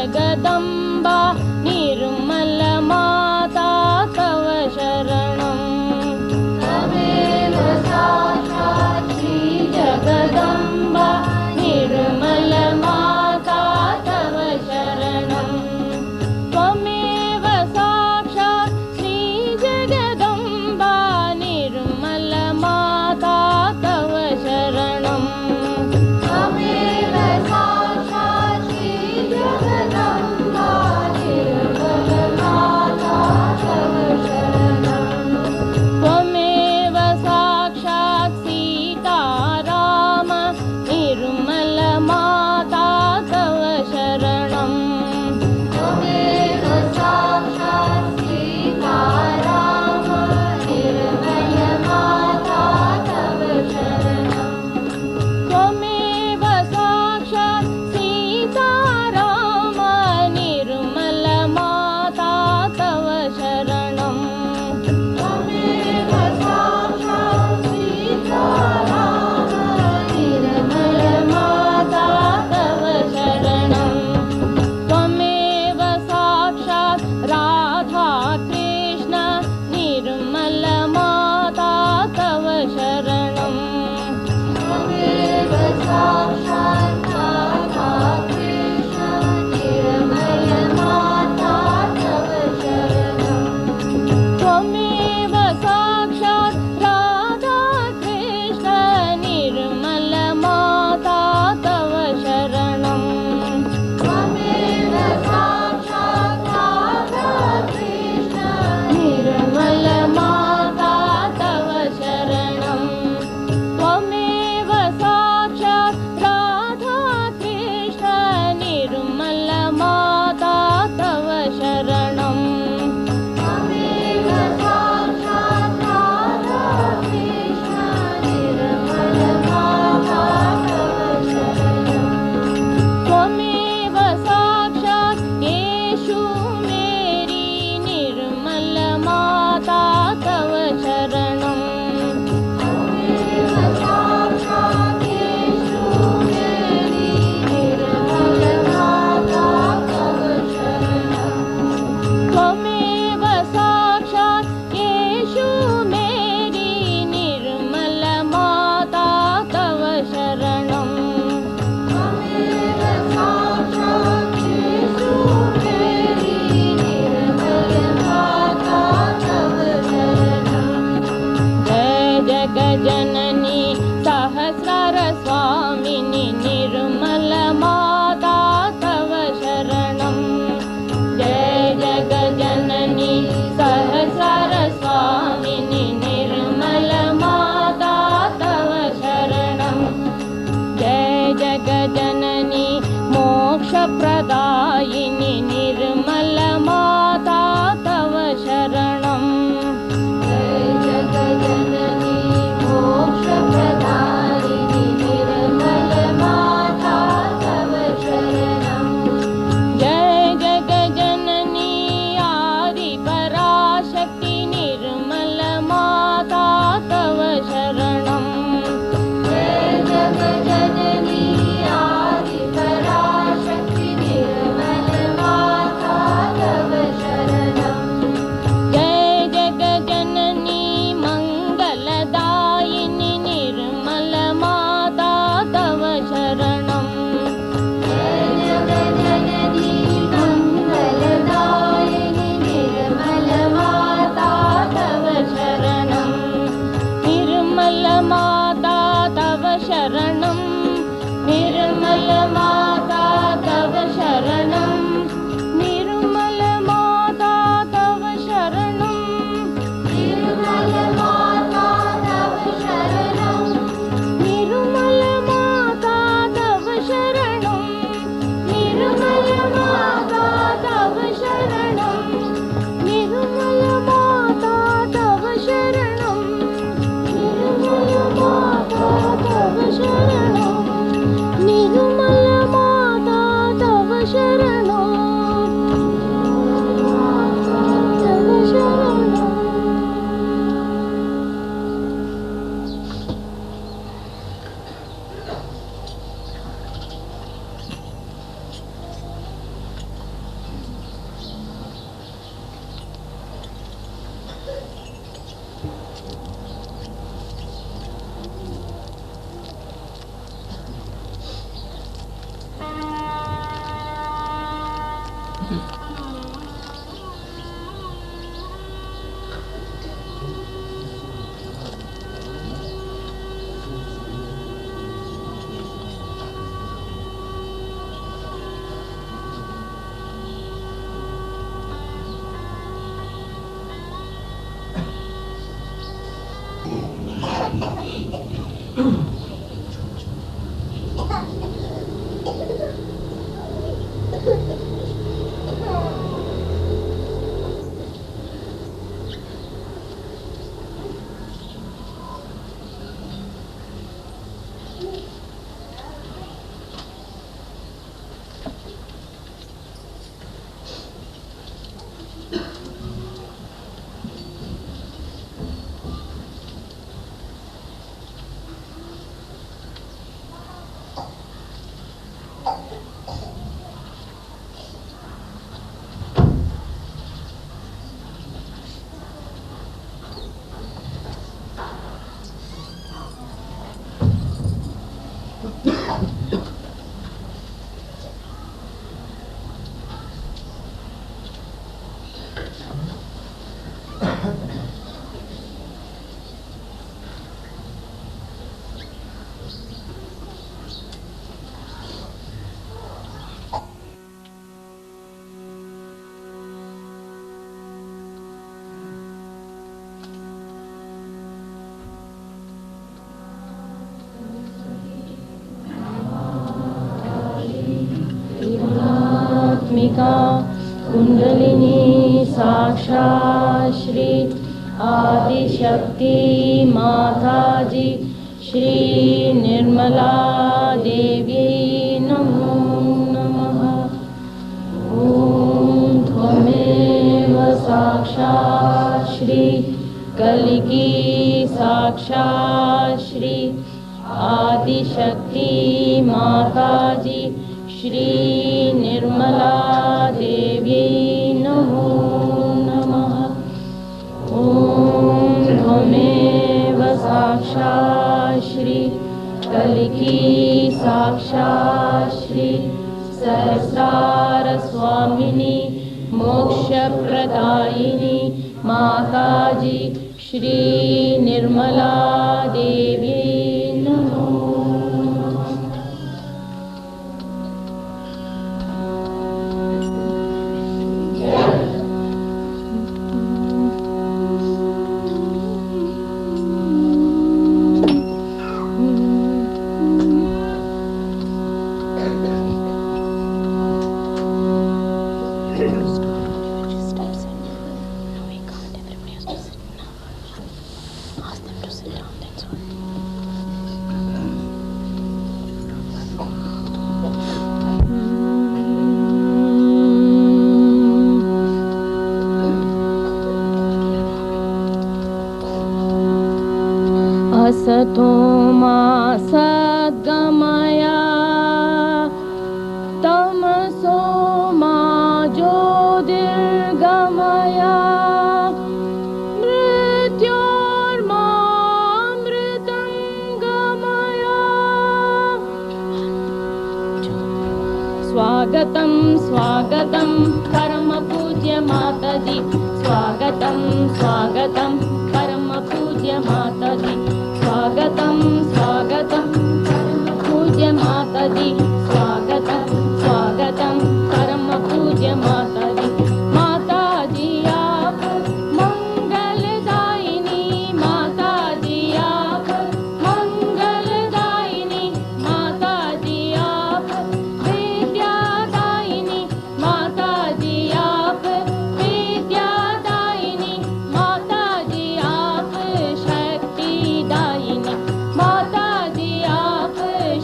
जगदम्बा निर्मल माता तव शरणं। त्वमेव साक्षात् श्री जगदम्बा निर्मल माता तव शरणं। त्वमेव साक्षात् श्री जगदम्बा निर्मल माता तव शरणं। त्वमेव साक्षात् श्री जगदम्बा निर्मल कुंडलिनी साक्षात् श्री आदिशक्ति माता जी श्री निर्मला देवी नमो नमः। ओम त्वमेव साक्षात् श्री कलिकी साक्षात् श्री आदिशक्ति माता जी श्री निर्मला देवी नमो नमः। ओम त्वमेव साक्षात् श्री कलिकी साक्षात् श्री सहस्रार स्वामिनी मोक्षप्रदायिनी माता जी श्री निर्मला देवी नमो नमः। असतो मा सद्गमय तमसो मा ज्योतिर्गमय मृत्योर्मामृतं गमय। स्वागतं स्वागतं परम पूज्य माताजी स्वागतं स्वागतं परम पूज्य माताजी स्वागतं स्वागतं परम पूज्य माताजी स्वागतं स्वागतं परम पूज्य माताजी। माताजी आप मंगलदायिनी माताजी आप मंगलदायिनी माताजी आप विद्यादायिनी माताजी आप विद्यादायिनी माताजी आप शक्तिदायिनी माताजी आप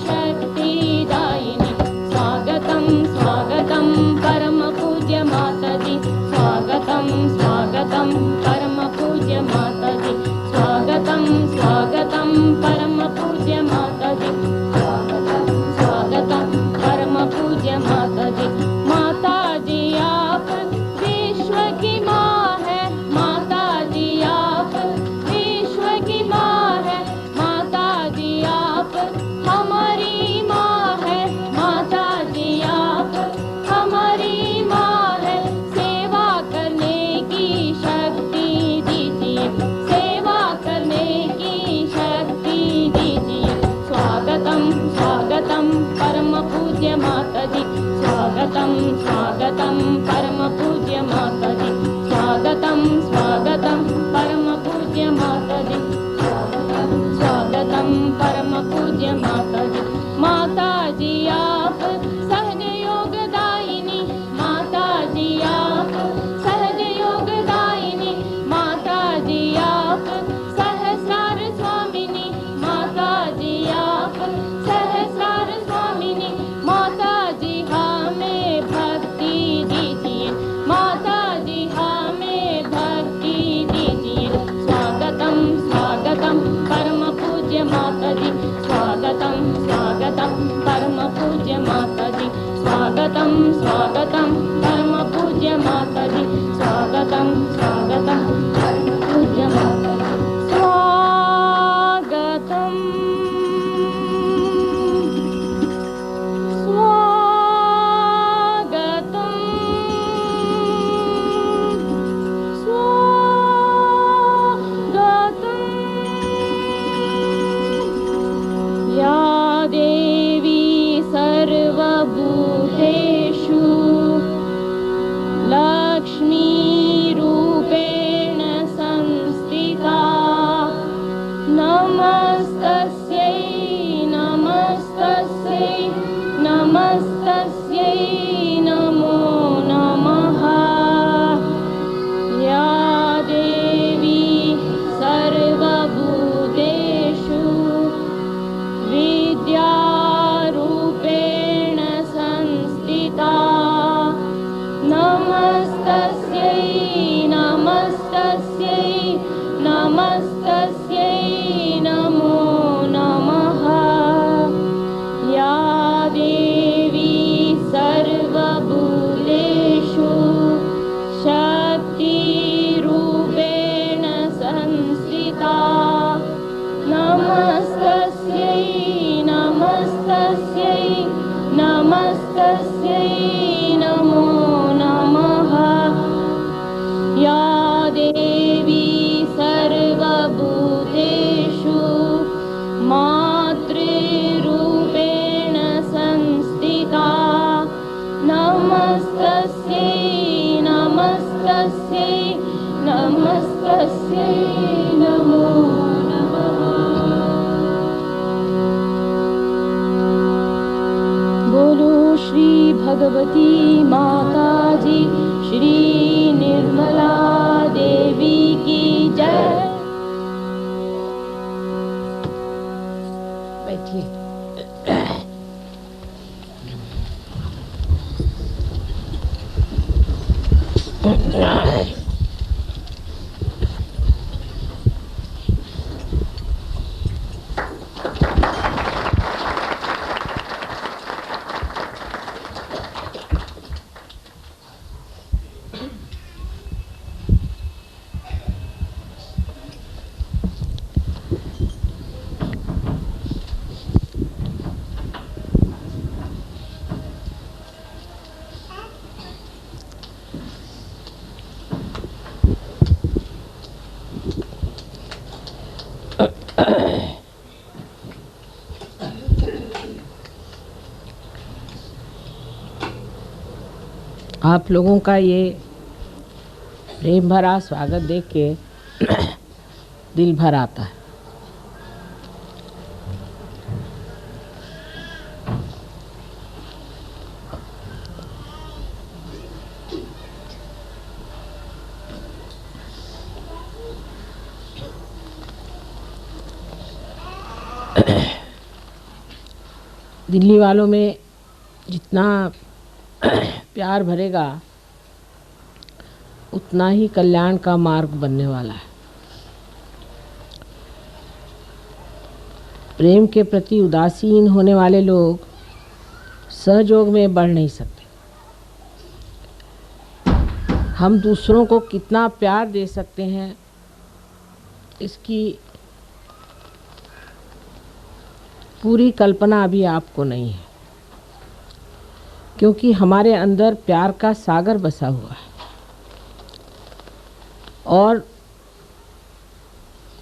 शक्तिदायिनी। स्वागतं स्वागतं परम पूज्य माताजी स्वागतं स्वागतं परम पूज्य माताजी स्वागतं स्वागतं परम पूज्य माताजी स्वागतं स्वागतं परम पूज्य माताजी। माताजी आप विश्व की माँ है माताजी आप विश्व की माँ है माताजी आप हमारी माँ है माताजी आप हमारी माँ स्वागतं परम पूज्य माता जी स्वागतं स्वागतं परम पूज्य माता जी स्वागतं स्वागतं स्वागतं या देवी सर्वभूतेषु लक्ष्मीरूपेण संस्थिता नमस्तस्यै नमस्तस्यै नमस्तस्यै नमो नमः या देवी सर्वभूतेषु विद्यारूपेण संस्थिता नमस्तस्यै नमस्तस्यै नमस्तस्यै नमो नमः या देवी सर्वभूतेषु शक्तिरूपेण संस्थिता नमस्तस्यै नमस्तस्यै नमस्तस्यै नमो नमः या देवी सर्वभूतेषु मातृरूपेण संस्थिता नमस्तस्यै नमस्तस्यै नमस्तस्यै नमो नमः बोलो श्री भगवती माता जी श्री निर्मला देवी की जय। बैठिए। आप लोगों का ये प्रेम भरा स्वागत देख के दिल भर आता है। दिल्ली वालों में जितना प्यार भरेगा उतना ही कल्याण का मार्ग बनने वाला है। प्रेम के प्रति उदासीन होने वाले लोग सहयोग में बढ़ नहीं सकते। हम दूसरों को कितना प्यार दे सकते हैं इसकी पूरी कल्पना अभी आपको नहीं है, क्योंकि हमारे अंदर प्यार का सागर बसा हुआ है और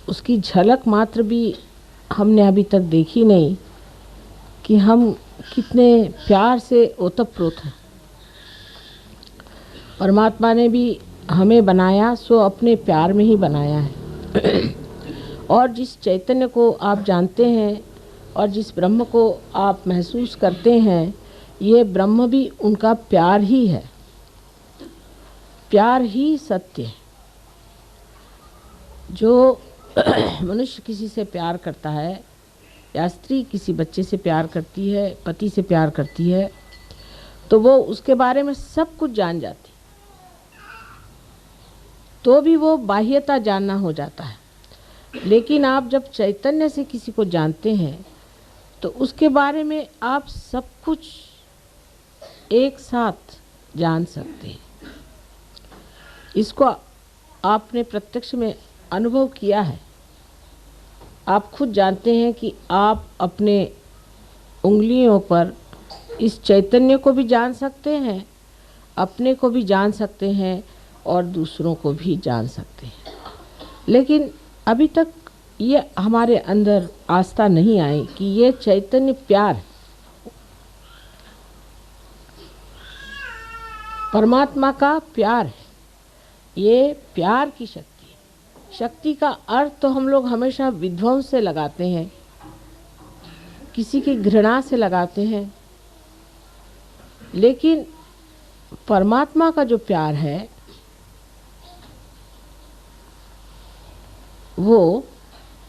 उसकी झलक मात्र भी हमने अभी तक देखी नहीं कि हम कितने प्यार से ओतप्रोत हैं। परमात्मा ने भी हमें बनाया सो अपने प्यार में ही बनाया है और जिस चैतन्य को आप जानते हैं और जिस ब्रह्म को आप महसूस करते हैं, ये ब्रह्म भी उनका प्यार ही है। प्यार ही सत्य है। जो मनुष्य किसी से प्यार करता है या स्त्री किसी बच्चे से प्यार करती है, पति से प्यार करती है, तो वो उसके बारे में सब कुछ जान जाती, तो भी वो बाह्यता जानना हो जाता है। लेकिन आप जब चैतन्य से किसी को जानते हैं तो उसके बारे में आप सब कुछ एक साथ जान सकते हैं। इसको आपने प्रत्यक्ष में अनुभव किया है। आप खुद जानते हैं कि आप अपने उंगलियों पर इस चैतन्य को भी जान सकते हैं, अपने को भी जान सकते हैं और दूसरों को भी जान सकते हैं। लेकिन अभी तक ये हमारे अंदर आस्था नहीं आई कि ये चैतन्य प्यार है, परमात्मा का प्यार है। ये प्यार की शक्ति है। शक्ति का अर्थ तो हम लोग हमेशा विध्वंस से लगाते हैं, किसी की घृणा से लगाते हैं, लेकिन परमात्मा का जो प्यार है वो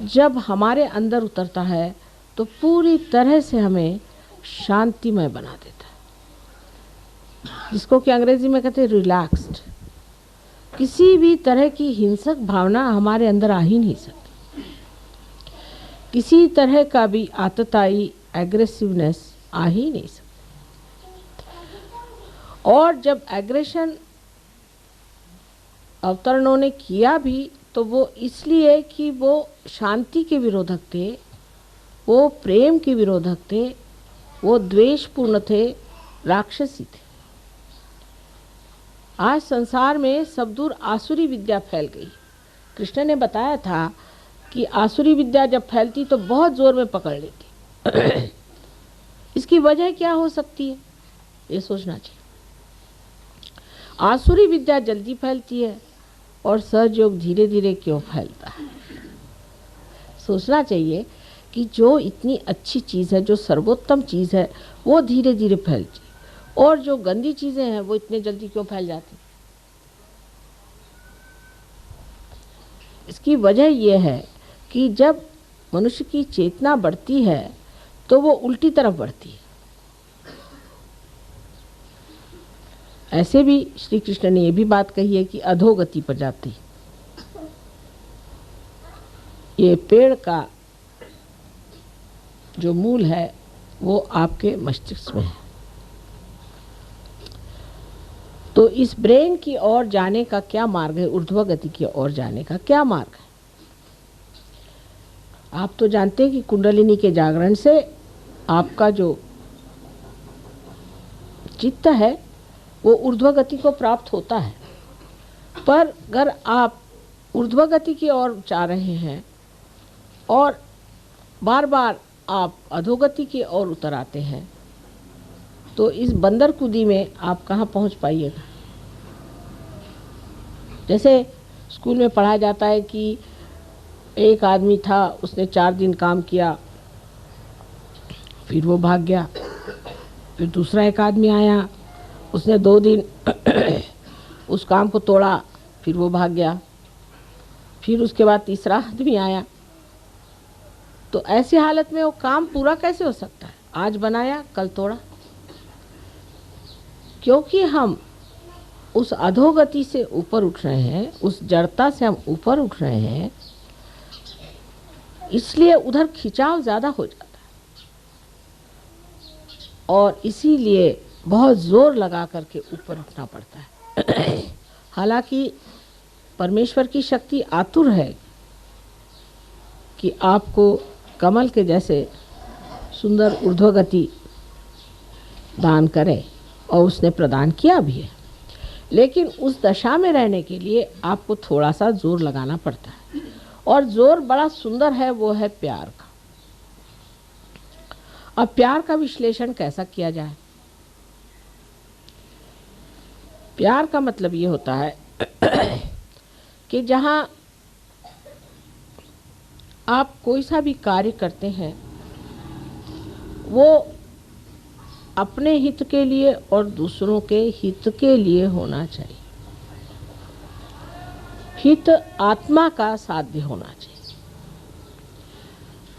जब हमारे अंदर उतरता है तो पूरी तरह से हमें शांतिमय बना देता है, जिसको कि अंग्रेजी में कहते हैं रिलैक्स्ड। किसी भी तरह की हिंसक भावना हमारे अंदर आ ही नहीं सकती, किसी तरह का भी आतताई एग्रेसिवनेस आ ही नहीं सकती। और जब एग्रेशन अवतरणों ने किया भी तो वो इसलिए कि वो शांति के विरोधक थे, वो प्रेम के विरोधक थे, वो द्वेषपूर्ण थे, राक्षसी थे। आज संसार में सब दूर आसुरी विद्या फैल गई। कृष्ण ने बताया था कि आसुरी विद्या जब फैलती तो बहुत जोर में पकड़ लेती। इसकी वजह क्या हो सकती है, ये सोचना चाहिए। आसुरी विद्या जल्दी फैलती है और सहयोग धीरे धीरे क्यों फैलता है। सोचना चाहिए कि जो इतनी अच्छी चीज़ है, जो सर्वोत्तम चीज़ है, वो धीरे धीरे फैलती है, और जो गंदी चीज़ें हैं वो इतने जल्दी क्यों फैल जाती। इसकी वजह यह है कि जब मनुष्य की चेतना बढ़ती है तो वो उल्टी तरफ बढ़ती है। ऐसे भी श्री कृष्ण ने यह भी बात कही है कि अधोगति पर जाती। ये पेड़ का जो मूल है वो आपके मस्तिष्क में है। तो इस ब्रेन की ओर जाने का क्या मार्ग है, ऊर्ध्व गति की ओर जाने का क्या मार्ग है। आप तो जानते हैं कि कुंडलिनी के जागरण से आपका जो चित्त है वो ऊर्ध्व गति को प्राप्त होता है। पर अगर आप ऊर्ध्व गति की ओर जा रहे हैं और बार बार आप अधोगति की ओर उतर आते हैं तो इस बंदर कूदी में आप कहाँ पहुँच पाइएगा। जैसे स्कूल में पढ़ाया जाता है कि एक आदमी था, उसने 4 दिन काम किया, फिर वो भाग गया। फिर दूसरा एक आदमी आया, उसने 2 दिन उस काम को तोड़ा, फिर वो भाग गया। फिर उसके बाद तीसरा आदमी आया। तो ऐसी हालत में वो काम पूरा कैसे हो सकता है। आज बनाया कल तोड़ा, क्योंकि हम उस अधोगति से ऊपर उठ रहे हैं, उस जड़ता से हम ऊपर उठ रहे हैं, इसलिए उधर खिंचाव ज़्यादा हो जाता है और इसीलिए बहुत ज़ोर लगा करके ऊपर उठना पड़ता है। हालांकि परमेश्वर की शक्ति आतुर है कि आपको कमल के जैसे सुंदर ऊर्ध्वगति दान करे, और उसने प्रदान किया भी है। लेकिन उस दशा में रहने के लिए आपको थोड़ा सा जोर लगाना पड़ता है, और जोर बड़ा सुंदर है, वो है प्यार का। अब प्यार का विश्लेषण कैसा किया जाए। प्यार का मतलब ये होता है कि जहाँ आप कोई सा भी कार्य करते हैं वो अपने हित के लिए और दूसरों के हित के लिए होना चाहिए। हित आत्मा का साध्य होना चाहिए।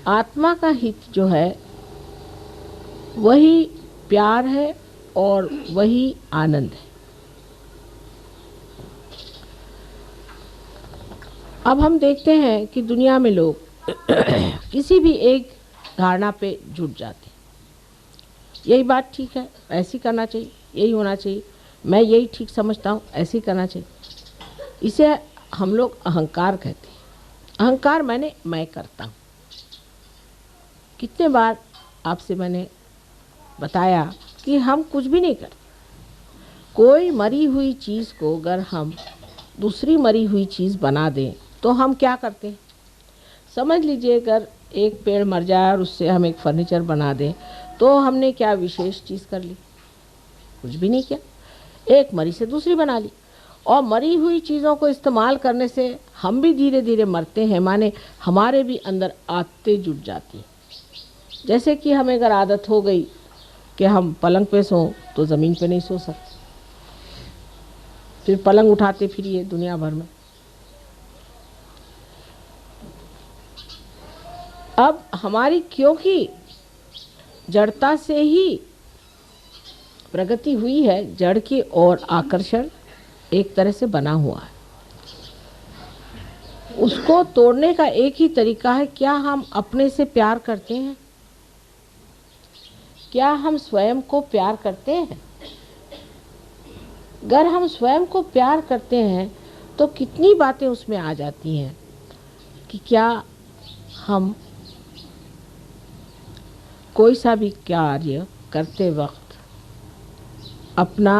आत्मा का हित जो है वही प्यार है और वही आनंद है। अब हम देखते हैं कि दुनिया में लोग किसी भी एक धारणा पे जुट जाते हैं। यही बात ठीक है, ऐसी करना चाहिए। यही होना चाहिए, मैं यही ठीक समझता हूँ, ऐसे ही करना चाहिए। इसे हम लोग अहंकार कहते हैं। अहंकार माने मैं करता हूँ। कितने बार आपसे मैंने बताया कि हम कुछ भी नहीं करते। कोई मरी हुई चीज़ को अगर हम दूसरी मरी हुई चीज़ बना दें तो हम क्या करते हैं? समझ लीजिए अगर एक पेड़ मर जाए और उससे हम एक फर्नीचर बना दें तो हमने क्या विशेष चीज़ कर ली? कुछ भी नहीं किया। एक मरी से दूसरी बना ली। और मरी हुई चीज़ों को इस्तेमाल करने से हम भी धीरे धीरे मरते हैं, माने हमारे भी अंदर आदतें जुट जाती हैं। जैसे कि हमें अगर आदत हो गई कि हम पलंग पे सों तो ज़मीन पे नहीं सो सकते, फिर पलंग उठाते फिरिए दुनिया भर में। अब हमारी क्योंकि जड़ता से ही प्रगति हुई है, जड़ की ओर आकर्षण एक तरह से बना हुआ है। उसको तोड़ने का एक ही तरीका है, क्या हम अपने से प्यार करते हैं? क्या हम स्वयं को प्यार करते हैं? अगर हम स्वयं को प्यार करते हैं तो कितनी बातें उसमें आ जाती हैं कि क्या हम कोई सा भी कार्य करते वक्त अपना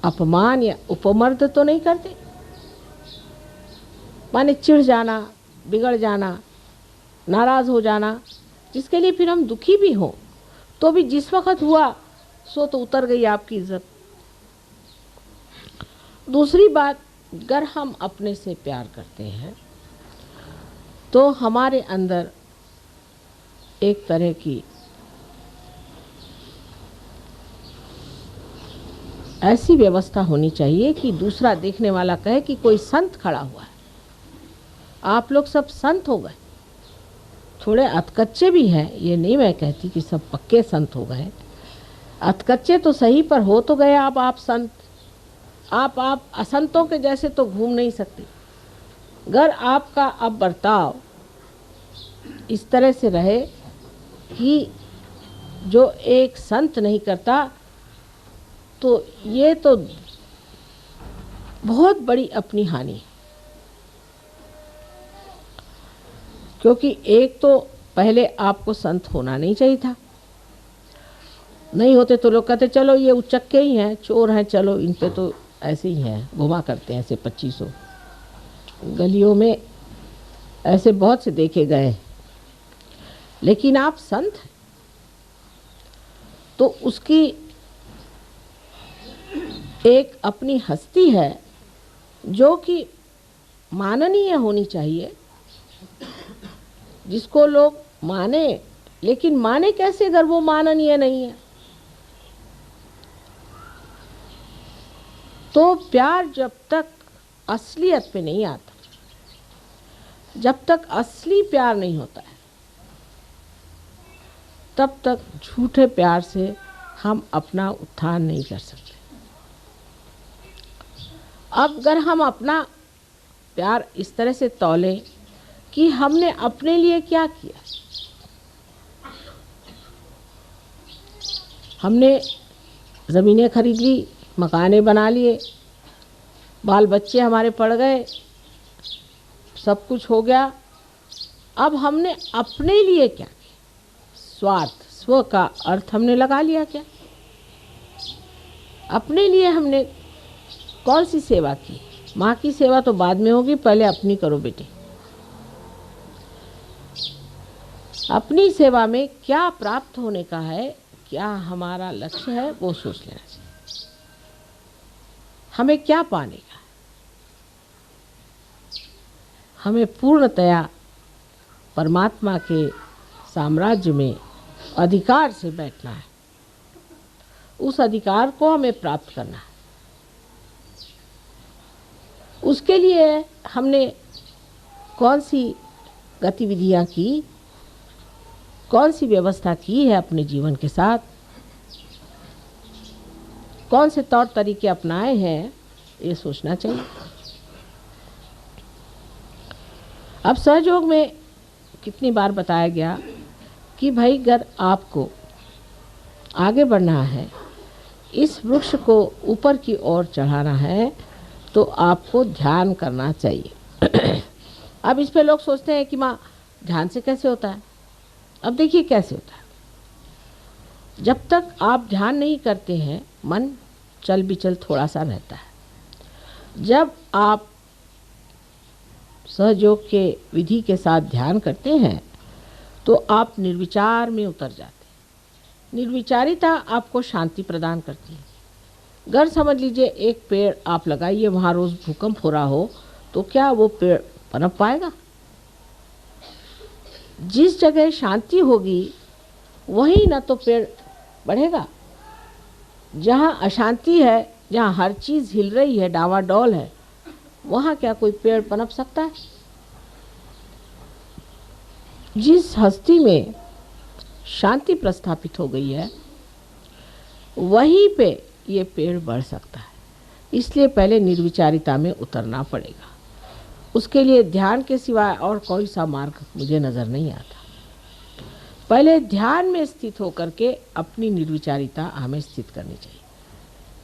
अपमान या उपमर्द तो नहीं करते। माने चिढ़ जाना, बिगड़ जाना, नाराज़ हो जाना, जिसके लिए फिर हम दुखी भी हों तो भी जिस वक्त हुआ सो तो उतर गई आपकी इज्जत। दूसरी बात, अगर हम अपने से प्यार करते हैं तो हमारे अंदर एक तरह की ऐसी व्यवस्था होनी चाहिए कि दूसरा देखने वाला कहे कि कोई संत खड़ा हुआ है। आप लोग सब संत हो गए। थोड़े अधकच्चे भी हैं, ये नहीं मैं कहती कि सब पक्के संत हो गए। अधकच्चे तो सही, पर हो तो गए आप संत। आप असंतों के जैसे तो घूम नहीं सकते। अगर आपका अब बर्ताव इस तरह से रहे कि जो एक संत नहीं करता, तो ये तो बहुत बड़ी अपनी हानि है। क्योंकि एक तो पहले आपको संत होना नहीं चाहिए था। नहीं होते तो लोग कहते चलो ये उचक्के ही हैं, चोर हैं, चलो इन पे तो ऐसे ही हैं, घुमा करते हैं ऐसे 2500। गलियों में ऐसे बहुत से देखे गए। लेकिन आप संत हैं तो उसकी एक अपनी हस्ती है जो कि माननीय होनी चाहिए, जिसको लोग माने। लेकिन माने कैसे अगर वो माननीय नहीं है? तो प्यार जब तक असलियत पे नहीं आता, जब तक असली प्यार नहीं होता है, तब तक झूठे प्यार से हम अपना उत्थान नहीं कर सकते। अब अगर हम अपना प्यार इस तरह से तौलें कि हमने अपने लिए क्या किया। हमने ज़मीनें खरीद ली, मकाने बना लिए, बाल बच्चे हमारे पड़ गए, सब कुछ हो गया। अब हमने अपने लिए क्या किया? स्वार्थ, स्व का अर्थ हमने लगा लिया क्या? अपने लिए हमने कौन सी सेवा की? माँ की सेवा तो बाद में होगी, पहले अपनी करो बेटे। अपनी सेवा में क्या प्राप्त होने का है, क्या हमारा लक्ष्य है, वो सोच लेना चाहिए। हमें क्या पाने का है? हमें पूर्णतया परमात्मा के साम्राज्य में अधिकार से बैठना है। उस अधिकार को हमें प्राप्त करना है। उसके लिए हमने कौन सी गतिविधियां की, कौन सी व्यवस्था की है अपने जीवन के साथ, कौन से तौर तरीके अपनाए हैं, ये सोचना चाहिए। अब सहयोग में कितनी बार बताया गया कि भाई अगर आपको आगे बढ़ना है इस वृक्ष को ऊपर की ओर चढ़ाना है तो आपको ध्यान करना चाहिए। अब इस पे लोग सोचते हैं कि माँ ध्यान से कैसे होता है। अब देखिए कैसे होता है। जब तक आप ध्यान नहीं करते हैं मन चल बिचल थोड़ा सा रहता है। जब आप सहयोग के विधि के साथ ध्यान करते हैं तो आप निर्विचार में उतर जाते हैं। निर्विचारिता आपको शांति प्रदान करती है। अगर समझ लीजिए एक पेड़ आप लगाइए, वहाँ रोज़ भूकंप हो रहा हो तो क्या वो पेड़ पनप पाएगा? जिस जगह शांति होगी वहीं ना तो पेड़ बढ़ेगा। जहाँ अशांति है, जहाँ हर चीज़ हिल रही है, डावाडोल है, वहाँ क्या कोई पेड़ पनप सकता है? जिस हस्ती में शांति प्रस्थापित हो गई है वहीं पे ये पेड़ बढ़ सकता है। इसलिए पहले निर्विचारिता में उतरना पड़ेगा। उसके लिए ध्यान के सिवाय और कोई सा मार्ग मुझे नज़र नहीं आता। पहले ध्यान में स्थित होकर के अपनी निर्विचारिता हमें स्थित करनी चाहिए।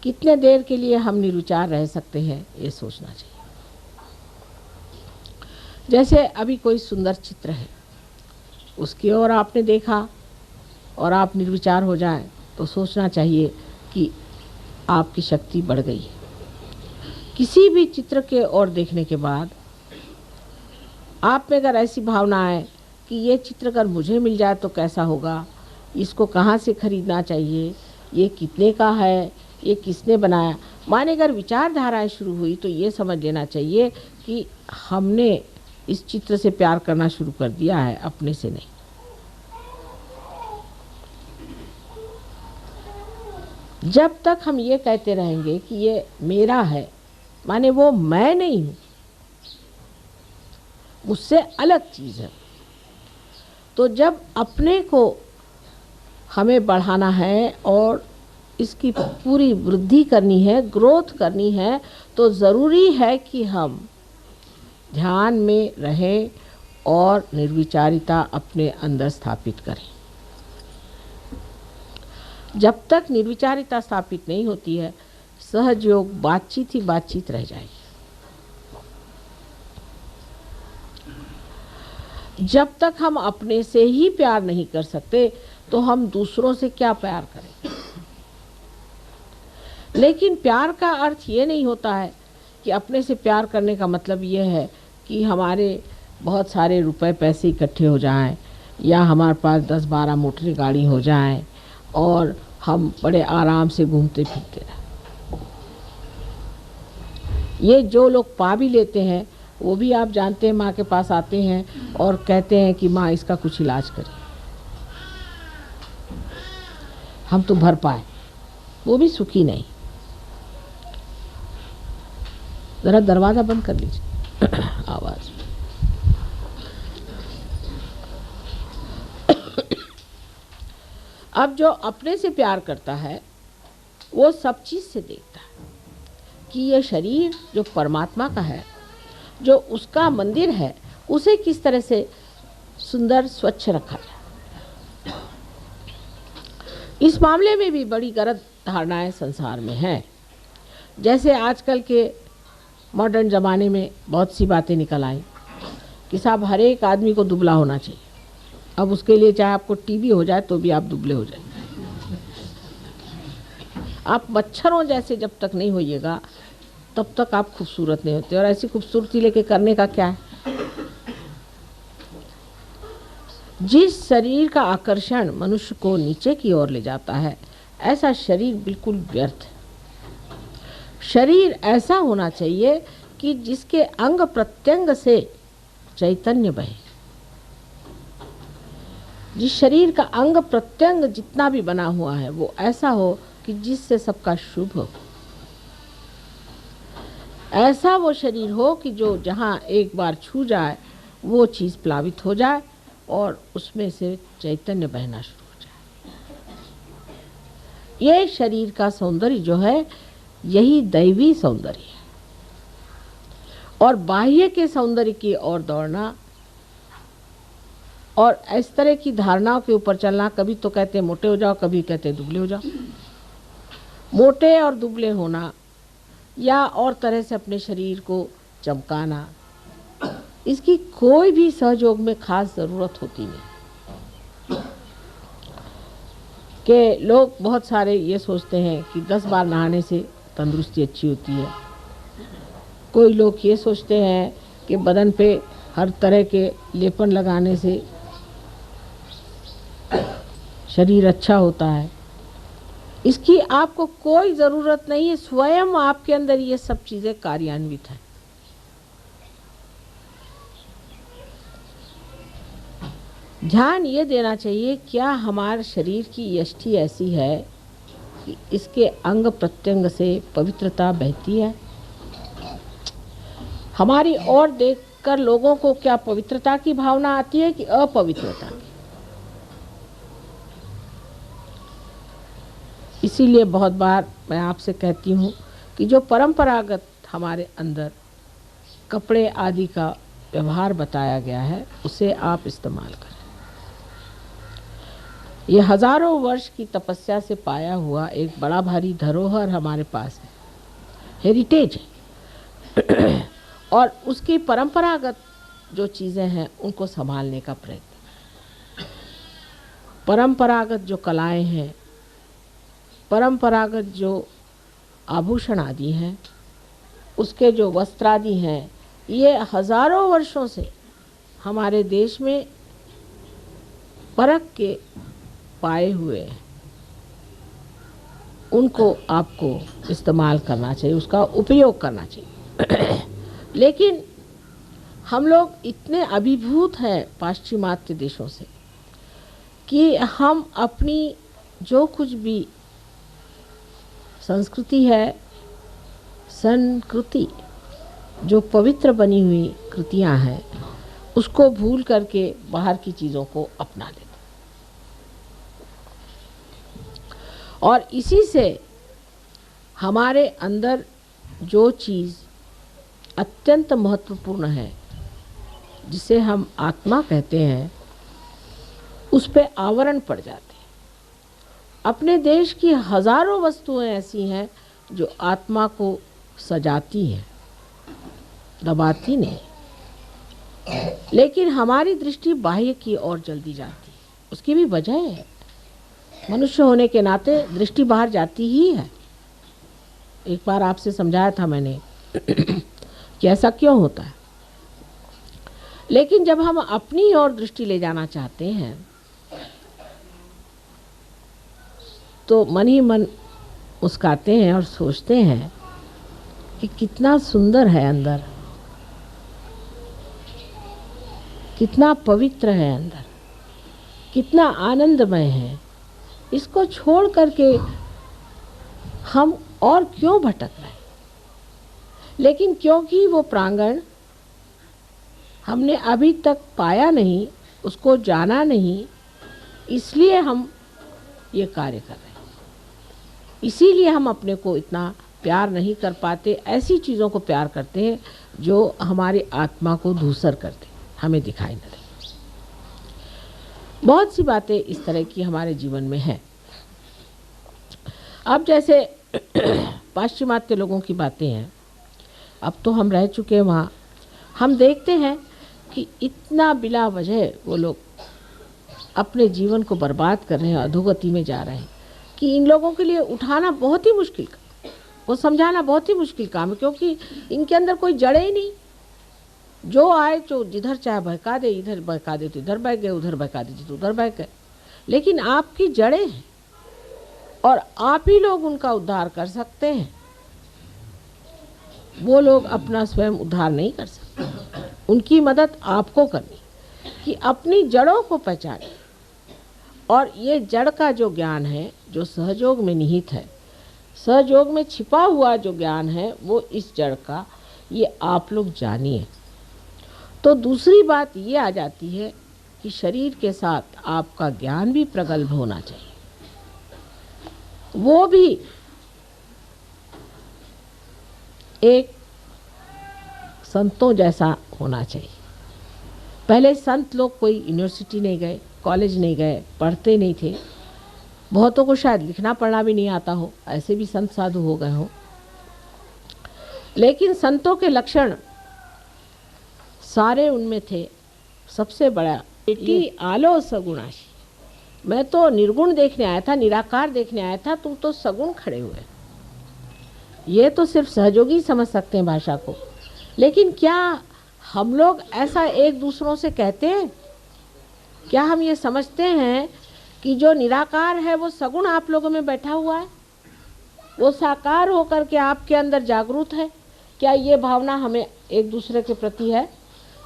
कितने देर के लिए हम निर्विचार रह सकते हैं ये सोचना चाहिए। जैसे अभी कोई सुंदर चित्र है, उसकी ओर आपने देखा और आप निर्विचार हो जाएं तो सोचना चाहिए कि आपकी शक्ति बढ़ गई है। किसी भी चित्र के ओर देखने के बाद आप में अगर ऐसी भावना है कि ये चित्र अगर मुझे मिल जाए तो कैसा होगा, इसको कहाँ से खरीदना चाहिए, ये कितने का है, ये किसने बनाया, माने अगर विचारधाराएं शुरू हुई तो ये समझ लेना चाहिए कि हमने इस चित्र से प्यार करना शुरू कर दिया है, अपने से नहीं। जब तक हम ये कहते रहेंगे कि ये मेरा है, माने वो मैं नहीं हूँ, मुझसे अलग चीज़ है। तो जब अपने को हमें बढ़ाना है और इसकी पूरी वृद्धि करनी है, ग्रोथ करनी है, तो ज़रूरी है कि हम ध्यान में रहें और निर्विचारिता अपने अंदर स्थापित करें। जब तक निर्विचारिता स्थापित नहीं होती है, सहज योग बातचीत ही बातचीत रह जाएगी। जब तक हम अपने से ही प्यार नहीं कर सकते तो हम दूसरों से क्या प्यार करें। लेकिन प्यार का अर्थ ये नहीं होता है कि अपने से प्यार करने का मतलब ये है कि हमारे बहुत सारे रुपए पैसे इकट्ठे हो जाएं या हमारे पास 10-12 मोटर गाड़ी हो जाएं और हम बड़े आराम से घूमते फिरते रहें। ये जो लोग पा भी लेते हैं वो भी आप जानते हैं माँ के पास आते हैं और कहते हैं कि माँ इसका कुछ इलाज करिए, हम तो भर पाए, वो भी सुखी नहीं। ज़रा दरवाज़ा बंद कर लीजिए आवाज़। अब जो अपने से प्यार करता है वो सब चीज़ से देखता है कि ये शरीर जो परमात्मा का है, जो उसका मंदिर है, उसे किस तरह से सुंदर स्वच्छ रखा जाए। इस मामले में भी बड़ी गलत धारणाएं संसार में हैं। जैसे आजकल के मॉडर्न ज़माने में बहुत सी बातें निकल आई कि साहब हर एक आदमी को दुबला होना चाहिए। अब उसके लिए चाहे आपको टीबी हो जाए तो भी आप दुबले हो जाए। आप मच्छरों जैसे जब तक नहीं होइएगा तब तक आप खूबसूरत नहीं होते। और ऐसी खूबसूरती लेके करने का क्या है। जिस शरीर का आकर्षण मनुष्य को नीचे की ओर ले जाता है, ऐसा शरीर बिल्कुल व्यर्थ है। शरीर ऐसा होना चाहिए कि जिसके अंग प्रत्यंग से चैतन्य बहे। जिस शरीर का अंग प्रत्यंग जितना भी बना हुआ है वो ऐसा हो कि जिससे सबका शुभ हो। ऐसा वो शरीर हो कि जो जहाँ एक बार छू जाए वो चीज़ प्लावित हो जाए और उसमें से चैतन्य बहना शुरू हो जाए। ये शरीर का सौंदर्य जो है यही दैवी सौंदर्य है। और बाह्य के सौंदर्य की ओर दौड़ना और इस तरह की धारणाओं के ऊपर चलना, कभी तो कहते हैं मोटे हो जाओ, कभी कहते हैं दुबले हो जाओ। मोटे और दुबले होना या और तरह से अपने शरीर को चमकाना, इसकी कोई भी सहयोग में खास ज़रूरत होती नहीं। कि लोग बहुत सारे ये सोचते हैं कि 10 बार नहाने से तंदुरुस्ती अच्छी होती है। कोई लोग ये सोचते हैं कि बदन पे हर तरह के लेपन लगाने से शरीर अच्छा होता है। इसकी आपको कोई ज़रूरत नहीं है, स्वयं आपके अंदर ये सब चीज़ें कार्यान्वित हैं। ध्यान ये देना चाहिए, क्या हमारे शरीर की यष्टि ऐसी है कि इसके अंग प्रत्यंग से पवित्रता बहती है? हमारी ओर देखकर लोगों को क्या पवित्रता की भावना आती है कि अपवित्रता की? इसीलिए बहुत बार मैं आपसे कहती हूँ कि जो परंपरागत हमारे अंदर कपड़े आदि का व्यवहार बताया गया है, उसे आप इस्तेमाल करें। ये हजारों वर्ष की तपस्या से पाया हुआ एक बड़ा भारी धरोहर हमारे पास है, हेरिटेज है। और उसकी परंपरागत जो चीज़ें हैं उनको संभालने का प्रयत्न। परंपरागत जो कलाएं हैं, परंपरागत जो आभूषण आदि हैं, उसके जो वस्त्र आदि हैं, ये हजारों वर्षों से हमारे देश में परख के पाए हुए हैं। उनको आपको इस्तेमाल करना चाहिए, उसका उपयोग करना चाहिए। लेकिन हम लोग इतने अभिभूत हैं पाश्चिमात्य देशों से कि हम अपनी जो कुछ भी संस्कृति है, संस्कृति जो पवित्र बनी हुई कृतियां हैं, उसको भूल करके बाहर की चीज़ों को अपना लेते। और इसी से हमारे अंदर जो चीज़ अत्यंत महत्वपूर्ण है, जिसे हम आत्मा कहते हैं, उस पे आवरण पड़ जाते हैं। अपने देश की हजारों वस्तुएं ऐसी हैं जो आत्मा को सजाती हैं, दबाती नहीं। लेकिन हमारी दृष्टि बाह्य की ओर जल्दी जाती है। उसकी भी वजह है, मनुष्य होने के नाते दृष्टि बाहर जाती ही है। एक बार आपसे समझाया था मैंने कि ऐसा क्यों होता है। लेकिन जब हम अपनी ओर दृष्टि ले जाना चाहते हैं तो मन ही मन मुस्काते हैं और सोचते हैं कि कितना सुंदर है अंदर, कितना पवित्र है अंदर, कितना आनंदमय है। इसको छोड़ करके हम और क्यों भटक रहे हैं? लेकिन क्योंकि वो प्रांगण हमने अभी तक पाया नहीं, उसको जाना नहीं, इसलिए हम ये कार्य कर रहे हैं। इसीलिए हम अपने को इतना प्यार नहीं कर पाते। ऐसी चीज़ों को प्यार करते हैं जो हमारी आत्मा को धूसर करते, हमें दिखाई न दे। बहुत सी बातें इस तरह की हमारे जीवन में हैं। अब जैसे पाश्चिमात्य लोगों की बातें हैं, अब तो हम रह चुके हैं वहाँ। हम देखते हैं कि इतना बिला वजह वो लोग अपने जीवन को बर्बाद कर रहे हैं, अधोगति में जा रहे हैं, कि इन लोगों के लिए उठाना बहुत ही मुश्किल काम, वो समझाना बहुत ही मुश्किल काम है, क्योंकि इनके अंदर कोई जड़े ही नहीं। जो आए जो जिधर चाहे बहका दे, इधर बहका दे तो इधर बह गए, उधर बहका दे तो उधर बह गए। लेकिन आपकी जड़ें हैं और आप ही लोग उनका उद्धार कर सकते हैं। वो लोग अपना स्वयं उद्धार नहीं कर सकते। उनकी मदद आपको करनी कि अपनी जड़ों को पहचानें। और ये जड़ का जो ज्ञान है, जो सहयोग में निहित है, सहयोग में छिपा हुआ जो ज्ञान है, वो इस जड़ का, ये आप लोग जानिए। तो दूसरी बात ये आ जाती है कि शरीर के साथ आपका ज्ञान भी प्रगल्भ होना चाहिए, वो भी एक संतों जैसा होना चाहिए। पहले संत लोग कोई यूनिवर्सिटी नहीं गए, कॉलेज नहीं गए, पढ़ते नहीं थे, बहुतों को शायद लिखना पढ़ना भी नहीं आता हो, ऐसे भी संत साधु हो गए हों। लेकिन संतों के लक्षण सारे उनमें थे। सबसे बड़ा बेटी आलो सगुणाशी, मैं तो निर्गुण देखने आया था, निराकार देखने आया था, तुम तो सगुण खड़े हुए। ये तो सिर्फ सहयोगी समझ सकते हैं भाषा को, लेकिन क्या हम लोग ऐसा एक दूसरों से कहते हैं? क्या हम ये समझते हैं कि जो निराकार है वो सगुण आप लोगों में बैठा हुआ है, वो साकार होकर के आपके अंदर जागरूक है? क्या ये भावना हमें एक दूसरे के प्रति है?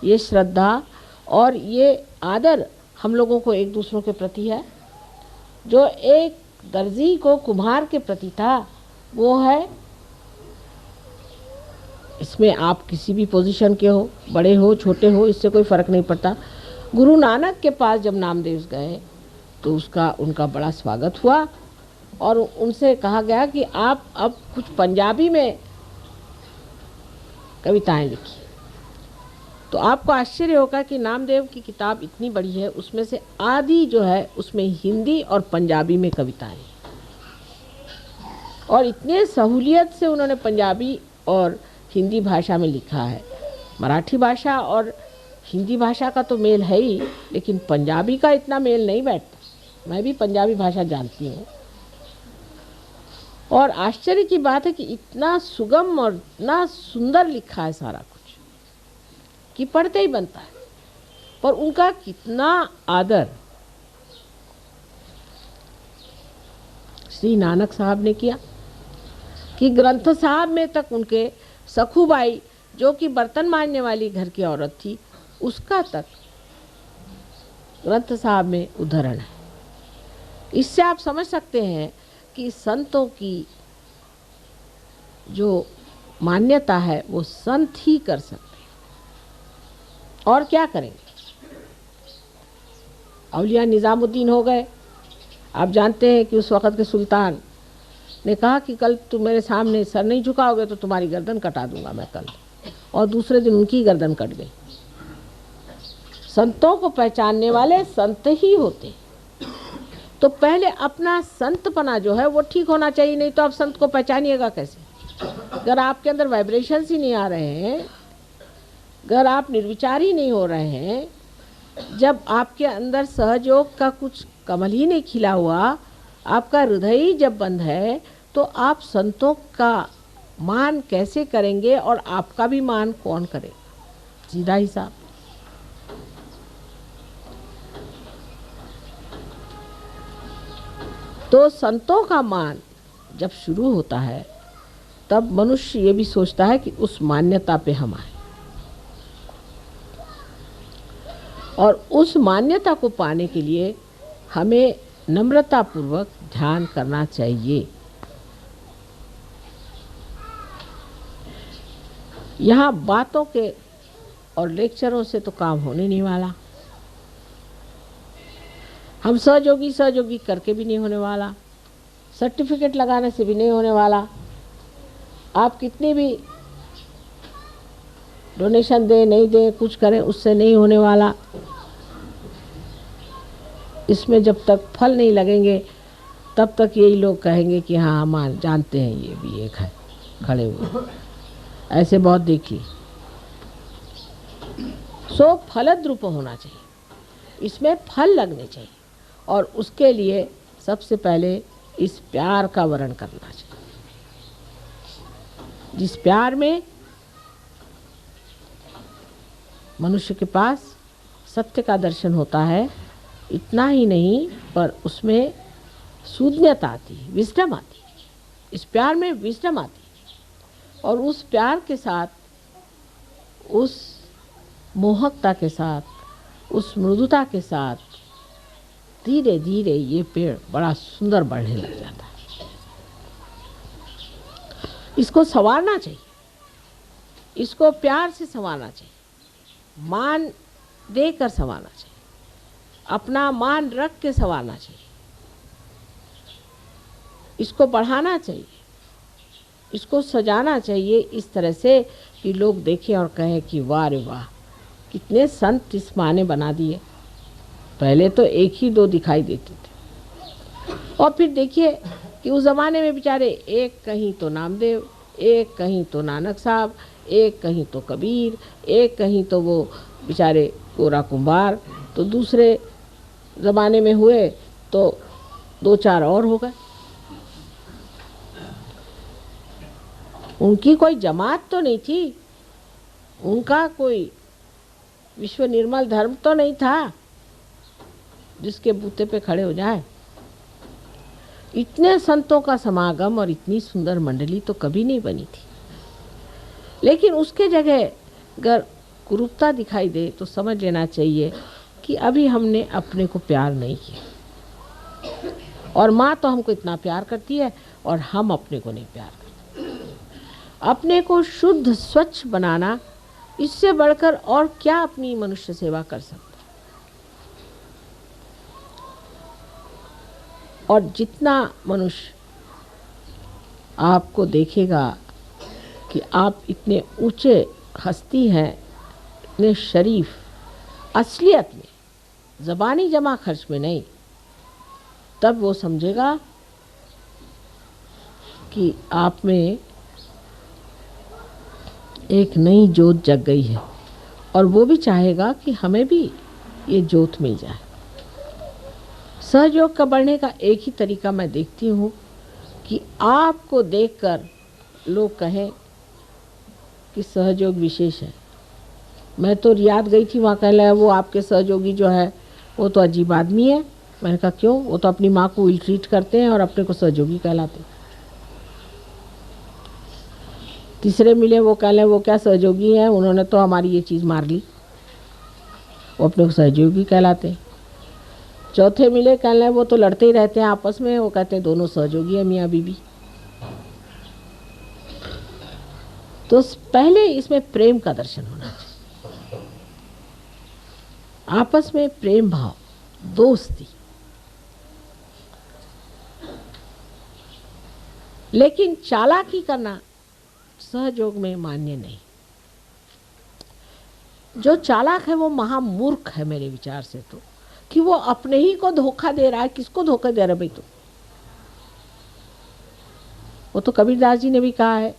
ये श्रद्धा और ये आदर हम लोगों को एक दूसरों के प्रति है? जो एक दर्जी को कुम्हार के प्रति था वो है, इसमें आप किसी भी पोजीशन के हो, बड़े हो छोटे हो, इससे कोई फ़र्क नहीं पड़ता। गुरु नानक के पास जब नामदेव गए तो उनका बड़ा स्वागत हुआ और उनसे कहा गया कि आप अब कुछ पंजाबी में कविताएं लिखिए। तो आपको आश्चर्य होगा कि नामदेव की किताब इतनी बड़ी है, उसमें से आधी जो है उसमें हिंदी और पंजाबी में कविताएं, और इतने सहूलियत से उन्होंने पंजाबी और हिंदी भाषा में लिखा है। मराठी भाषा और हिंदी भाषा का तो मेल है ही, लेकिन पंजाबी का इतना मेल नहीं बैठता। मैं भी पंजाबी भाषा जानती हूँ, और आश्चर्य की बात है कि इतना सुगम और इतना सुंदर लिखा है सारा कुछ कि पढ़ते ही बनता है। पर उनका कितना आदर श्री नानक साहब ने किया कि ग्रंथ साहब में तक उनके सखूबाई, जो कि बर्तन मांजने वाली घर की औरत थी, उसका तक ग्रंथ साहब में उदाहरण है। इससे आप समझ सकते हैं कि संतों की जो मान्यता है वो संत ही कर सकते हैं, और क्या करेंगे। औलिया निज़ामुद्दीन हो गए। आप जानते हैं कि उस वक़्त के सुल्तान ने कहा कि कल तुम मेरे सामने सर नहीं झुकाओगे तो तुम्हारी गर्दन कटा दूंगा मैं कल, और दूसरे दिन उनकी गर्दन कट गई। संतों को पहचानने वाले संत ही होते। तो पहले अपना संतपना जो है वो ठीक होना चाहिए, नहीं तो आप संत को पहचानिएगा कैसे? अगर आपके अंदर वाइब्रेशंस ही नहीं आ रहे हैं, अगर आप निर्विचार ही नहीं हो रहे हैं, जब आपके अंदर सहयोग का कुछ कमल ही नहीं खिला हुआ, आपका हृदय ही जब बंद है, तो आप संतों का मान कैसे करेंगे और आपका भी मान कौन करेगा? सीधा हिसाब। तो संतों का मान जब शुरू होता है तब मनुष्य ये भी सोचता है कि उस मान्यता पे हम आए, और उस मान्यता को पाने के लिए हमें नम्रतापूर्वक ध्यान करना चाहिए। यहाँ बातों के और लेक्चरों से तो काम होने नहीं वाला, हम सहयोगी करके भी नहीं होने वाला, सर्टिफिकेट लगाने से भी नहीं होने वाला, आप कितनी भी डोनेशन दें नहीं दें कुछ करें उससे नहीं होने वाला। इसमें जब तक फल नहीं लगेंगे तब तक यही लोग कहेंगे कि हाँ हम जानते हैं ये भी एक है खड़े हुए, ऐसे बहुत देखिए। सो फलद्रूप होना चाहिए, इसमें फल लगने चाहिए, और उसके लिए सबसे पहले इस प्यार का वर्णन करना चाहिए, जिस प्यार में मनुष्य के पास सत्य का दर्शन होता है। इतना ही नहीं, पर उसमें सूझता आती है, विजडम आती है। इस प्यार में विजडम आती है, और उस प्यार के साथ, उस मोहकता के साथ, उस मृदुता के साथ धीरे धीरे ये पेड़ बड़ा सुंदर बढ़ने लग जाता है। इसको संवारना चाहिए, इसको प्यार से संवारना चाहिए, मान देकर संवारना चाहिए, अपना मान रख के संवारना चाहिए, इसको बढ़ाना चाहिए, इसको सजाना चाहिए इस तरह से कि लोग देखें और कहें कि वाह रे वाह, कितने संत इस माँ ने बना दिए। पहले तो एक ही दो दिखाई देते थे, और फिर देखिए कि उस ज़माने में बेचारे एक कहीं तो नामदेव, एक कहीं तो नानक साहब, एक कहीं तो कबीर, एक कहीं तो वो बेचारे गोरा कुंभार, तो दूसरे ज़माने में हुए तो 2-4 और हो गए। उनकी कोई जमात तो नहीं थी, उनका कोई विश्व निर्मल धर्म तो नहीं था जिसके बूते पे खड़े हो जाए। इतने संतों का समागम और इतनी सुंदर मंडली तो कभी नहीं बनी थी। लेकिन उसके जगह अगर कुरूपता दिखाई दे तो समझ लेना चाहिए कि अभी हमने अपने को प्यार नहीं किया, और माँ तो हमको इतना प्यार करती है और हम अपने को नहीं प्यार करते। अपने को शुद्ध स्वच्छ बनाना, इससे बढ़कर और क्या अपनी मनुष्य सेवा कर सकता। और जितना मनुष्य आपको देखेगा कि आप इतने ऊंचे हस्ती हैं, इतने शरीफ, असलियत में, ज़बानी जमा खर्च में नहीं, तब वो समझेगा कि आप में एक नई जोत जग गई है, और वो भी चाहेगा कि हमें भी ये जोत मिल जाए। सहयोग का बढ़ने का एक ही तरीका मैं देखती हूँ कि आपको देखकर लोग कहें कि सहयोग विशेष है। मैं तो रियाद गई थी, वहाँ कह रहा वो आपके सहयोगी जो है वो तो अजीब आदमी है। मैंने कहा क्यों? वो तो अपनी माँ को इल ट्रीट करते हैं और अपने को सहयोगी कहलाते हैं। तीसरे मिले, वो कह रहे वो क्या सहयोगी हैं, उन्होंने तो हमारी ये चीज़ मार ली, वो अपने को सहयोगी कहलाते हैं। चौथे मिले, कह रहे वो तो लड़ते ही रहते हैं आपस में, वो कहते हैं दोनों सहयोगी हैं मियाँ बीबी। तो पहले इसमें प्रेम का दर्शन होना चाहिए, आपस में प्रेम भाव, दोस्ती। लेकिन चालाकी करना सहयोग में मान्य नहीं। जो चालाक है वो महामूर्ख है मेरे विचार से, तो कि वो अपने ही को धोखा दे रहा है। किसको धोखा दे रहा है भाई? तो वो तो कबीरदास जी ने भी कहा है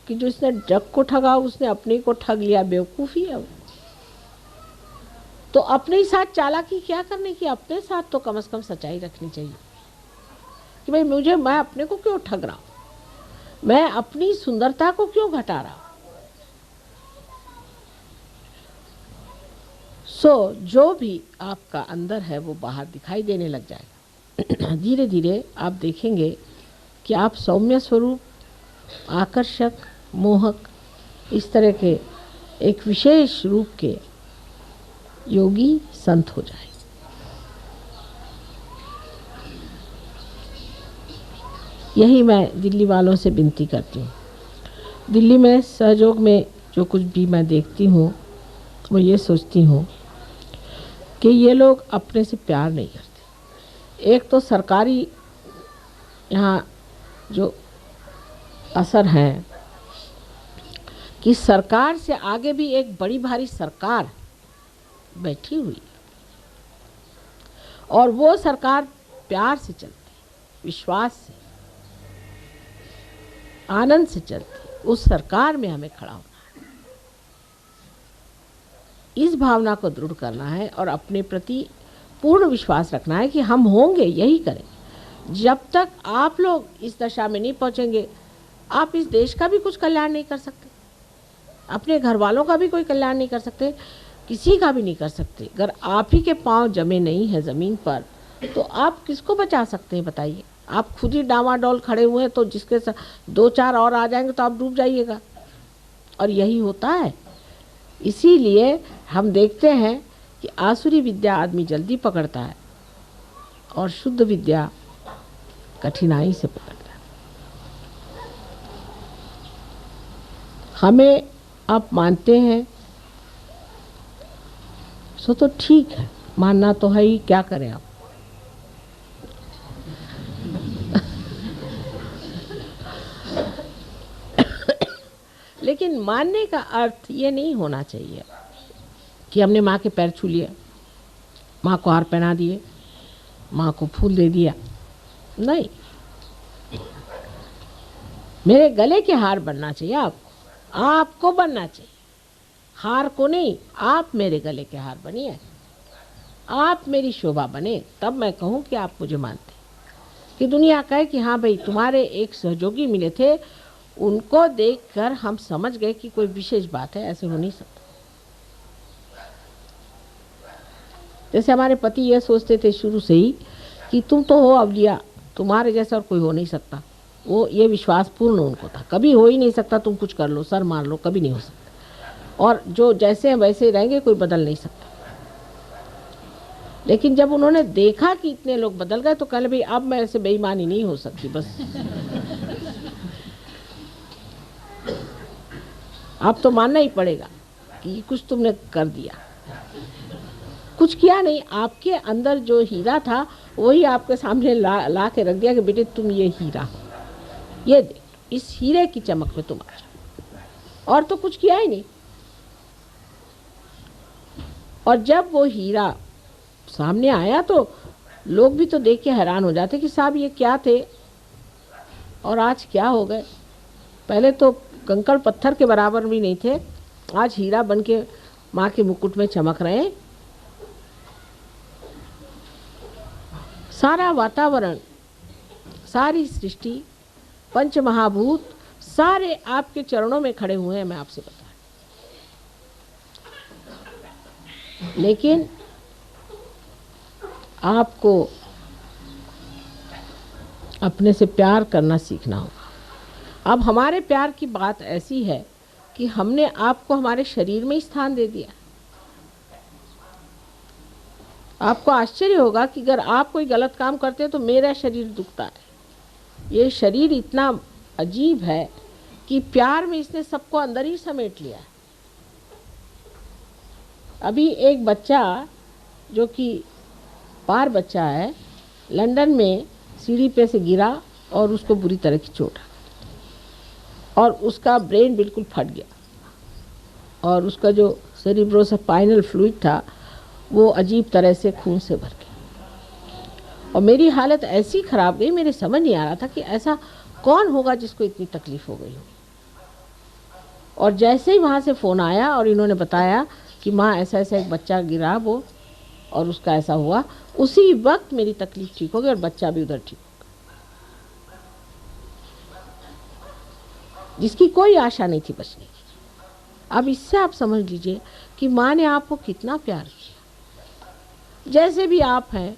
कि जो इसने जग को ठगा उसने अपने को ठग लिया, बेवकूफ़ी है वो। तो अपने ही साथ चालाकी क्या करने की? अपने साथ तो कम से कम सच्चाई रखनी चाहिए कि भाई मैं अपने को क्यों ठग रहा हूँ, मैं अपनी सुंदरता को क्यों घटा रहा हूँ। जो भी आपका अंदर है वो बाहर दिखाई देने लग जाएगा। धीरे धीरे आप देखेंगे कि आप सौम्य स्वरूप, आकर्षक, मोहक, इस तरह के एक विशेष रूप के योगी संत हो जाए। यही मैं दिल्ली वालों से विनती करती हूँ। दिल्ली में सहयोग में जो कुछ भी मैं देखती हूँ वो ये सोचती हूँ कि ये लोग अपने से प्यार नहीं करते। एक तो सरकारी यहाँ जो असर है कि सरकार से आगे भी एक बड़ी भारी सरकार बैठी हुई, और वो सरकार प्यार से चलती, विश्वास से, आनंद से चलती। उस सरकार में हमें खड़ा होना है, इस भावना को दृढ़ करना है और अपने प्रति पूर्ण विश्वास रखना है कि हम होंगे, यही करें। जब तक आप लोग इस दशा में नहीं पहुंचेंगे, आप इस देश का भी कुछ कल्याण नहीं कर सकते, अपने घर वालों का भी कोई कल्याण नहीं कर सकते, किसी का भी नहीं कर सकते। अगर आप ही के पांव जमे नहीं है ज़मीन पर तो आप किसको बचा सकते हैं बताइए? आप खुद ही डामाडोल खड़े हुए हैं तो जिसके 2-4 और आ जाएंगे तो आप डूब जाइएगा। और यही होता है। इसीलिए हम देखते हैं कि आसुरी विद्या आदमी जल्दी पकड़ता है और शुद्ध विद्या कठिनाई से पकड़ता है। हमें आप मानते हैं सो तो ठीक है, मानना तो है ही, क्या करें आप। लेकिन मानने का अर्थ ये नहीं होना चाहिए कि हमने माँ के पैर छू लिए, माँ को हार पहना दिए, माँ को फूल दे दिया, नहीं, मेरे गले के हार बनना चाहिए आपको बनना चाहिए, हार को नहीं। आप मेरे गले के हार बनिए, आप मेरी शोभा बने, तब मैं कहूँ कि आप मुझे मानते, कि दुनिया कहे कि हाँ भाई तुम्हारे एक सहयोगी मिले थे, उनको देखकर हम समझ गए कि कोई विशेष बात है, ऐसे हो नहीं सकता। जैसे हमारे पति यह सोचते थे शुरू से ही कि तुम तो हो अवलिया, तुम्हारे जैसा और कोई हो नहीं सकता। वो ये विश्वास पूर्ण उनको था, कभी हो ही नहीं सकता, तुम कुछ कर लो, सर मार लो, कभी नहीं हो सकता, और जो जैसे हैं वैसे रहेंगे, कोई बदल नहीं सकता। लेकिन जब उन्होंने देखा कि इतने लोग बदल गए तो कहले भाई अब मैं ऐसे बेईमानी नहीं हो सकती, बस अब तो मानना ही पड़ेगा कि कुछ तुमने कर दिया। कुछ किया नहीं, आपके अंदर जो हीरा था वही आपके सामने ला के रख दिया कि बेटे तुम ये हीरा हो, ये देख, इस हीरे की चमक में तुम आ जाओ, और तो कुछ किया ही नहीं। और जब वो हीरा सामने आया तो लोग भी तो देख के हैरान हो जाते कि साहब ये क्या थे और आज क्या हो गए। पहले तो कंकड़ पत्थर के बराबर भी नहीं थे, आज हीरा बन के माँ के मुकुट में चमक रहे हैं। सारा वातावरण, सारी सृष्टि, पंच महाभूत सारे आपके चरणों में खड़े हुए हैं, मैं आपसे बता। लेकिन आपको अपने से प्यार करना सीखना होगा। अब हमारे प्यार की बात ऐसी है कि हमने आपको हमारे शरीर में स्थान दे दिया। आपको आश्चर्य होगा कि अगर आप कोई गलत काम करते हैं तो मेरा शरीर दुखता है। ये शरीर इतना अजीब है कि प्यार में इसने सबको अंदर ही समेट लिया। अभी एक बच्चा जो कि पार बच्चा है, लंदन में सीढ़ी पे से गिरा और उसको बुरी तरह की चोट आ और उसका ब्रेन बिल्कुल फट गया और उसका जो सेरिब्रोस्पाइनल फ्लूइड था वो अजीब तरह से खून से भर गया। और मेरी हालत ऐसी ख़राब गई, मेरे समझ नहीं आ रहा था कि ऐसा कौन होगा जिसको इतनी तकलीफ़ हो गई हो। और जैसे ही वहाँ से फ़ोन आया और इन्होंने बताया कि माँ ऐसा ऐसा एक बच्चा गिरा वो और उसका ऐसा हुआ, उसी वक्त मेरी तकलीफ़ ठीक हो गई और बच्चा भी उधर ठीक हो गया, जिसकी कोई आशा नहीं थी बचने की। अब इससे आप समझ लीजिए कि माँ ने आपको कितना प्यार किया। जैसे भी आप हैं,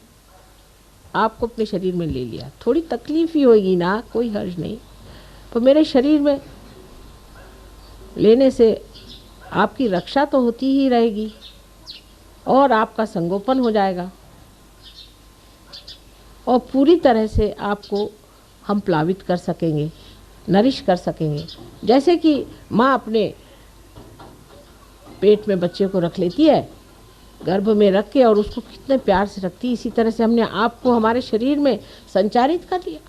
आपको अपने शरीर में ले लिया। थोड़ी तकलीफ ही होगी ना, कोई हर्ज नहीं, पर मेरे शरीर में लेने से आपकी रक्षा तो होती ही रहेगी और आपका संगोपन हो जाएगा और पूरी तरह से आपको हम प्लावित कर सकेंगे, नरिश कर सकेंगे। जैसे कि माँ अपने पेट में बच्चे को रख लेती है, गर्भ में रख के, और उसको कितने प्यार से रखती है, इसी तरह से हमने आपको हमारे शरीर में संचारित कर दिया।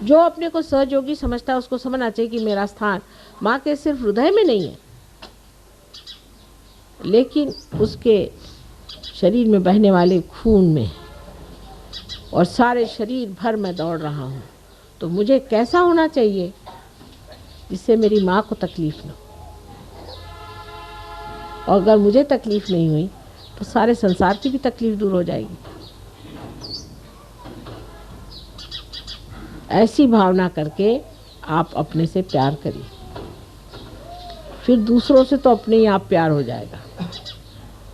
जो अपने को सहयोगी समझता है उसको समझना चाहिए कि मेरा स्थान माँ के सिर्फ हृदय में नहीं है, लेकिन उसके शरीर में बहने वाले खून में, और सारे शरीर भर मैं दौड़ रहा हूँ। तो मुझे कैसा होना चाहिए जिससे मेरी माँ को तकलीफ़ न हो, और अगर मुझे तकलीफ़ नहीं हुई तो सारे संसार की भी तकलीफ़ दूर हो जाएगी। ऐसी भावना करके आप अपने से प्यार करिए, फिर दूसरों से तो अपने ही आप प्यार हो जाएगा,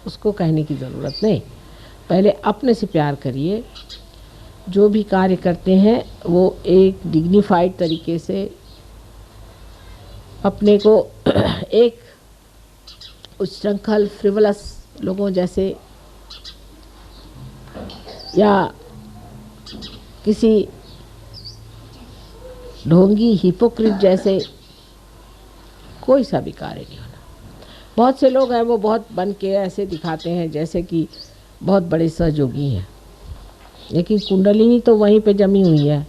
उसको कहने की ज़रूरत नहीं। पहले अपने से प्यार करिए। जो भी कार्य करते हैं वो एक डिग्निफाइड तरीके से अपने को एक उच्छृंखल फ्रिवलस लोगों जैसे या किसी ढोंगी हिपोक्रिट जैसे कोई सा भी कार्य नहीं होना। बहुत से लोग हैं वो बहुत बन के ऐसे दिखाते हैं जैसे कि बहुत बड़े सहयोगी हैं, लेकिन कुंडलिनी तो वहीं पे जमी हुई है।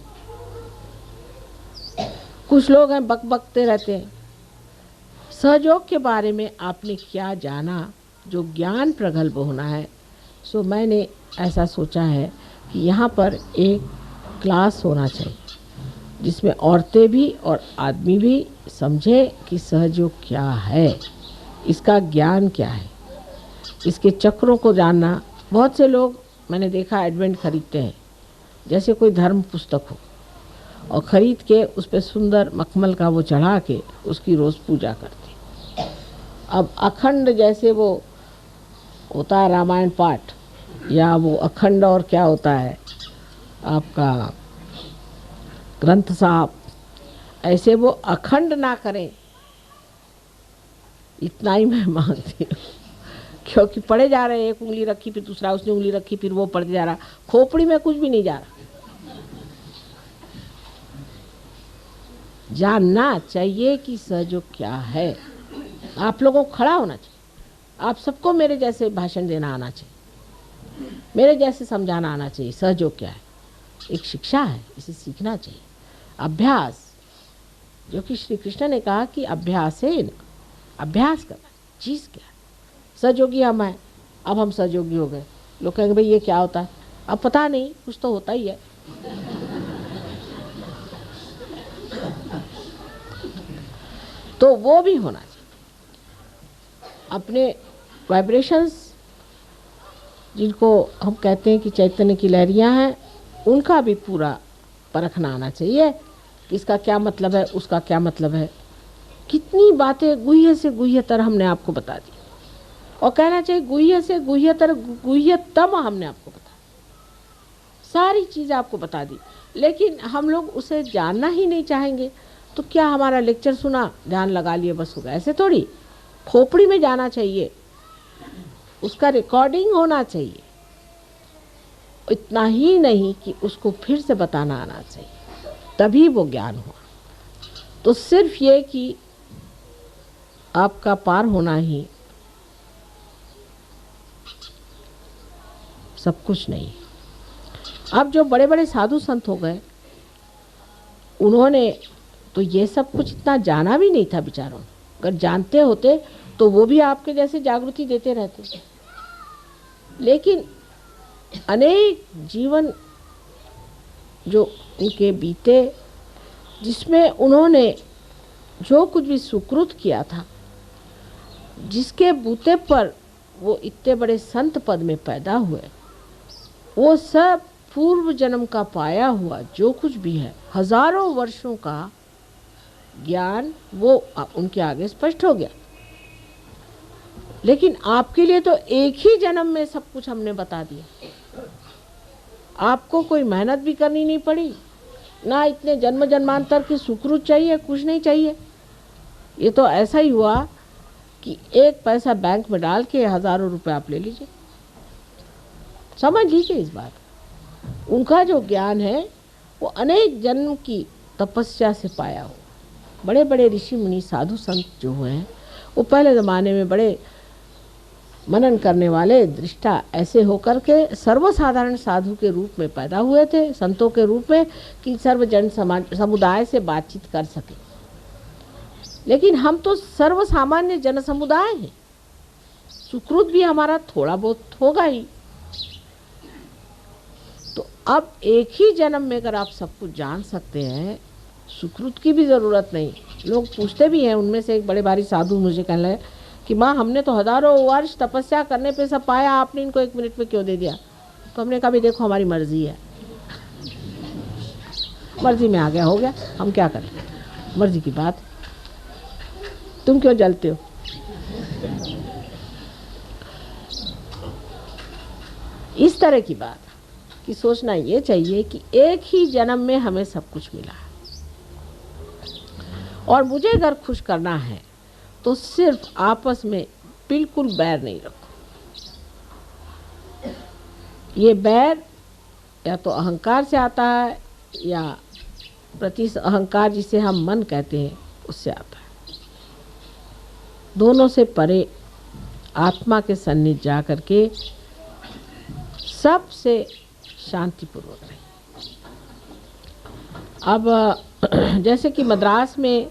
कुछ लोग हैं बकबकते रहते हैं। सहयोग के बारे में आपने क्या जाना, जो ज्ञान प्रगल्भ होना है, सो मैंने ऐसा सोचा है कि यहाँ पर एक क्लास होना चाहिए जिसमें औरतें भी और आदमी भी समझे कि सहयोग क्या है, इसका ज्ञान क्या है, इसके चक्रों को जानना। बहुत से लोग मैंने देखा एडवेंट खरीदते हैं, जैसे कोई धर्म पुस्तक हो, और ख़रीद के उस पर सुंदर मखमल का वो चढ़ा के उसकी रोज़ पूजा करते। अब अखंड जैसे वो होता है रामायण पाठ, या वो अखंड और क्या होता है आपका ग्रंथ साहब, ऐसे वो अखंड ना करें, इतना ही मैं मांगती हूँ। क्योंकि पढ़े जा रहे हैं, एक उंगली रखी फिर दूसरा, उसने उंगली रखी फिर वो पढ़ते जा रहा, खोपड़ी में कुछ भी नहीं जा रहा। जानना चाहिए कि सहयोग क्या है। आप लोगों को खड़ा होना चाहिए, आप सबको मेरे जैसे भाषण देना आना चाहिए, मेरे जैसे समझाना आना चाहिए। सहयोग क्या है, एक शिक्षा है, इसे सीखना चाहिए। अभ्यास, जो कि श्री कृष्ण ने कहा कि अभ्यास है, अभ्यास करना। चीज़ क्या है, सहयोगी हम हैं, अब हम सहयोगी हो गए। लोग कहेंगे भाई ये क्या होता है, अब पता नहीं, कुछ तो होता ही है। तो वो भी होना चाहिए। अपने वाइब्रेशंस जिनको हम कहते हैं कि चैतन्य की लहरियाँ हैं, उनका भी पूरा परखना आना चाहिए कि इसका क्या मतलब है, उसका क्या मतलब है। कितनी बातें गुह्य से गुह्यतर हमने आपको बता दी, और कहना चाहिए गुह्य से गुह्यतर गुह्यतम हमने आपको बता, सारी चीज़ें आपको बता दी। लेकिन हम लोग उसे जानना ही नहीं चाहेंगे। तो क्या हमारा लेक्चर सुना, ध्यान लगा लिए, बस हो गया? ऐसे थोड़ी, खोपड़ी में जाना चाहिए, उसका रिकॉर्डिंग होना चाहिए। इतना ही नहीं कि उसको फिर से बताना आना चाहिए, तभी वो ज्ञान हुआ। तो सिर्फ ये कि आपका पार होना ही सब कुछ नहीं। अब जो बड़े बड़े साधु संत हो गए, उन्होंने तो ये सब कुछ इतना जाना भी नहीं था बेचारों। अगर जानते होते तो वो भी आपके जैसे जागृति देते रहते। लेकिन अनेक जीवन जो उनके बीते, जिसमें उन्होंने जो कुछ भी सुकृत किया था, जिसके बूते पर वो इतने बड़े संत पद में पैदा हुए, वो सब पूर्व जन्म का पाया हुआ जो कुछ भी है, हजारों वर्षों का ज्ञान, वो उनके आगे स्पष्ट हो गया। लेकिन आपके लिए तो एक ही जन्म में सब कुछ हमने बता दिया। आपको कोई मेहनत भी करनी नहीं पड़ी, ना इतने जन्म जन्मांतर की सुकृत चाहिए, कुछ नहीं चाहिए। ये तो ऐसा ही हुआ कि एक पैसा बैंक में डाल के हजारों रुपए आप ले लीजिए। समझ लीजिए इस बात। उनका जो ज्ञान है वो अनेक जन्म की तपस्या से पाया हो। बड़े बड़े ऋषि मुनि साधु संत जो हुए हैं, वो पहले ज़माने में बड़े मनन करने वाले दृष्टा ऐसे होकर के सर्वसाधारण साधु के रूप में पैदा हुए थे, संतों के रूप में, कि सर्वजन समाज समुदाय से बातचीत कर सके। लेकिन हम तो सर्वसामान्य जन समुदाय हैं, सुकृत भी हमारा थोड़ा बहुत होगा ही। तो अब एक ही जन्म में अगर आप सब कुछ जान सकते हैं, सुकृत की भी ज़रूरत नहीं। लोग पूछते भी हैं, उनमें से एक बड़े भारी साधु मुझे कहने लगे कि माँ हमने तो हजारों वर्ष तपस्या करने पे सब पाया, आपने इनको 1 मिनट में क्यों दे दिया? तो हमने कहा भी देखो हमारी मर्जी है, मर्जी में आ गया हो गया, हम क्या करें, मर्जी की बात, तुम क्यों जलते हो? इस तरह की बात कि सोचना ये चाहिए कि एक ही जन्म में हमें सब कुछ मिला है, और मुझे अगर खुश करना है तो सिर्फ आपस में बिल्कुल बैर नहीं रखो। ये बैर या तो अहंकार से आता है, या प्रति अहंकार जिसे हम मन कहते हैं उससे आता है। दोनों से परे आत्मा के सन्निध जा करके सबसे शांतिपूर्वक रहे। अब जैसे कि मद्रास में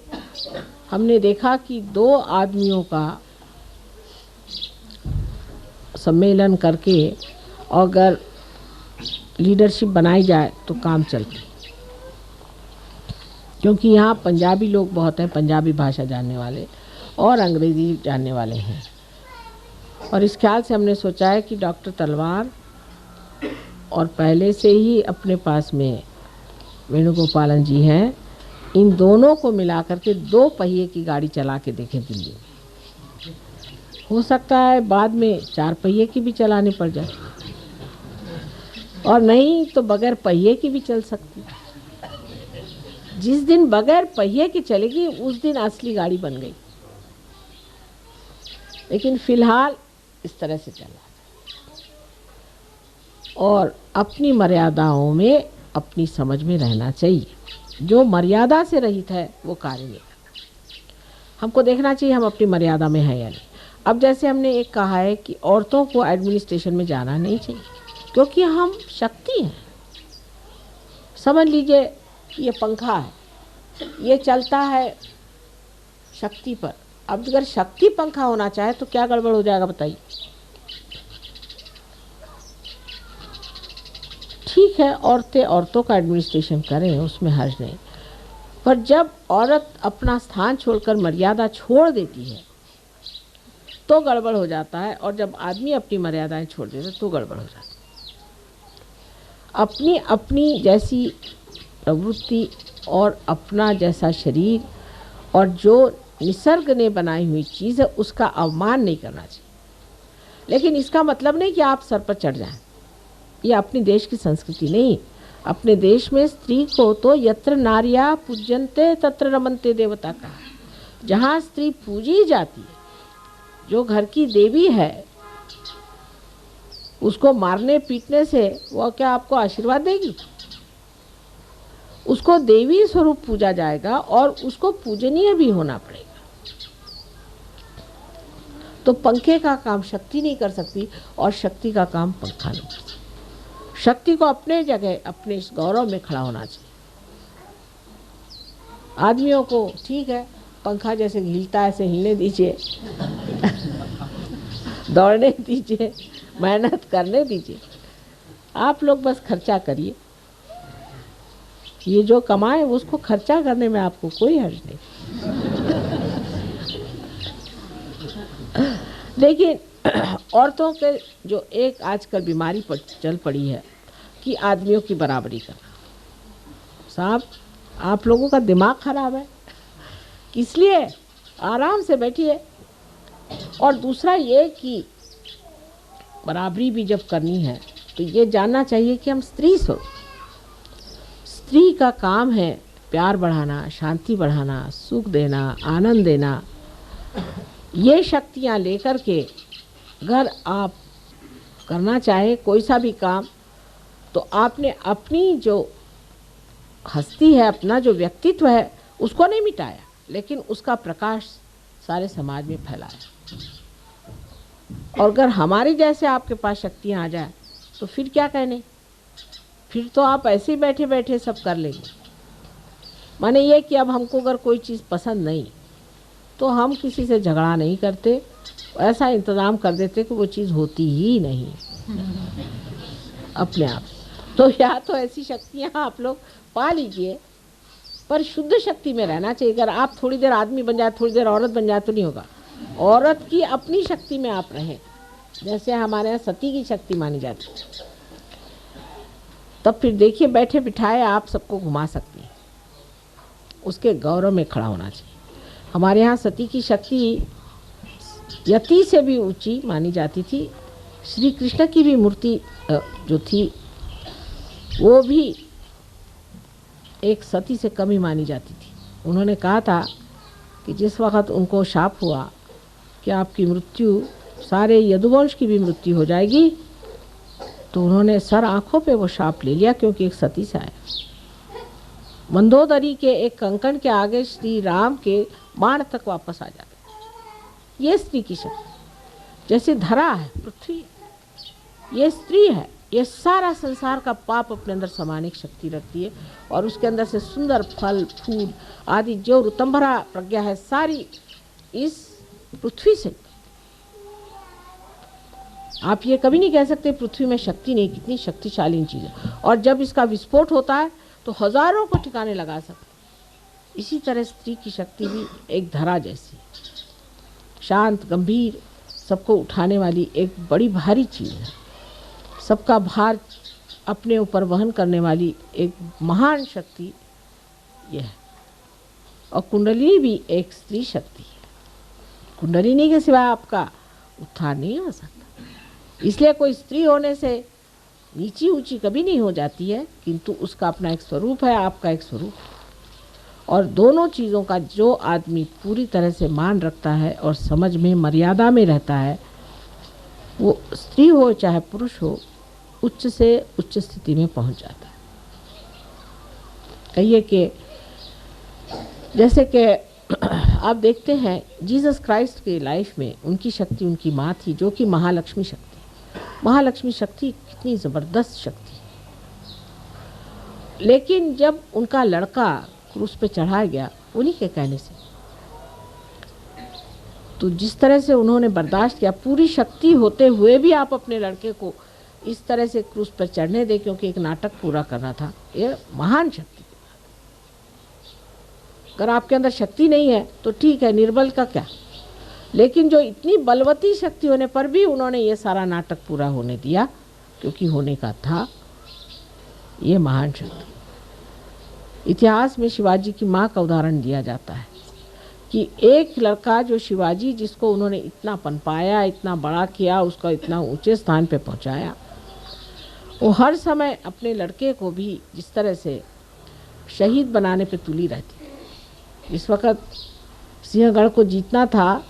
हमने देखा कि 2 आदमियों का सम्मेलन करके, अगर लीडरशिप बनाई जाए तो काम चलती, क्योंकि यहाँ पंजाबी लोग बहुत हैं, पंजाबी भाषा जानने वाले और अंग्रेज़ी जानने वाले हैं। और इस ख्याल से हमने सोचा है कि डॉक्टर तलवार और पहले से ही अपने पास में वेणुगोपालन जी हैं, इन दोनों को मिला करके 2 पहिए की गाड़ी चला के देखें दिल्ली में। हो सकता है बाद में 4 पहिए की भी चलानी पड़ जाए, और नहीं तो बगैर पहिए की भी चल सकती। जिस दिन बगैर पहिए की चलेगी उस दिन असली गाड़ी बन गई। लेकिन फिलहाल इस तरह से चला, और अपनी मर्यादाओं में अपनी समझ में रहना चाहिए। जो मर्यादा से रहित है वो कार्य नहीं करता। हमको देखना चाहिए हम अपनी मर्यादा में हैं या नहीं। अब जैसे हमने एक कहा है कि औरतों को एडमिनिस्ट्रेशन में जाना नहीं चाहिए, क्योंकि हम शक्ति हैं। समझ लीजिए ये पंखा है, ये चलता है शक्ति पर। अब अगर शक्ति पंखा होना चाहे तो क्या गड़बड़ हो जाएगा बताइए। ठीक है, औरतें औरतों का एडमिनिस्ट्रेशन करें, उसमें हर्ज नहीं, पर जब औरत अपना स्थान छोड़कर मर्यादा छोड़ देती है तो गड़बड़ हो जाता है, और जब आदमी अपनी मर्यादाएं छोड़ देता है तो गड़बड़ हो जाती है। अपनी अपनी जैसी प्रवृत्ति और अपना जैसा शरीर और जो निसर्ग ने बनाई हुई चीज़ है उसका अवमान नहीं करना चाहिए। लेकिन इसका मतलब नहीं कि आप सर पर चढ़ जाएं। ये अपने देश की संस्कृति नहीं। अपने देश में स्त्री को तो यत्र नार्या पूज्यन्ते तत्र रमन्ते देवता का, जहाँ स्त्री पूजी जाती है, जो घर की देवी है, उसको मारने पीटने से वो क्या आपको आशीर्वाद देगी? उसको देवी स्वरूप पूजा जाएगा और उसको पूजनीय भी होना पड़ेगा। तो पंखे का काम शक्ति नहीं कर सकती और शक्ति का काम पंखा नहीं कर सकती। शक्ति को अपने जगह अपने इस गौरव में खड़ा होना चाहिए। आदमियों को ठीक है, पंखा जैसे हिलता है ऐसे हिलने दीजिए, दौड़ने दीजिए, मेहनत करने दीजिए। आप लोग बस खर्चा करिए, ये जो कमाए उसको खर्चा करने में आपको कोई हर्ज नहीं। लेकिन औरतों के जो एक आजकल बीमारी पर चल पड़ी है कि आदमियों की बराबरी करना। साहब, आप लोगों का दिमाग खराब है, किस लिए? आराम से बैठिए। और दूसरा ये कि बराबरी भी जब करनी है तो ये जानना चाहिए कि हम स्त्री स्त्री का काम है प्यार बढ़ाना, शांति बढ़ाना, सुख देना, आनंद देना। ये शक्तियाँ लेकर के अगर आप करना चाहे कोई सा भी काम, तो आपने अपनी जो हस्ती है, अपना जो व्यक्तित्व है, उसको नहीं मिटाया, लेकिन उसका प्रकाश सारे समाज में फैलाया। और अगर हमारी जैसे आपके पास शक्तियाँ आ जाए तो फिर क्या कहने, फिर तो आप ऐसे ही बैठे बैठे सब कर लेंगे। माने ये कि अब हमको अगर कोई चीज़ पसंद नहीं तो हम किसी से झगड़ा नहीं करते, ऐसा इंतज़ाम कर देते कि वो चीज़ होती ही नहीं अपने आप। तो या तो ऐसी शक्तियाँ आप लोग पा लीजिए, पर शुद्ध शक्ति में रहना चाहिए। अगर आप थोड़ी देर आदमी बन जाए, थोड़ी देर औरत बन जाए तो नहीं होगा। औरत की अपनी शक्ति में आप रहें, जैसे हमारे यहाँ सती की शक्ति मानी जाती है, तब फिर देखिए बैठे बिठाए आप सबको घुमा सकती हैं। उसके गौरव में खड़ा होना चाहिए। हमारे यहाँ सती की शक्ति यति से भी ऊंची मानी जाती थी। श्री कृष्ण की भी मूर्ति जो थी वो भी एक सती से कम ही मानी जाती थी। उन्होंने कहा था कि जिस वक़्त उनको शाप हुआ कि आपकी मृत्यु, सारे यदुवंश की भी मृत्यु हो जाएगी, तो उन्होंने सर आँखों पे वो शाप ले लिया, क्योंकि एक सती से आया। मंदोदरी के एक कंकण के आगे श्री राम के बाण तक वापस आ जाते। ये स्त्री की शक्ति। जैसे धरा है, पृथ्वी, ये स्त्री है। ये सारा संसार का पाप अपने अंदर समाने की शक्ति रखती है, और उसके अंदर से सुंदर फल फूल आदि जो ऋतंभरा प्रज्ञा है सारी इस पृथ्वी से। आप ये कभी नहीं कह सकते पृथ्वी में शक्ति नहीं, कितनी शक्तिशाली चीज़ है। और जब इसका विस्फोट होता है तो हजारों को ठिकाने लगा सकते। इसी तरह स्त्री की शक्ति भी एक धरा जैसी, शांत, गंभीर, सबको उठाने वाली एक बड़ी भारी चीज़ है। सबका भार अपने ऊपर वहन करने वाली एक महान शक्ति यह है। और कुंडली भी एक स्त्री शक्ति है। कुंडलिनी के सिवाय आपका उत्थान नहीं हो सकता। इसलिए कोई स्त्री होने से नीची ऊंची कभी नहीं हो जाती है, किंतु उसका अपना एक स्वरूप है, आपका एक स्वरूप है। और दोनों चीज़ों का जो आदमी पूरी तरह से मान रखता है और समझ में, मर्यादा में रहता है, वो स्त्री हो चाहे पुरुष हो, उच्च से उच्च स्थिति में पहुंच जाता है। कहिए कि जैसे कि आप देखते हैं जीसस क्राइस्ट के लाइफ में उनकी शक्ति उनकी माँ थी, जो कि महालक्ष्मी शक्ति। महालक्ष्मी शक्ति कितनी ज़बरदस्त शक्ति। लेकिन जब उनका लड़का क्रूस पे चढ़ाया गया उन्हीं के कहने से, तो जिस तरह से उन्होंने बर्दाश्त किया, पूरी शक्ति होते हुए भी आप अपने लड़के को इस तरह से क्रूस पर चढ़ने दें, क्योंकि एक नाटक पूरा करना था, ये महान शक्ति। अगर आपके अंदर शक्ति नहीं है तो ठीक है, निर्बल का क्या, लेकिन जो इतनी बलवती शक्ति होने पर भी उन्होंने ये सारा नाटक पूरा होने दिया, क्योंकि होने का था, ये महान शक्ति। इतिहास में शिवाजी की माँ का उदाहरण दिया जाता है कि एक लड़का जो शिवाजी, जिसको उन्होंने इतना पनपाया, इतना बड़ा किया, उसका इतना ऊंचे स्थान पे पहुंचाया, वो हर समय अपने लड़के को भी जिस तरह से शहीद बनाने पे तुली रहती। इस वक्त सिंहगढ़ को जीतना था,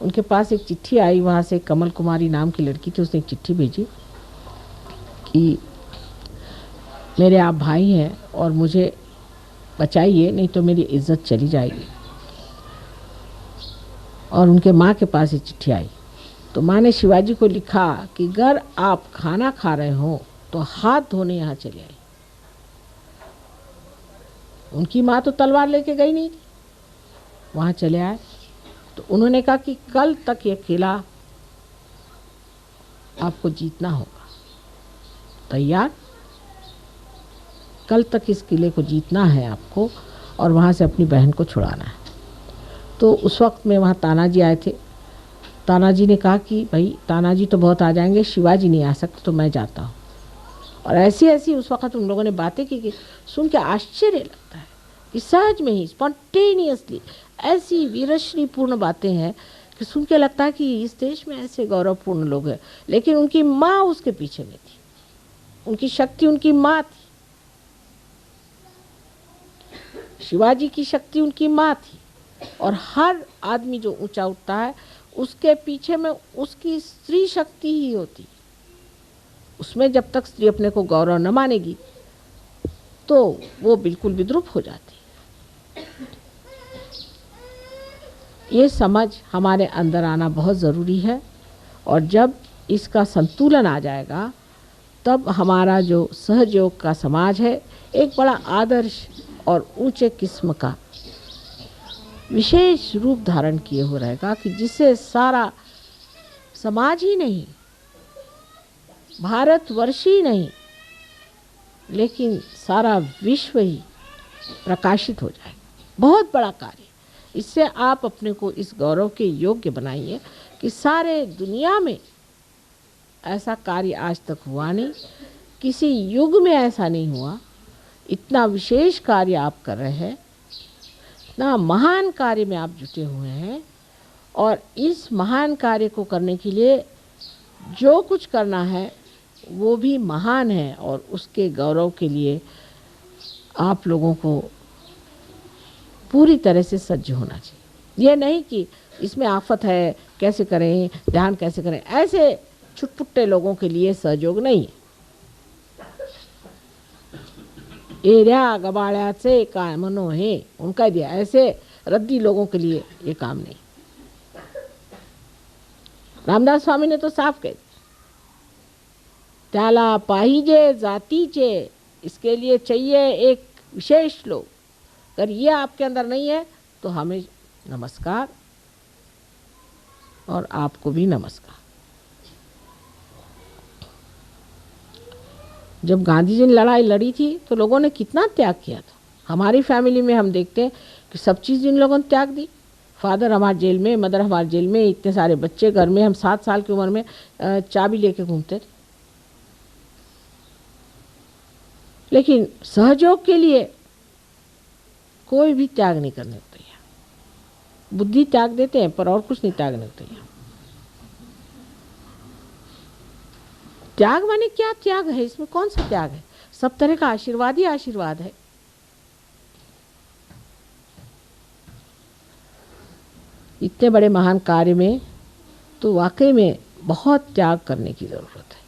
उनके पास एक चिट्ठी आई, वहाँ से कमल कुमारी नाम की लड़की थी, उसने एक चिट्ठी भेजी कि मेरे आप भाई हैं और मुझे बचाइए, नहीं तो मेरी इज्जत चली जाएगी। और उनके माँ के पास ये चिट्ठी आई, तो माँ ने शिवाजी को लिखा कि अगर आप खाना खा रहे हो तो हाथ धोने यहाँ चले आए। उनकी माँ तो तलवार लेके गई नहीं थी, वहाँ चले आए। तो उन्होंने कहा कि कल तक ये किला आपको जीतना होगा, तैयार? कल तक इस किले को जीतना है आपको और वहाँ से अपनी बहन को छुड़ाना है। तो उस वक्त में वहाँ तानाजी आए थे। तानाजी ने कहा कि भाई तानाजी तो बहुत आ जाएंगे, शिवाजी नहीं आ सकते, तो मैं जाता हूँ। और ऐसी ऐसी उस वक्त उन लोगों ने बातें की कि सुन के आश्चर्य लगता है कि सहज में ही, स्पॉन्टेनियसली ऐसी वीरश्रीपूर्ण बातें हैं कि सुन के लगता है कि इस देश में ऐसे गौरवपूर्ण लोग हैं। लेकिन उनकी माँ उसके पीछे में थी, उनकी शक्ति उनकी माँ थी, शिवाजी की शक्ति उनकी माँ थी। और हर आदमी जो ऊंचा उठता है उसके पीछे में उसकी स्त्री शक्ति ही होती। उसमें जब तक स्त्री अपने को गौरव न मानेगी तो वो बिल्कुल विद्रूप हो जाती। ये समझ हमारे अंदर आना बहुत ज़रूरी है, और जब इसका संतुलन आ जाएगा तब हमारा जो सहयोग का समाज है एक बड़ा आदर्श और ऊंचे किस्म का विशेष रूप धारण किए हो रहेगा, कि जिससे सारा समाज ही नहीं, भारतवर्ष ही नहीं, लेकिन सारा विश्व ही प्रकाशित हो जाएगा। बहुत बड़ा कार्य। इससे आप अपने को इस गौरव के योग्य बनाइए कि सारे दुनिया में ऐसा कार्य आज तक हुआ नहीं, किसी युग में ऐसा नहीं हुआ। इतना विशेष कार्य आप कर रहे हैं, इतना महान कार्य में आप जुटे हुए हैं, और इस महान कार्य को करने के लिए जो कुछ करना है वो भी महान है, और उसके गौरव के लिए आप लोगों को पूरी तरह से सज्ज होना चाहिए। ये नहीं कि इसमें आफत है, कैसे करें, ध्यान कैसे करें, ऐसे छुटपुट्टे लोगों के लिए सहयोग नहीं है। एरिया गबाड़्याचे कामनो है उनका दिया, ऐसे रद्दी लोगों के लिए ये काम नहीं। रामदास स्वामी ने तो साफ कह दिया, त्याला पाहिजे जातीचे, इसके लिए चाहिए एक विशेष लोग। अगर ये आपके अंदर नहीं है तो हमें नमस्कार, और आपको भी नमस्कार। जब गांधी जी ने लड़ाई लड़ी थी तो लोगों ने कितना त्याग किया था। हमारी फैमिली में हम देखते हैं कि सब चीज़ इन लोगों ने त्याग दी। फादर हमारे जेल में, मदर हमारे जेल में, इतने सारे बच्चे घर में, हम 7 साल की उम्र में चाबी लेके घूमते थे। लेकिन सहयोग के लिए कोई भी त्याग नहीं करने को तैयार। बुद्धि त्याग देते हैं पर और कुछ नहीं त्यागने को तैयार। त्याग माने क्या त्याग है? इसमें कौन सा त्याग है? सब तरह का आशीर्वाद ही आशीर्वाद है। इतने बड़े महान कार्य में तो वाकई में बहुत त्याग करने की ज़रूरत है,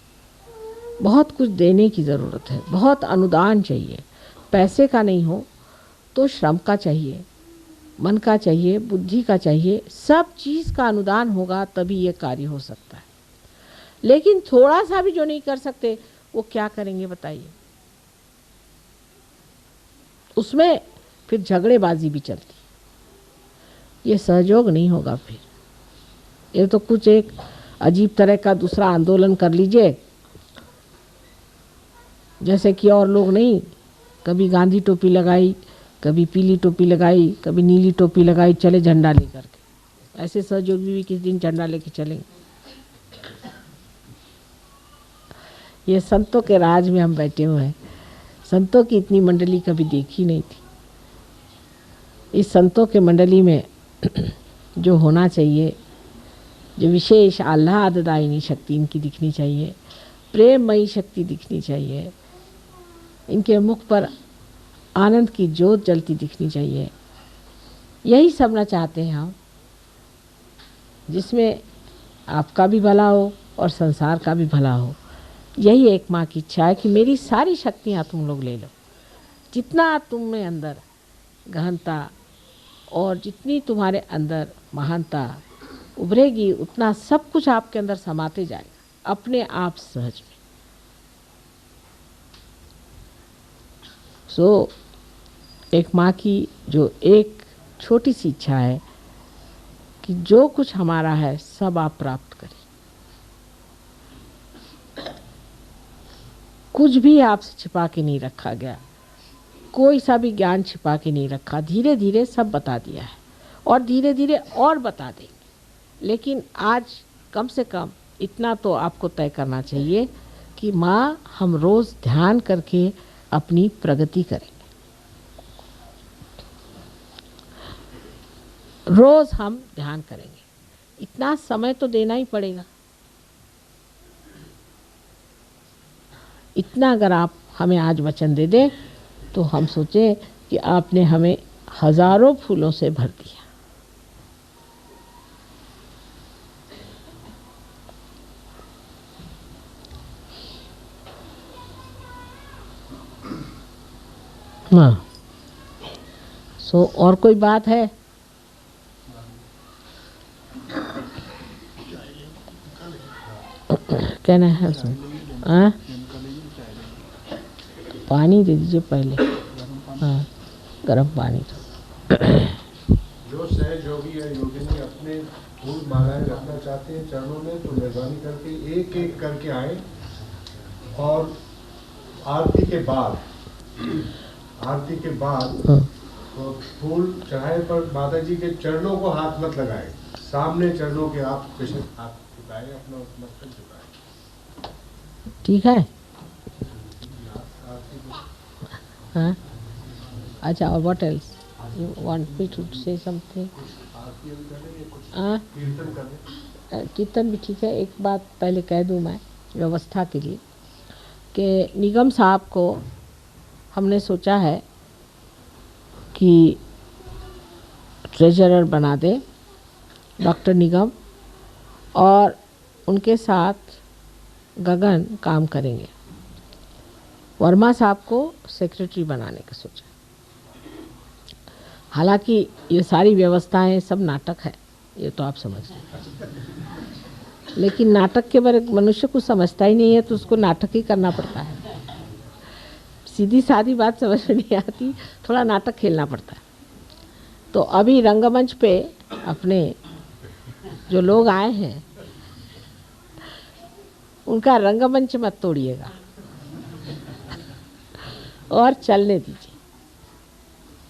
बहुत कुछ देने की ज़रूरत है, बहुत अनुदान चाहिए। पैसे का नहीं हो तो श्रम का चाहिए, मन का चाहिए, बुद्धि का चाहिए, सब चीज़ का अनुदान होगा तभी ये कार्य हो सकता है। लेकिन थोड़ा सा भी जो नहीं कर सकते वो क्या करेंगे बताइए? उसमें फिर झगड़ेबाजी भी चलती, ये सहयोग नहीं होगा। फिर ये तो कुछ एक अजीब तरह का दूसरा आंदोलन कर लीजिए, जैसे कि और लोग नहीं, कभी गांधी टोपी लगाई, कभी पीली टोपी लगाई, कभी नीली टोपी लगाई, चले झंडा लेकर के। ऐसे सहयोगी भी किस दिन झंडा लेके चलेंगे? ये संतों के राज में हम बैठे हुए हैं। संतों की इतनी मंडली कभी देखी नहीं थी। इस संतों के मंडली में जो होना चाहिए, जो विशेष आह्लाददायिनी शक्ति इनकी दिखनी चाहिए, प्रेममयी शक्ति दिखनी चाहिए, इनके मुख पर आनंद की ज्योत जलती दिखनी चाहिए। यही सबना चाहते हैं हम, जिसमें आपका भी भला हो और संसार का भी भला हो। यही एक माँ की इच्छा है कि मेरी सारी शक्तियाँ तुम लोग ले लो। जितना तुम में अंदर गहनता और जितनी तुम्हारे अंदर महानता उभरेगी, उतना सब कुछ आपके अंदर समाते जाएगा अपने आप सहज में। सो एक माँ की जो एक छोटी सी इच्छा है कि जो कुछ हमारा है सब आप प्राप्त करें। कुछ भी आपसे छिपा के नहीं रखा गया, कोई सा भी ज्ञान छिपा के नहीं रखा। धीरे धीरे सब बता दिया है और धीरे धीरे और बता देंगे। लेकिन आज कम से कम इतना तो आपको तय करना चाहिए कि माँ, हम रोज़ ध्यान करके अपनी प्रगति करेंगे। रोज़ हम ध्यान करेंगे, इतना समय तो देना ही पड़ेगा। इतना अगर आप हमें आज वचन दे दें तो हम सोचें कि आपने हमें हजारों फूलों से भर दिया। हाँ, सो और कोई बात है? कहना है उसमें? हाँ, पानी दे दीजिए पहले। हाँ, गर्म पानी दो। जो सहज योगी है, योगिनी अपने फूल मालाएं रखना चाहते हैं चरणों में, तो मेहरबानी करके एक एक करके आए और आरती के बाद तो फूल चढ़ाए पर माता जी के चरणों को हाथ मत लगाए, सामने चरणों के आप कृष्ण हाथ झुकाए, अपना मस्तक झुकाए। ठीक है? हाँ, अच्छा, और what else you want me to say something? हाँ, कीर्तन भी ठीक है। एक बात पहले कह दूं मैं व्यवस्था के लिए कि निगम साहब को हमने सोचा है कि ट्रेजरर बना दे, डॉक्टर निगम, और उनके साथ गगन काम करेंगे। वर्मा साहब को सेक्रेटरी बनाने का सोचा। हालांकि ये सारी व्यवस्थाएं सब नाटक है, ये तो आप समझ रहे, लेकिन नाटक के बारे मनुष्य कुछ समझता ही नहीं है तो उसको नाटक ही करना पड़ता है। सीधी सादी बात समझ में नहीं आती, थोड़ा नाटक खेलना पड़ता है। तो अभी रंगमंच पे अपने जो लोग आए हैं उनका रंगमंच मत तोड़िएगा। और चलने दीजिए,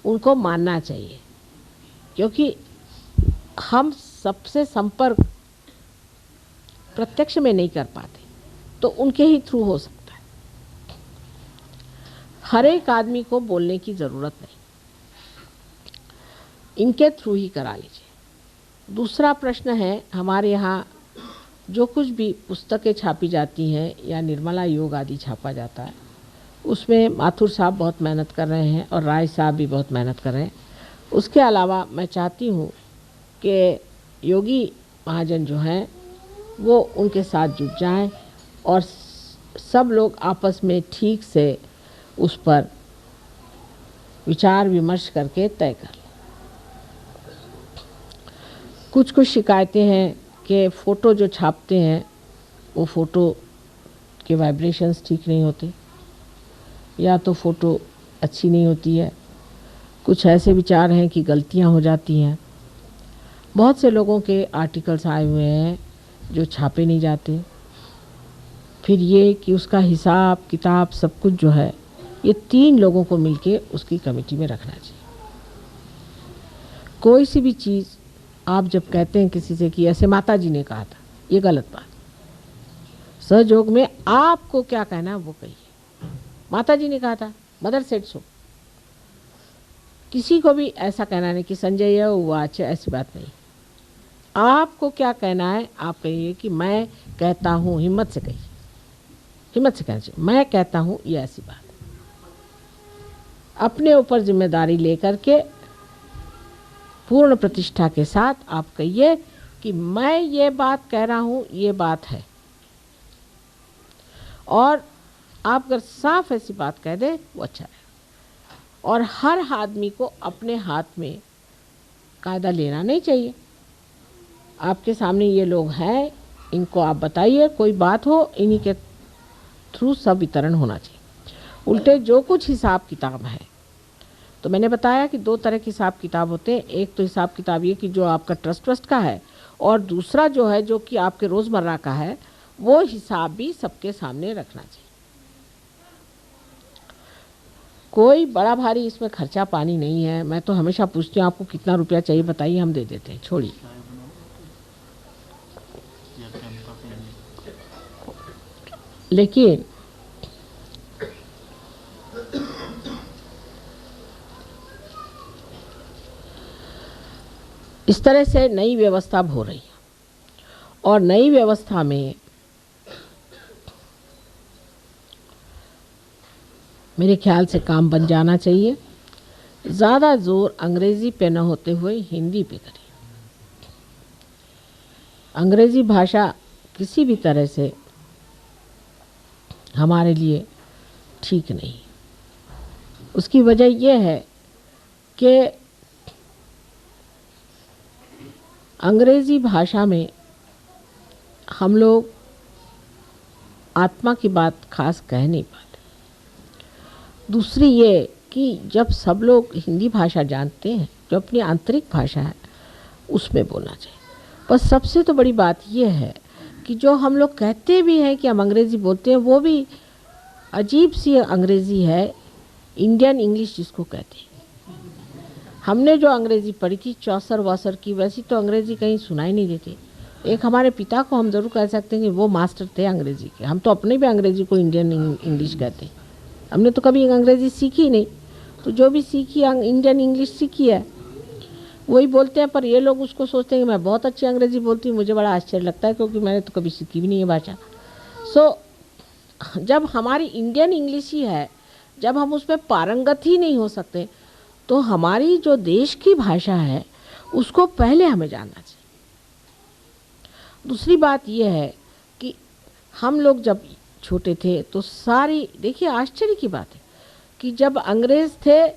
उनको मानना चाहिए, क्योंकि हम सबसे संपर्क प्रत्यक्ष में नहीं कर पाते, तो उनके ही थ्रू हो सकता है। हर एक आदमी को बोलने की ज़रूरत नहीं, इनके थ्रू ही करा लीजिए। दूसरा प्रश्न है, हमारे यहाँ जो कुछ भी पुस्तकें छापी जाती हैं या निर्मला योग आदि छापा जाता है, उसमें माथुर साहब बहुत मेहनत कर रहे हैं और राय साहब भी बहुत मेहनत कर रहे हैं। उसके अलावा मैं चाहती हूँ कि योगी महाजन जो हैं वो उनके साथ जुट जाएं और सब लोग आपस में ठीक से उस पर विचार विमर्श करके तय कर लें। कुछ शिकायतें हैं कि फ़ोटो जो छापते हैं वो फ़ोटो के वाइब्रेशंस ठीक नहीं होते, या तो फ़ोटो अच्छी नहीं होती है। कुछ ऐसे विचार हैं कि गलतियां हो जाती हैं। बहुत से लोगों के आर्टिकल्स आए हुए हैं जो छापे नहीं जाते। फिर ये कि उसका हिसाब किताब सब कुछ जो है, ये 3 लोगों को मिलके उसकी कमेटी में रखना चाहिए। कोई सी भी चीज़ आप जब कहते हैं किसी से कि ऐसे माता जी ने कहा था, ये गलत बात। सहयोग में आपको क्या कहना है वो कहिए। माता जी ने कहा था, मदर सेड सो। किसी को भी ऐसा कहना नहीं कि संजय ये हुआ, अच्छा, ऐसी बात नहीं। आपको क्या कहना है आप कहिए कि मैं कहता हूँ, हिम्मत से कहिए, हिम्मत से कहना चाहिए, मैं कहता हूँ ये ऐसी बात है। अपने ऊपर जिम्मेदारी लेकर के पूर्ण प्रतिष्ठा के साथ आप कहिए कि मैं ये बात कह रहा हूँ, ये बात है। और आप अगर साफ ऐसी बात कह दें वो अच्छा है। और हर आदमी को अपने हाथ में कायदा लेना नहीं चाहिए। आपके सामने ये लोग हैं, इनको आप बताइए, कोई बात हो इन्हीं के थ्रू सब वितरण होना चाहिए। उल्टे जो कुछ हिसाब किताब है, तो मैंने बताया कि 2 तरह के हिसाब किताब होते हैं। एक तो हिसाब किताब ये कि जो आपका ट्रस्ट का है, और दूसरा जो है जो कि आपके रोज़मर्रा का है, वो हिसाब भी सबके सामने रखना चाहिए। कोई बड़ा भारी इसमें खर्चा पानी नहीं है। मैं तो हमेशा पूछती हूँ आपको कितना रुपया चाहिए बताइए, हम दे देते हैं, छोड़िए। लेकिन इस तरह से नई व्यवस्था अब हो रही है, और नई व्यवस्था में मेरे ख्याल से काम बन जाना चाहिए। ज़्यादा जोर अंग्रेज़ी पे न होते हुए हिंदी पे करिए। अंग्रेज़ी भाषा किसी भी तरह से हमारे लिए ठीक नहीं। उसकी वजह यह है कि अंग्रेज़ी भाषा में हम लोग आत्मा की बात खास कह नहीं पाते। दूसरी ये कि जब सब लोग हिंदी भाषा जानते हैं, जो अपनी आंतरिक भाषा है, उसमें बोलना चाहिए। बस सबसे तो बड़ी बात यह है कि जो हम लोग कहते भी हैं कि हम अंग्रेज़ी बोलते हैं, वो भी अजीब सी अंग्रेज़ी है, इंडियन इंग्लिश जिसको कहते हैं। हमने जो अंग्रेज़ी पढ़ी थी चौसर वासर की, वैसी तो अंग्रेज़ी कहीं सुनाई नहीं देती। एक हमारे पिता को हम ज़रूर कह सकते हैं कि वो मास्टर थे अंग्रेज़ी के। हम तो अपने भी अंग्रेज़ी को इंडियन इंग्लिश कहते हैं। हमने तो कभी अंग्रेज़ी सीखी नहीं, तो जो भी सीखी इंडियन इंग्लिश सीखी है वही बोलते हैं। पर ये लोग उसको सोचते हैं कि मैं बहुत अच्छी अंग्रेज़ी बोलती हूँ। मुझे बड़ा आश्चर्य लगता है, क्योंकि मैंने तो कभी सीखी भी नहीं है भाषा। जब हमारी इंडियन इंग्लिश ही है, जब हम उसमें पारंगत ही नहीं हो सकते, तो हमारी जो देश की भाषा है उसको पहले हमें जानना चाहिए। दूसरी बात यह है कि हम लोग जब छोटे थे तो सारी, देखिए आश्चर्य की बात है कि जब अंग्रेज़ थे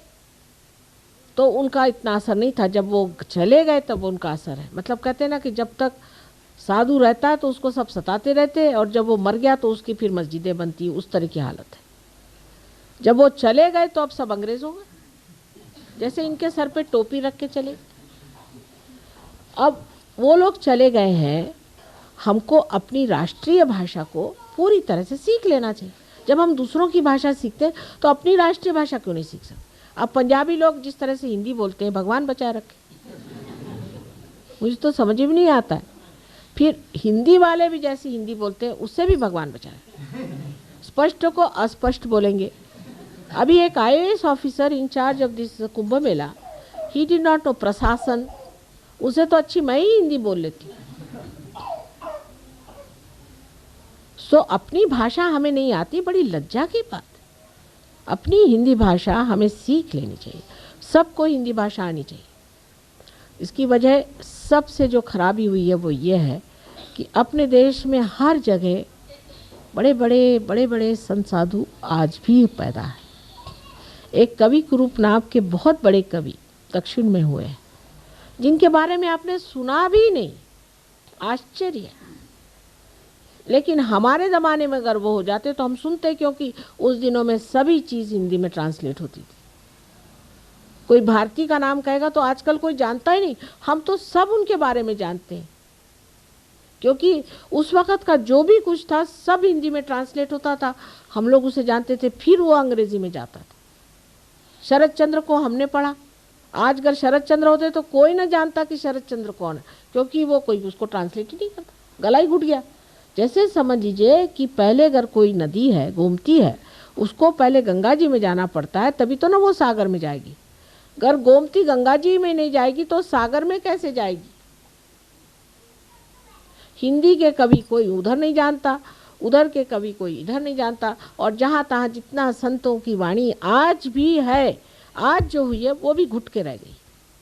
तो उनका इतना असर नहीं था, जब वो चले गए तब उनका असर है। मतलब कहते हैं ना कि जब तक साधु रहता है तो उसको सब सताते रहते हैं, और जब वो मर गया तो उसकी फिर मस्जिदें बनती, उस तरह की हालत है। जब वो चले गए तो अब सब अंग्रेज़ हो गए, जैसे इनके सर पे टोपी रख के चले। अब वो लोग चले गए हैं, हमको अपनी राष्ट्रीय भाषा को पूरी तरह से सीख लेना चाहिए। जब हम दूसरों की भाषा सीखते हैं तो अपनी राष्ट्रीय भाषा क्यों नहीं सीख सकते? अब पंजाबी लोग जिस तरह से हिंदी बोलते हैं, भगवान बचाए रखे, मुझे तो समझ में नहीं आता है। फिर हिंदी वाले भी जैसी हिंदी बोलते हैं उससे भी भगवान बचाए। स्पष्ट को अस्पष्ट बोलेंगे। अभी एक IAS officer in charge of this Kumbh Mela, he did not know प्रशासन, उसे तो अच्छी मैं ही हिंदी बोल लेती। सो अपनी भाषा हमें नहीं आती, बड़ी लज्जा की बात। अपनी हिंदी भाषा हमें सीख लेनी चाहिए, सबको हिंदी भाषा आनी चाहिए। इसकी वजह सबसे जो खराबी हुई है वो ये है कि अपने देश में हर जगह बड़े बड़े संत साधु आज भी पैदा है। एक कवि कुरूप नाम के बहुत बड़े कवि दक्षिण में हुए हैं, जिनके बारे में आपने सुना भी नहीं, आश्चर्य है। लेकिन हमारे ज़माने में अगर वो हो जाते तो हम सुनते, क्योंकि उस दिनों में सभी चीज़ हिंदी में ट्रांसलेट होती थी। कोई भारती का नाम कहेगा तो आजकल कोई जानता ही नहीं, हम तो सब उनके बारे में जानते हैं, क्योंकि उस वक़्त का जो भी कुछ था सब हिंदी में ट्रांसलेट होता था, हम लोग उसे जानते थे, फिर वो अंग्रेज़ी में जाता था। शरद चंद्र को हमने पढ़ा, आज अगर शरद चंद्र होते तो कोई ना जानता कि शरद चंद्र कौन है, क्योंकि वो कोई उसको ट्रांसलेट ही नहीं करता, गला ही घुट गया। जैसे समझ लीजिए कि पहले अगर कोई नदी है, गोमती है, उसको पहले गंगा जी में जाना पड़ता है, तभी तो ना वो सागर में जाएगी। अगर गोमती गंगा जी में नहीं जाएगी तो सागर में कैसे जाएगी? हिंदी के कवि कोई उधर नहीं जानता, उधर के कवि कोई इधर नहीं जानता, और जहाँ तहाँ जितना संतों की वाणी आज भी है, आज जो हुई है वो भी घुट के रह गई।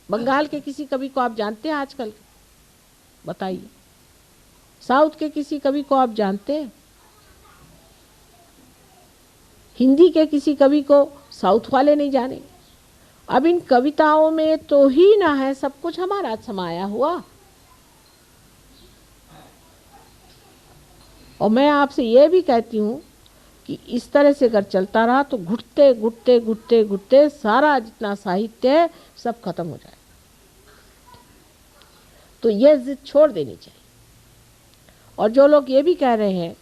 बंगाल के किसी कवि को आप जानते हैं आजकल? बताइए। साउथ के किसी कवि को आप जानते हैं? हिंदी के किसी कवि को साउथ वाले नहीं जाने। अब इन कविताओं में तो ही ना है सब कुछ हमारा समाया हुआ। और मैं आपसे ये भी कहती हूँ कि इस तरह से अगर चलता रहा तो घुटते घुटते घुटते घुटते सारा जितना साहित्य है सब खत्म हो जाए। तो ये जिद छोड़ देनी चाहिए। और जो लोग ये भी कह रहे हैं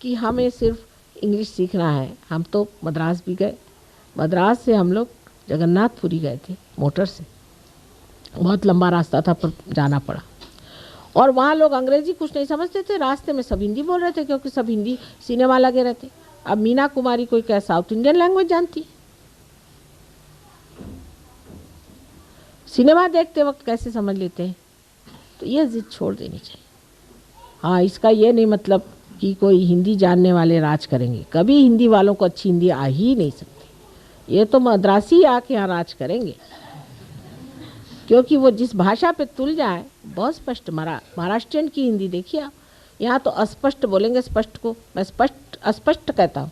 कि हमें सिर्फ इंग्लिश सीखना है, हम तो मद्रास भी गए, मद्रास से हम लोग जगन्नाथपुरी गए थे मोटर से, बहुत लंबा रास्ता था पर जाना पड़ा। और वहाँ लोग अंग्रेजी कुछ नहीं समझते थे, रास्ते में सब हिंदी बोल रहे थे, क्योंकि सब हिंदी सिनेमा लगे रहते। अब मीना कुमारी कोई क्या साउथ इंडियन लैंग्वेज जानती है? सिनेमा देखते वक्त कैसे समझ लेते हैं? तो ये जिद छोड़ देनी चाहिए। हाँ, इसका ये नहीं मतलब कि कोई हिंदी जानने वाले राज करेंगे, कभी हिंदी वालों को अच्छी हिंदी आ ही नहीं सकती। ये तो मद्रासी आके यहाँ राज करेंगे, क्योंकि वो जिस भाषा पे तुल जाए बहुत स्पष्ट। महाराष्ट्रियन की हिंदी देखिए आप, यहाँ तो अस्पष्ट बोलेंगे स्पष्ट को। मैं स्पष्ट अस्पष्ट कहता हूँ,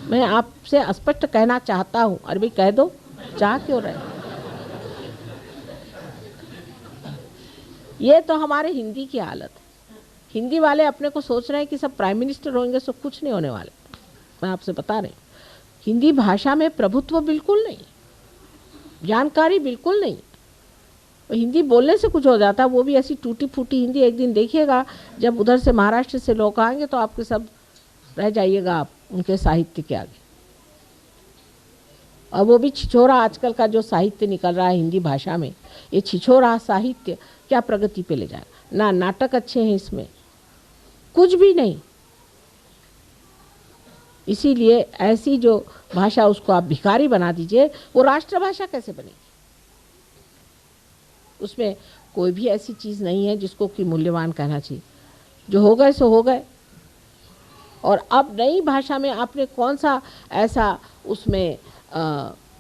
मैं आपसे अस्पष्ट कहना चाहता हूँ। अरे भाई कह दो, चाह क्यों रहे? ये तो हमारे हिंदी की हालत है। हिंदी वाले अपने को सोच रहे हैं कि सब प्राइम मिनिस्टर होंगे, सब कुछ नहीं होने वाले। मैं आपसे बता रही हूँ, हिंदी भाषा में प्रभुत्व बिल्कुल नहीं, जानकारी बिल्कुल नहीं। हिंदी बोलने से कुछ हो जाता है, वो भी ऐसी टूटी फूटी हिंदी। एक दिन देखिएगा जब उधर से महाराष्ट्र से लोग आएंगे तो आपके सब रह जाइएगा आप उनके साहित्य के आगे। और वो भी छिछोरा आजकल का जो साहित्य निकल रहा है हिंदी भाषा में, ये छिछोरा साहित्य क्या प्रगति पे ले जाएगा? ना नाटक अच्छे हैं इसमें, कुछ भी नहीं। इसीलिए ऐसी जो भाषा उसको आप भिखारी बना दीजिए, वो राष्ट्रभाषा कैसे बनेगी? उसमें कोई भी ऐसी चीज़ नहीं है जिसको कि मूल्यवान कहना चाहिए। जो हो गए सो हो गए। और अब नई भाषा में आपने कौन सा ऐसा उसमें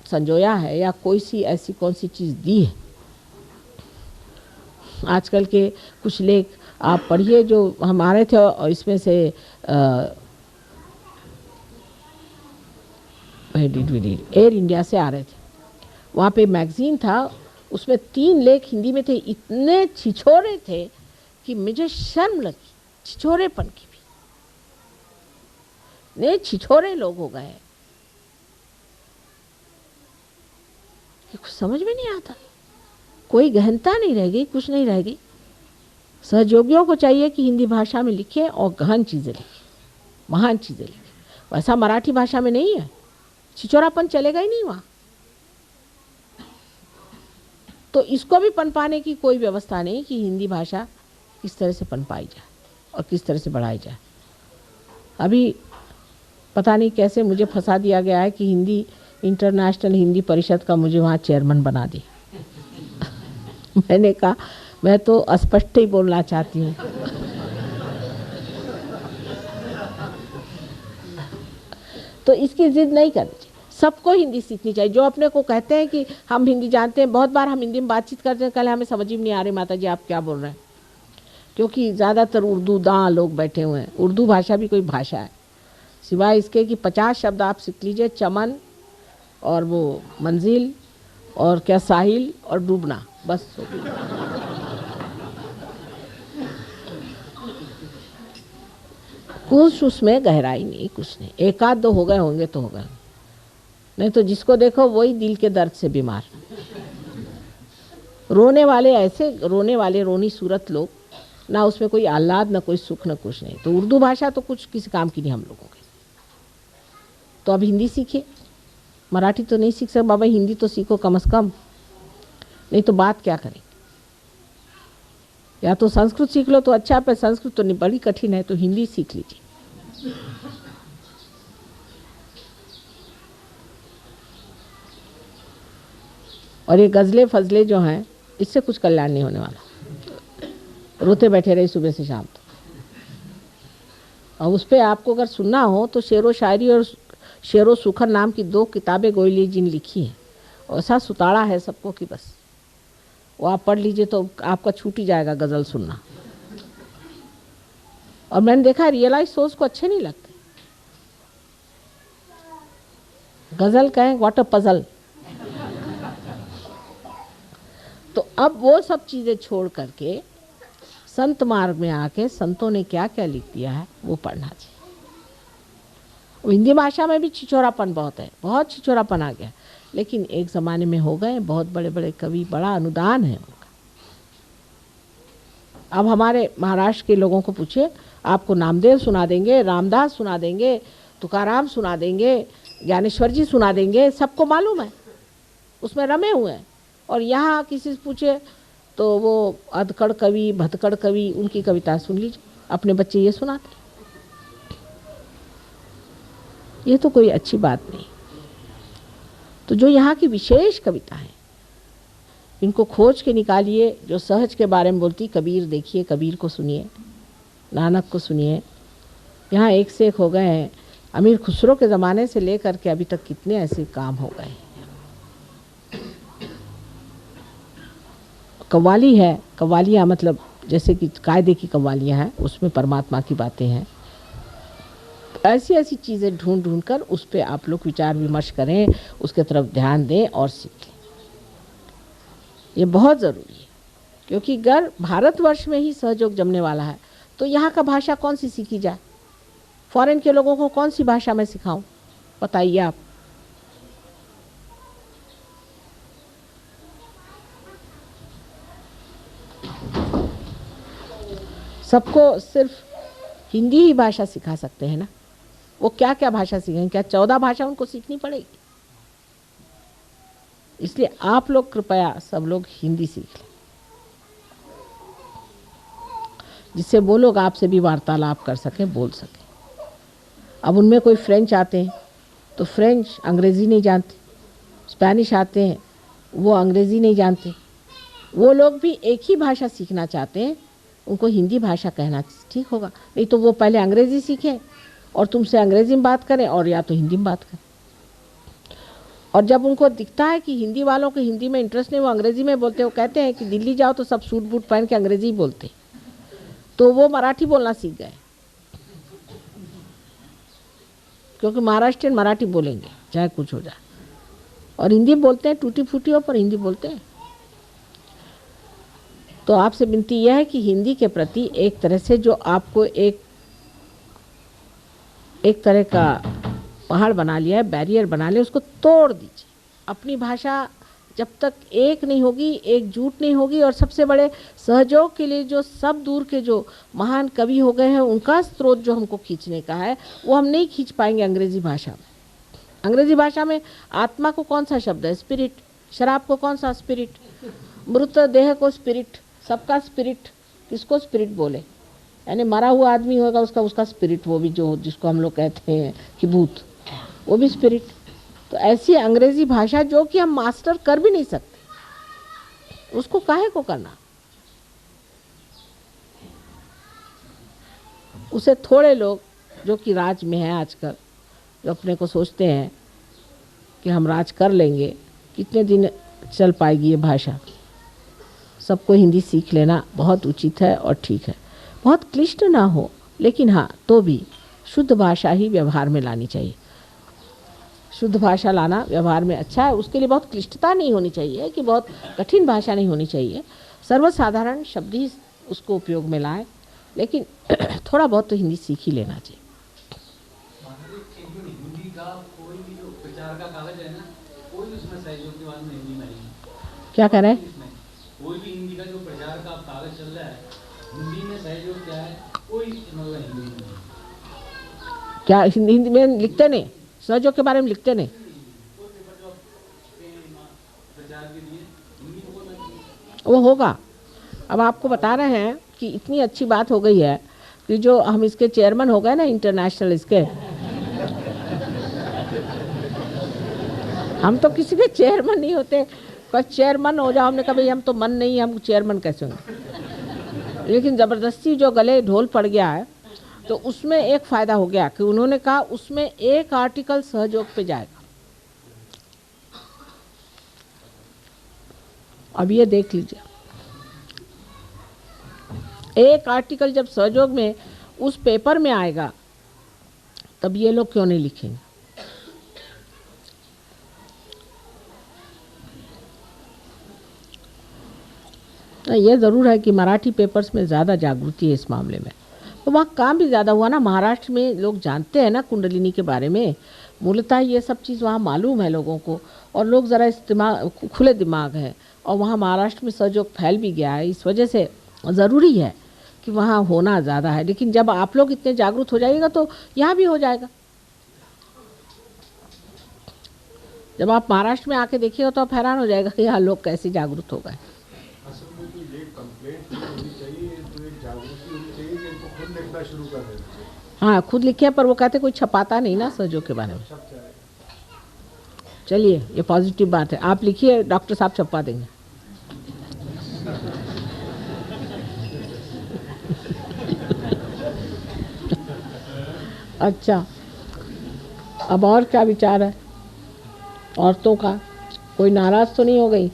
संजोया है या कोई सी ऐसी कौन सी चीज़ दी है? आजकल के कुछ लेख आप पढ़िए जो हमारे थे, और इसमें से एयर इंडिया से आ रहे थे, वहाँ पे मैगज़ीन था, उसमें 3 लेख हिंदी में थे। इतने छिछोरे थे कि मुझे शर्म लगी, छिछोरेपन की भी। नहीं, छिछोरे लोग हो गए कि कुछ समझ में नहीं आता, कोई गहनता नहीं रह गई, कुछ नहीं रह गई। सहयोगियों को चाहिए कि हिंदी भाषा में लिखे और गहन चीज़ें लिखे, महान चीज़ें लिखे। वैसा मराठी भाषा में नहीं है, छिछोरापन चलेगा ही नहीं वहाँ। तो इसको भी पनपाने की कोई व्यवस्था नहीं कि हिंदी भाषा किस तरह से पनपाई जाए और किस तरह से बढ़ाई जाए। अभी पता नहीं कैसे मुझे फंसा दिया गया है कि हिंदी इंटरनेशनल हिंदी परिषद का मुझे वहाँ चेयरमैन बना दिया। मैंने कहा मैं तो स्पष्ट ही बोलना चाहती हूँ। तो इसकी जिद नहीं करनी चाहिए, सबको हिंदी सीखनी चाहिए। जो अपने को कहते हैं कि हम हिंदी जानते हैं, बहुत बार हम हिंदी में बातचीत करते हैं, कल हमें समझ ही नहीं आ रही माता जी आप क्या बोल रहे हैं, क्योंकि ज़्यादातर उर्दू दाँ लोग बैठे हुए हैं। उर्दू भाषा भी कोई भाषा है, सिवाय इसके कि 50 शब्द आप सीख लीजिए, चमन और वो मंजिल और क्या साहिल और डूबना, बस। कुछ उसमें गहराई नहीं, कुछ नहीं। एक आध दो हो गए होंगे तो हो गए, नहीं तो जिसको देखो वही दिल के दर्द से बीमार। रोने वाले ऐसे रोने वाले रोनी सूरत लोग, ना उसमें कोई आह्लाद, ना कोई सुख, ना कुछ नहीं। तो उर्दू भाषा तो कुछ किसी काम की नहीं हम लोगों के। तो अब हिंदी सीखिए, मराठी तो नहीं सीख सकते बाबा, हिंदी तो सीखो कम से कम, नहीं तो बात क्या करेंगे। या तो संस्कृत सीख लो तो अच्छा, पर संस्कृत तो नहीं, बड़ी कठिन है, तो हिंदी सीख लीजिए। और ये गज़लें फजले जो हैं, इससे कुछ कल्याण नहीं होने वाला, रोते बैठे रहे सुबह से शाम तक। और उस पर आपको अगर सुनना हो तो शेरो शायरी और शेरो सुखन नाम की 2 किताबें गोयली जी ने लिखी हैं, ऐसा सुताड़ा है सबको कि बस वो आप पढ़ लीजिए तो आपका छूट ही जाएगा गज़ल सुनना। और मैंने देखा रियलाइज सोच को अच्छे नहीं लगते, गज़ल कहें व्हाट अ पजल। तो अब वो सब चीज़ें छोड़ करके संत मार्ग में आके संतों ने क्या क्या लिख दिया है वो पढ़ना चाहिए। हिंदी भाषा में भी छिछोरापन बहुत है, बहुत छिछोरापन आ गया, लेकिन एक ज़माने में हो गए बहुत बड़े बड़े कवि, बड़ा अनुदान है उनका। अब हमारे महाराष्ट्र के लोगों को पूछिए, आपको नामदेव सुना देंगे, रामदास सुना देंगे, तुकाराम सुना देंगे, ज्ञानेश्वर जी सुना देंगे, सबको मालूम है, उसमें रमे हुए हैं। और यहाँ किसी से पूछे तो वो अधकड़ कवि, भतकड़ कवि, उनकी कविता सुन लीजिए, अपने बच्चे ये सुनाते। ये तो कोई अच्छी बात नहीं। तो जो यहाँ की विशेष कविता है, इनको खोज के निकालिए। जो सहज के बारे में बोलती, कबीर देखिए, कबीर को सुनिए, नानक को सुनिए। यहाँ एक से एक हो गए हैं। अमीर खुसरो के ज़माने से लेकर के अभी तक कितने ऐसे काम हो गए। कव्वाली है, कव्वालियाँ मतलब जैसे कि कायदे की कव्वालियाँ हैं, उसमें परमात्मा की बातें हैं। ऐसी ऐसी चीज़ें ढूंढ ढूंढ कर उस पर आप लोग विचार विमर्श करें, उसके तरफ ध्यान दें और सीखें। ये बहुत ज़रूरी है, क्योंकि अगर भारतवर्ष में ही सहयोग जमने वाला है तो यहाँ का भाषा कौन सी सीखी जाए। फॉरेन के लोगों को कौन सी भाषा में सिखाऊं, बताइए आप। सबको सिर्फ हिंदी ही भाषा सिखा सकते हैं ना, वो क्या क्या भाषा सीखेंगे? क्या 14 भाषा उनको सीखनी पड़ेगी? इसलिए आप लोग कृपया सब लोग हिंदी सीख लें, जिससे वो लोग आपसे भी वार्तालाप कर सकें, बोल सकें। अब उनमें कोई फ्रेंच आते हैं तो फ्रेंच अंग्रेज़ी नहीं जानते, स्पेनिश आते हैं वो अंग्रेज़ी नहीं जानते। वो लोग भी एक ही भाषा सीखना चाहते हैं, उनको हिंदी भाषा कहना ठीक होगा। नहीं तो वो पहले अंग्रेज़ी सीखें और तुमसे अंग्रेज़ी में बात करें, और या तो हिंदी में बात करें। और जब उनको दिखता है कि हिंदी वालों को हिंदी में इंटरेस्ट नहीं, वो अंग्रेज़ी में बोलते, वो कहते हैं कि दिल्ली जाओ तो सब सूट बूट पहन के अंग्रेज़ी ही बोलते, तो वो मराठी बोलना सीख गए, क्योंकि महाराष्ट्रियन मराठी बोलेंगे चाहे कुछ हो जाए। और हिंदी बोलते हैं टूटी फूटी हो, पर हिंदी बोलते हैं। तो आपसे विनती यह है कि हिंदी के प्रति एक तरह से जो आपको एक तरह का पहाड़ बना लिया है, बैरियर बना लिया, उसको तोड़ दीजिए। अपनी भाषा जब तक एक नहीं होगी, एकजुट नहीं होगी, और सबसे बड़े सहयोग के लिए जो सब दूर के जो महान कवि हो गए हैं उनका स्रोत जो हमको खींचने का है वो हम नहीं खींच पाएंगे अंग्रेजी भाषा में। अंग्रेजी भाषा में आत्मा को कौन सा शब्द है? स्पिरिट। शराब को कौन सा? स्पिरिट। मृत देह को स्पिरिट। सबका स्पिरिट। किसको स्पिरिट बोले? यानी मरा हुआ आदमी होगा उसका स्पिरिट, वो भी जो जिसको हम लोग कहते हैं कि भूत, वो भी स्पिरिट। तो ऐसी अंग्रेजी भाषा जो कि हम मास्टर कर भी नहीं सकते, उसको काहे को करना? उसे थोड़े लोग जो कि राज में हैं आजकल, जो अपने को सोचते हैं कि हम राज कर लेंगे, कितने दिन चल पाएगी ये भाषा? सबको हिंदी सीख लेना बहुत उचित है और ठीक है, बहुत क्लिष्ट ना हो, लेकिन हाँ तो भी शुद्ध भाषा ही व्यवहार में लानी चाहिए। शुद्ध भाषा लाना व्यवहार में अच्छा है, उसके लिए बहुत क्लिष्टता नहीं होनी चाहिए कि बहुत कठिन भाषा नहीं होनी चाहिए, सर्वसाधारण शब्द ही उसको उपयोग में लाए, लेकिन थोड़ा बहुत तो हिंदी सीख ही लेना चाहिए। हिंदी का कोई भी जो प्रचार का कागज है ना, कोई उसमें सहयोग की बात नहीं मानी। क्या कह रहे हैं? कोई भी हिंदी का जो प्रचार का कागज चल रहा है, हिंदी में सहयोग क्या है? कोई मतलब हिंदी नहीं। क्या हिंदी में लिखते नहीं? सहयोग के बारे में लिखते नहीं? वो होगा। अब आपको बता रहे हैं कि इतनी अच्छी बात हो गई है कि जो हम इसके चेयरमैन हो गए ना, इंटरनेशनल इसके, हम तो किसी के चेयरमैन नहीं होते, पर चेयरमैन हो जाओ। हमने कहा भाई हम तो मन नहीं है, हम चेयरमैन कैसे होंगे? लेकिन ज़बरदस्ती जो गले ढोल पड़ गया है, तो उसमें एक फ़ायदा हो गया कि उन्होंने कहा उसमें एक आर्टिकल सहयोग पे जाएगा। अब ये देख लीजिए, एक आर्टिकल जब सहयोग में उस पेपर में आएगा, तब ये लोग क्यों नहीं लिखेंगे? ये ज़रूर है कि मराठी पेपर्स में ज़्यादा जागृति है इस मामले में, तो वहाँ काम भी ज़्यादा हुआ ना। महाराष्ट्र में लोग जानते हैं ना कुंडलिनी के बारे में, मूलतः ये सब चीज़ वहाँ मालूम है लोगों को, और लोग ज़रा इस खुले दिमाग हैं, और वहाँ महाराष्ट्र में सहयोग फैल भी गया है। इस वजह से ज़रूरी है कि वहाँ होना ज़्यादा है, लेकिन जब आप लोग इतने जागरूक हो जाइएगा तो यहाँ भी हो जाएगा। जब आप महाराष्ट्र में आके देखिएगा तो आप हैरान हो जाएगा कि यहाँ लोग कैसे जागरूक हो गए। असल में तो ये कंप्लेंट होनी चाहिए, तो एक जागरूकता होनी चाहिए कि इनको खुद लिखना शुरू कर देना चाहिए। हाँ खुद लिखे, पर वो कहते कोई छपाता नहीं ना सहयोग के बारे में। चलिए ये पॉजिटिव बात है, आप लिखिए, डॉक्टर साहब छपवा देंगे। अच्छा, अब और क्या विचार है औरतों का? कोई नाराज तो नहीं हो गई?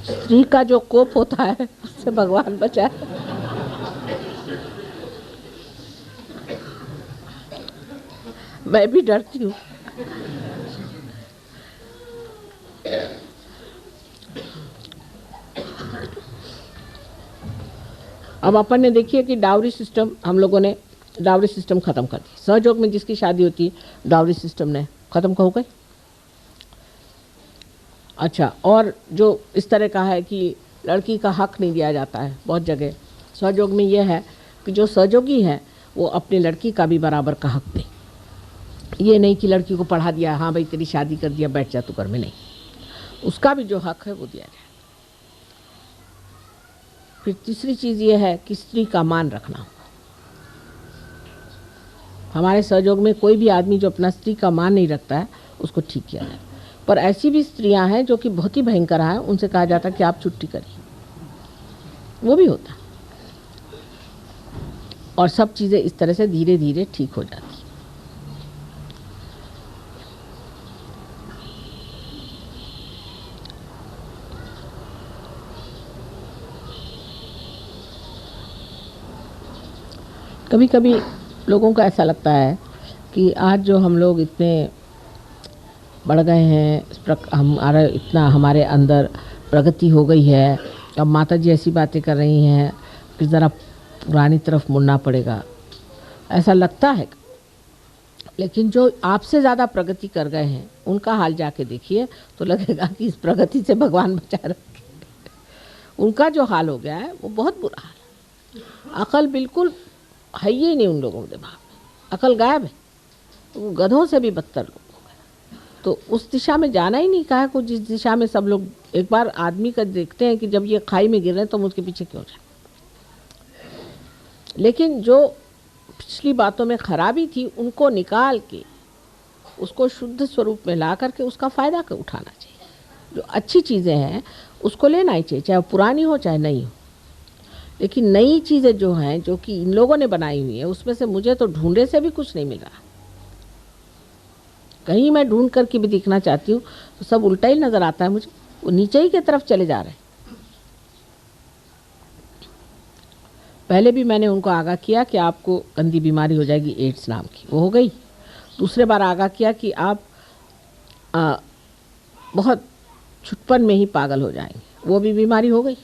स्त्री का जो कोप होता है उससे भगवान बचाए। मैं भी डरती हूँ। अब अपन ने देखिए कि डाउरी सिस्टम, हम लोगों ने डाउरी सिस्टम ख़त्म कर दी। सहयोग में जिसकी शादी होती है डाउरी सिस्टम ने ख़त्म हो गई। अच्छा, और जो इस तरह का है कि लड़की का हक नहीं दिया जाता है बहुत जगह, सहयोग में यह है कि जो सहयोगी है वो अपनी लड़की का भी बराबर का हक दे। ये नहीं कि लड़की को पढ़ा दिया, हाँ भाई तेरी शादी कर दिया, बैठ जा तू घर में, नहीं, उसका भी जो हक है वो दिया जाए। फिर तीसरी चीज़ ये है कि स्त्री का मान रखना। हमारे सहयोग में कोई भी आदमी जो अपना स्त्री का मान नहीं रखता है उसको ठीक किया जाए। पर ऐसी भी स्त्रियां हैं जो कि बहुत ही भयंकर हैं, उनसे कहा जाता है कि आप छुट्टी करिए, वो भी होता है। और सब चीज़ें इस तरह से धीरे धीरे ठीक हो जाती हैं। कभी कभी लोगों को ऐसा लगता है कि आज जो हम लोग इतने बढ़ गए हैं, हमारे अंदर प्रगति हो गई है, अब माता जी ऐसी बातें कर रही हैं कि ज़रा पुरानी तरफ मुड़ना पड़ेगा, ऐसा लगता है। लेकिन जो आपसे ज़्यादा प्रगति कर गए हैं उनका हाल जाके देखिए तो लगेगा कि इस प्रगति से भगवान बचा रखे। उनका जो हाल हो गया है वो बहुत बुरा हाल है। अकल बिल्कुल है ही नहीं उन लोगों के दिमाग में, अकल गायब है। वो गधों से भी बदतर लोग हो गए। तो उस दिशा में जाना ही नहीं कहा को, जिस दिशा में सब लोग एक बार आदमी का देखते हैं कि जब ये खाई में गिर रहे हैं तो हम उसके पीछे क्यों जाए। लेकिन जो पिछली बातों में खराबी थी उनको निकाल के उसको शुद्ध स्वरूप में ला करके उसका फ़ायदा उठाना चाहिए। जो अच्छी चीज़ें हैं उसको लेना ही चाहिए, चाहे वो पुरानी हो चाहे नई हो। लेकिन नई चीज़ें जो हैं जो कि इन लोगों ने बनाई हुई है उसमें से मुझे तो ढूंढे से भी कुछ नहीं मिल रहा। कहीं मैं ढूंढ करके भी देखना चाहती हूँ तो सब उल्टा ही नज़र आता है मुझे, वो नीचे ही की तरफ चले जा रहे हैं। पहले भी मैंने उनको आगाह किया कि आपको गंदी बीमारी हो जाएगी एड्स नाम की, वो हो गई। दूसरे बार आगाह किया कि आप बहुत छुटपन में ही पागल हो जाएंगे, वो भी बीमारी हो गई।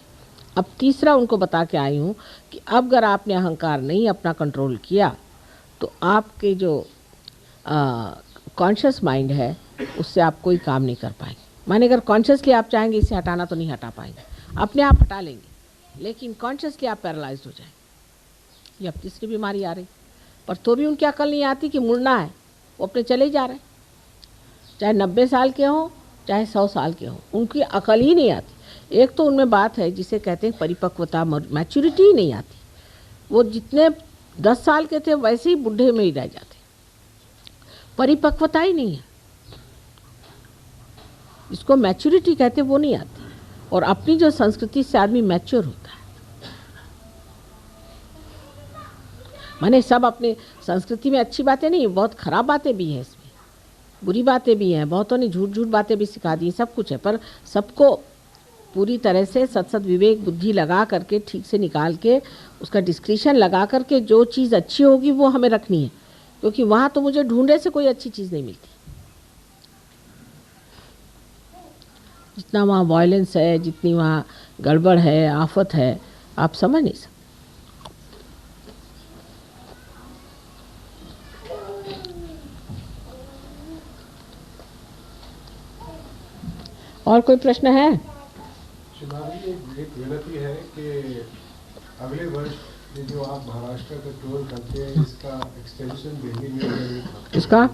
अब तीसरा उनको बता के आई हूँ कि अब अगर आपने अहंकार नहीं अपना कंट्रोल किया तो आपके जो कॉन्शियस माइंड है उससे आप कोई काम नहीं कर पाएंगे। माने अगर कॉन्शियसली आप चाहेंगे इसे हटाना तो नहीं हटा पाएंगे, अपने आप हटा लेंगे, लेकिन कॉन्शियसली आप पैरालाइज हो जाएंगे। ये अब तीसरी बीमारी आ रही, पर तो भी उनकी अकल नहीं आती कि मुड़ना है, वो अपने चले जा रहे हैं। चाहे 90 साल के हों चाहे 100 साल के हों, उनकी अकल ही नहीं आती। एक तो उनमें बात है जिसे कहते हैं परिपक्वता, मैच्योरिटी ही नहीं आती। वो जितने 10 साल के थे वैसे ही बुढ़े में ही रह जाते, परिपक्वता ही नहीं है। जिसको मैच्योरिटी कहते वो नहीं आती। और अपनी जो संस्कृति से आदमी मैच्योर होता है। माने सब अपने संस्कृति में अच्छी बातें नहीं, बहुत खराब बातें भी हैं, इसमें बुरी बातें भी हैं, बहुतों ने झूठ झूठ बातें भी सिखा दी, सब कुछ है। पर सबको पूरी तरह से सत विवेक बुद्धि लगा करके ठीक से निकाल के उसका डिस्क्रिप्शन लगा करके जो चीज़ अच्छी होगी वो हमें रखनी है, क्योंकि वहाँ तो मुझे ढूंढने से कोई अच्छी चीज़ नहीं मिलती। जितना वहाँ वायलेंस है, जितनी वहाँ गड़बड़ है, आफत है, आप समझ नहीं सकते। और कोई प्रश्न है? शिवाजी, एक विनती है कि अगले वर्ष ये जो आप महाराष्ट्र का टूर करते हैं इसका एक्सटेंशन दिल्ली में, इसका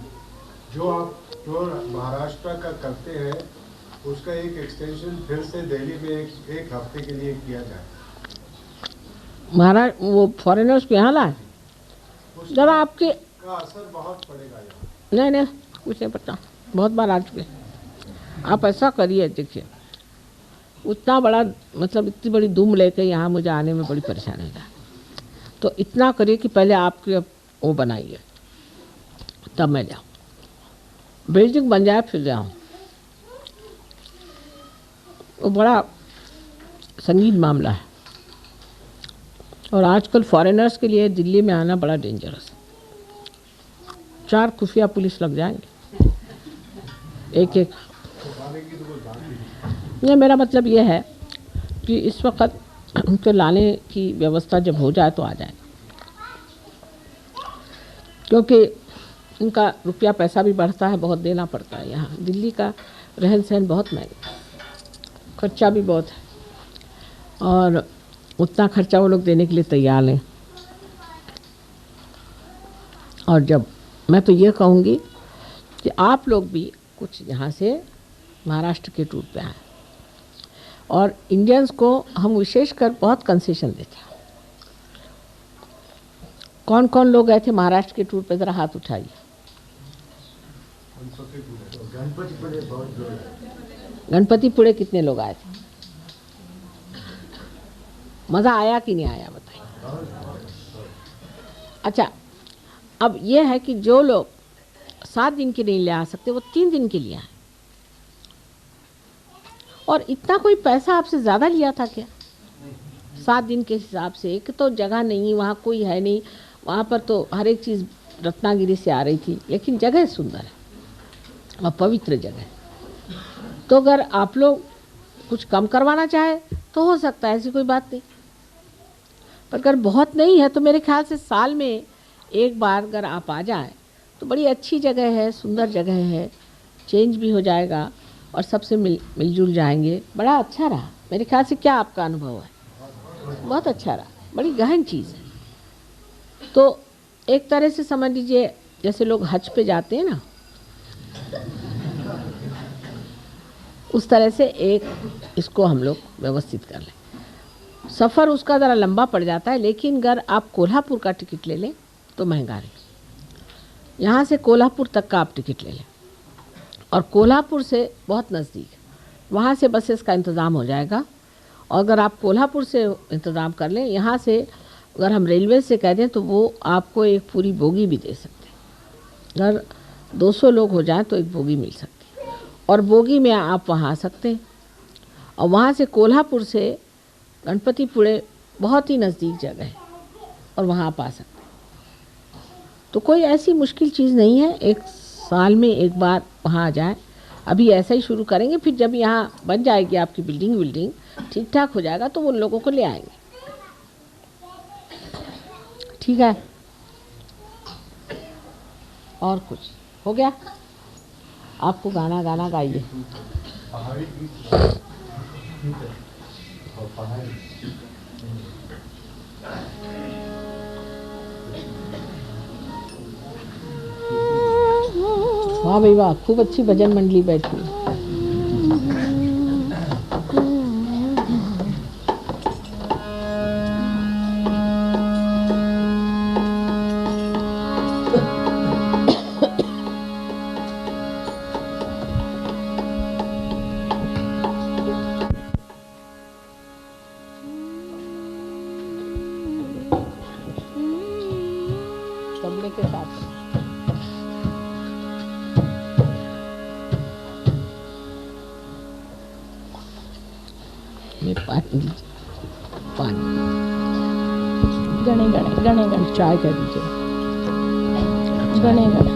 जो आप टूर महाराष्ट्र का करते हैं उसका एक एक्सटेंशन फिर से दिल्ली में एक हफ्ते के लिए किया जाए। महाराष्ट्र वो फॉरेनर्स को यहाँ लाए, जरा आपके का असर बहुत पड़ेगा यहाँ। नहीं नहीं कुछ नहीं पता, बहुत बार आ चुके। आप ऐसा करिए, देखिए उतना बड़ा मतलब इतनी बड़ी दुम लेके यहाँ मुझे आने में बड़ी परेशानी है, तो इतना करिए कि पहले आपके वो बनाइए तब मैं जाऊँ। बिल्डिंग बन जाए फिर जाऊँ। वो बड़ा संगीन मामला है और आजकल फॉरेनर्स के लिए दिल्ली में आना बड़ा डेंजरस है। 4 खुफिया पुलिस लग जाएंगे एक एक। नहीं, मेरा मतलब ये है कि इस वक्त उनको लाने की व्यवस्था जब हो जाए तो आ जाए, क्योंकि इनका रुपया पैसा भी बढ़ता है, बहुत देना पड़ता है। यहाँ दिल्ली का रहन सहन बहुत महंगा, खर्चा भी बहुत है और उतना खर्चा वो लोग देने के लिए तैयार हैं। और जब मैं तो ये कहूँगी कि आप लोग भी कुछ यहाँ से महाराष्ट्र के टूर पे आए और इंडियंस को हम विशेषकर बहुत कंसेशन देते हैं। कौन कौन लोग गए थे महाराष्ट्र के टूर पे, ज़रा हाथ उठाइए। गणपतिपुरे कितने लोग आए थे? मज़ा आया कि नहीं आया बताइए। अच्छा, अब ये है कि जो लोग 7 दिन के नहीं ले आ सकते वो 3 दिन के लिए आए। और इतना कोई पैसा आपसे ज़्यादा लिया था क्या? 7 दिन के हिसाब से। एक तो जगह नहीं, वहाँ कोई है नहीं, वहाँ पर तो हर एक चीज़ रत्नागिरी से आ रही थी, लेकिन जगह सुंदर है और पवित्र जगह है। तो अगर आप लोग कुछ कम करवाना चाहे तो हो सकता है, ऐसी कोई बात नहीं। पर अगर बहुत नहीं है तो मेरे ख्याल से साल में एक बार अगर आप आ जाए तो बड़ी अच्छी जगह है, सुंदर जगह है, चेंज भी हो जाएगा और सबसे मिलजुल जाएंगे। बड़ा अच्छा रहा मेरे ख्याल से। क्या आपका अनुभव है? बहुत अच्छा रहा, बड़ी गहन चीज़ है। तो एक तरह से समझ लीजिए जैसे लोग हज पे जाते हैं ना, उस तरह से एक इसको हम लोग व्यवस्थित कर लें। सफ़र उसका ज़रा लंबा पड़ जाता है, लेकिन अगर आप कोल्हापुर का टिकट ले लें तो महंगा नहीं। यहाँ से कोल्हापुर तक का आप टिकट ले लें और कोल्हापुर से बहुत नज़दीक, वहाँ से बसेस का इंतज़ाम हो जाएगा। और अगर आप कोल्हापुर से इंतज़ाम कर लें, यहाँ से अगर हम रेलवे से कह दें तो वो आपको एक पूरी बोगी भी दे सकते हैं। अगर 200 लोग हो जाएं तो एक बोगी मिल सकती है और बोगी में आप वहाँ आ सकते हैं। और वहाँ से कोल्हापुर से गणपतिपुळे बहुत ही नज़दीक जगह है और वहाँ आप आ सकते हैं। तो कोई ऐसी मुश्किल चीज़ नहीं है, एक साल में एक बार वहाँ आ जाए। अभी ऐसा ही शुरू करेंगे, फिर जब यहाँ बन जाएगी आपकी बिल्डिंग ठीक ठाक हो जाएगा तो उन लोगों को ले आएंगे। ठीक है, और कुछ हो गया? आपको गाना गाइए। पहाड़ी गीत और पहाड़ी वाह भाई वाह, खूब अच्छी भजन मंडली बैठी है। तबले के साथ में पानी गणे गणे गणे गणे चाय कह दीजिए। गणे गणे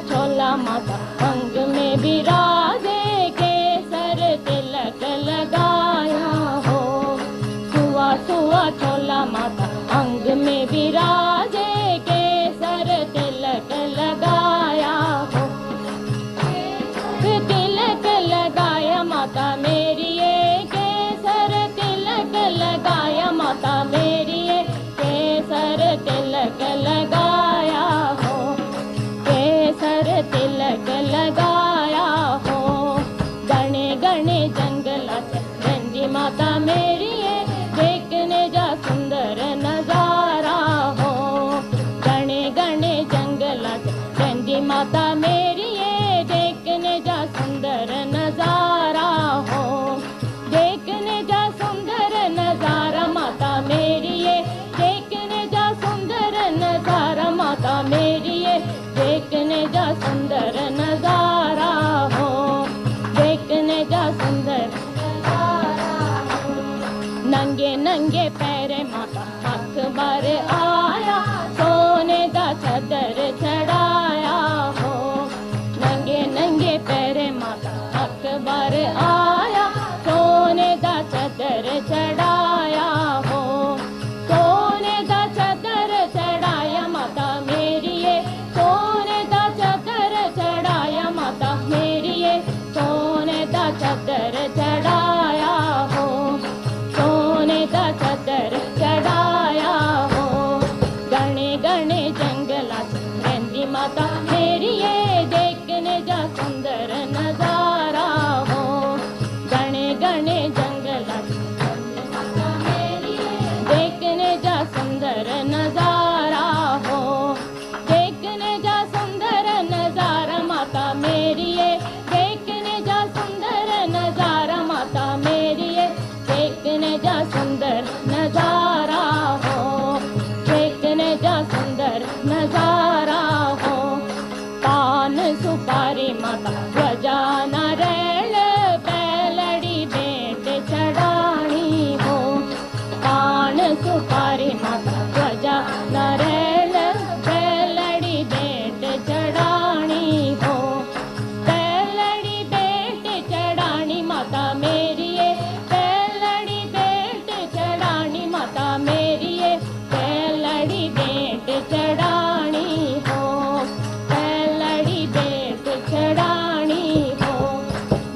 छोला माता अंग में विराजे, केसर तिलक लगाया हो। सुआ सुआ छोला माता अंग में विराजे, केसर तिलक लगाया हो। तिलक लगाया माता मेरी ये, केसर तिलक लगाया माता मेरी ये, केसर तिलक लगाया हो। केसर तिलक लगाया हो। गणे गणे जंगलात रंजी माता मेरी ये, देखने जा सुंदर नजारा हो। गणे गणे जंगलात रंजी माता मेरी ये, देखने जा सुंदर नजारा हो। देखने जा सुंदर नजारा माता मेरी ये, देखने जा सुंदर नजारा माता मेरी ये, देखने जा सुंदर नजारा हो। देखने जा सुंदर नजारा हो। नंगे नंगे पैरे माता अकबर आया, सोने का चादर चढ़ाया हो। नंगे नंगे पैरे माता अकबर आया, सोने का चादर चढ़ाया हो। सोने का चादर चढ़ाया माता मेरी ये, सोने का चादर चढ़ाया माता मेरी ये, सोने का चादर चढ़ाया हो। सोने का चादर चढ़ाया हो। गणे गणे जंगलात रंजी माता मेरी ये, देखने जा सुंदर नजारा हो। गणे गणे जंगलात रंजी माता मेरी ये, देखने जा सुंदर नजारा हो। देखने जा सुंदर नजारा माता मेरी ये, देखने जा सुंदर नजारा माता मेरी ये, देखने जा सुंदर नजारा हो। देखने जा सुंदर नजारा हो। पान सुपारी माता ध्वजा नारियल, बैलड़ी भेंट चढ़ानी हो। पान सुपारी माता ध्वजा नारियल, बैलड़ी भेंट चढ़ानी हो। बैलड़ी भेंट चढ़ानी माता मेरी ये, बैलड़ी भेंट चढ़ानी माता मेरी ये, बैलड़ी भेंट चढ़ानी हो। बैलड़ी भेंट चढ़ानी हो।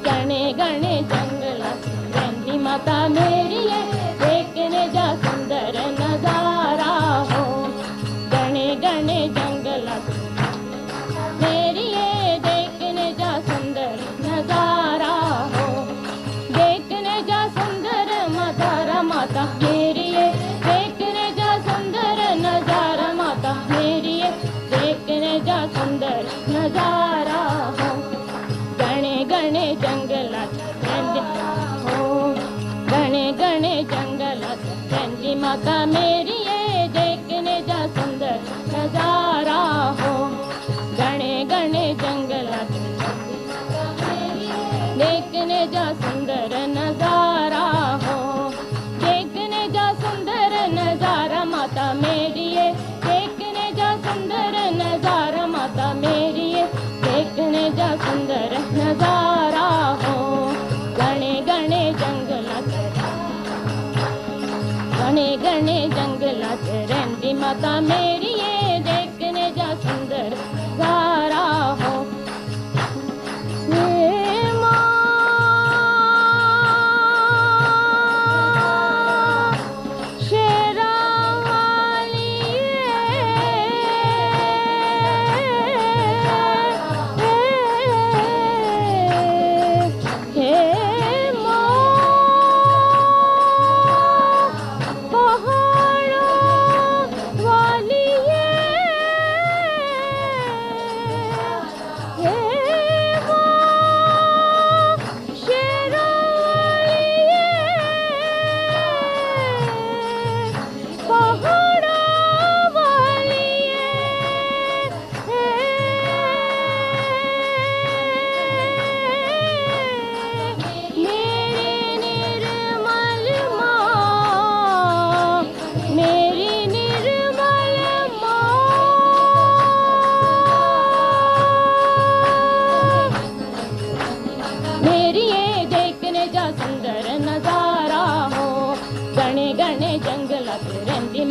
गणे गणे जंगलात रंजी माता मेरी ये, देखने जा सुंदर नजारा हो। गणे गणे जंगलात मेरी ये, देखने जा सुंदर नजारा हो। देखने जा सुंदर नजारा माता मेरी ये, देखने जा सुंदर नजारा माता मेरी ये, देखने जा सुंदर नजारा हो। गणे गणे जंगलात रंजी हो। गणे गणे जंगलात रंजी माता मेरी ये, देखने जा सुंदर नजारा हो। गणे गणे जंगलात देखने जा सुंदर नजारा हो। देखने जा सुंदर नजारा माता मेरी ये, देखने जा सुंदर नजारा माता मेरी ये, देखने जा सुंदर नजारा हो। गणे गणे जंगलात गणे गणे जंगलात रंजी माता मेरी ये, देखने जा सुंदर नजारा हो। पहाड़ों वाली ये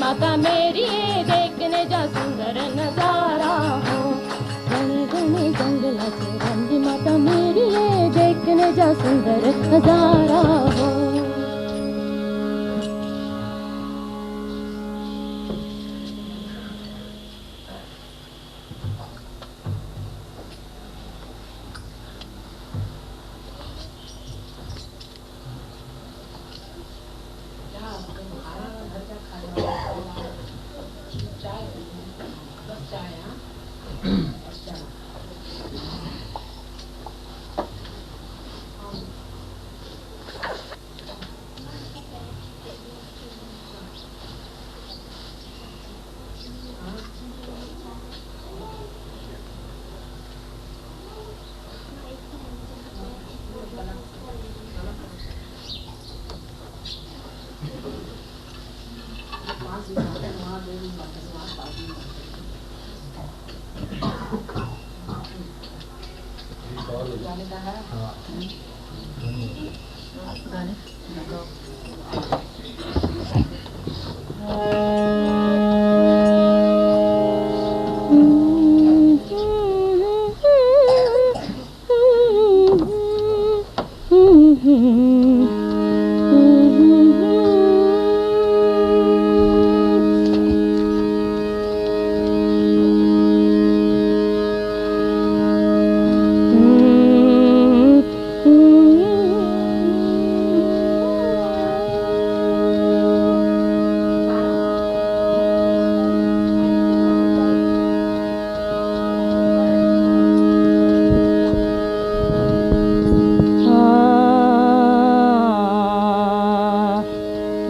माता मेरी ये देखने जा सुंदर नजारा हो। घने घने जंगलाचे रंगी माता मेरी ये देखने जा सुंदर नजारा हो।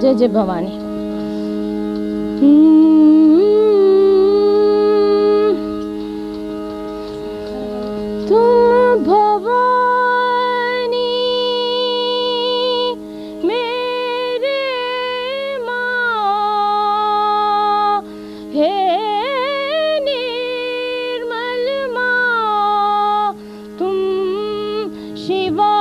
जय जय भवानी। तुम भवानी मेरे माँ हे निर्मल माँ तुम शिवा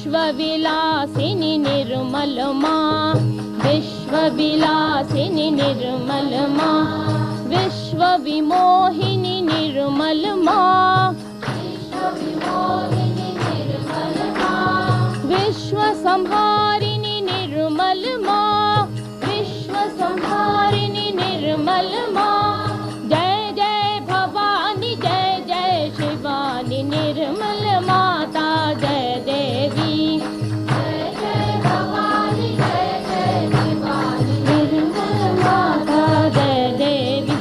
विश्वविलासिनी निर्मल माँ, विश्वविलासिनी निर्मल माँ, विश्वविमोहिनी निर्मल माँ, विश्वविमोहिनी निर्मल माँ, विश्वसंहारिणी निर्मल माँ, विश्वसंहारिणी निर्मल माँ। जय जय भवानी, जय जय शिवानी, निर्मल माता जय देवी। जय जय भवानी, जय जय शिवानी, निर्मल माता जय देवी।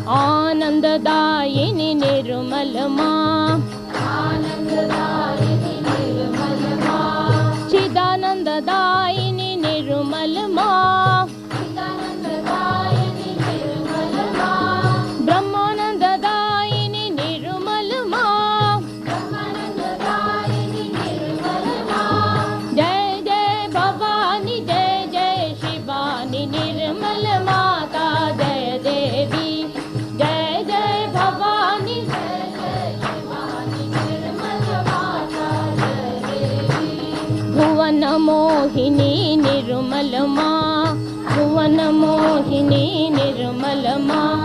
आनंददायिनी निर्मल माँ, आनंददायिनी निर्मल माँ, चिदानंददायिनी निर्मल माँ, चिदानंददायिनी निर्मल माँ, ब्रह्मानंददायिनी निर्मल माँ, ब्रह्मानंददायिनी निर्मल माँ। जय जय भवानी, जय जय शिवानी, निर्मल माता जय देवी। जय जय भवानी, जय जय शिवानी, निर्मल माता जय देवी। भुवन मोहिनी निर्मल माँ, भुवन मोहिनी निर्मल माँ,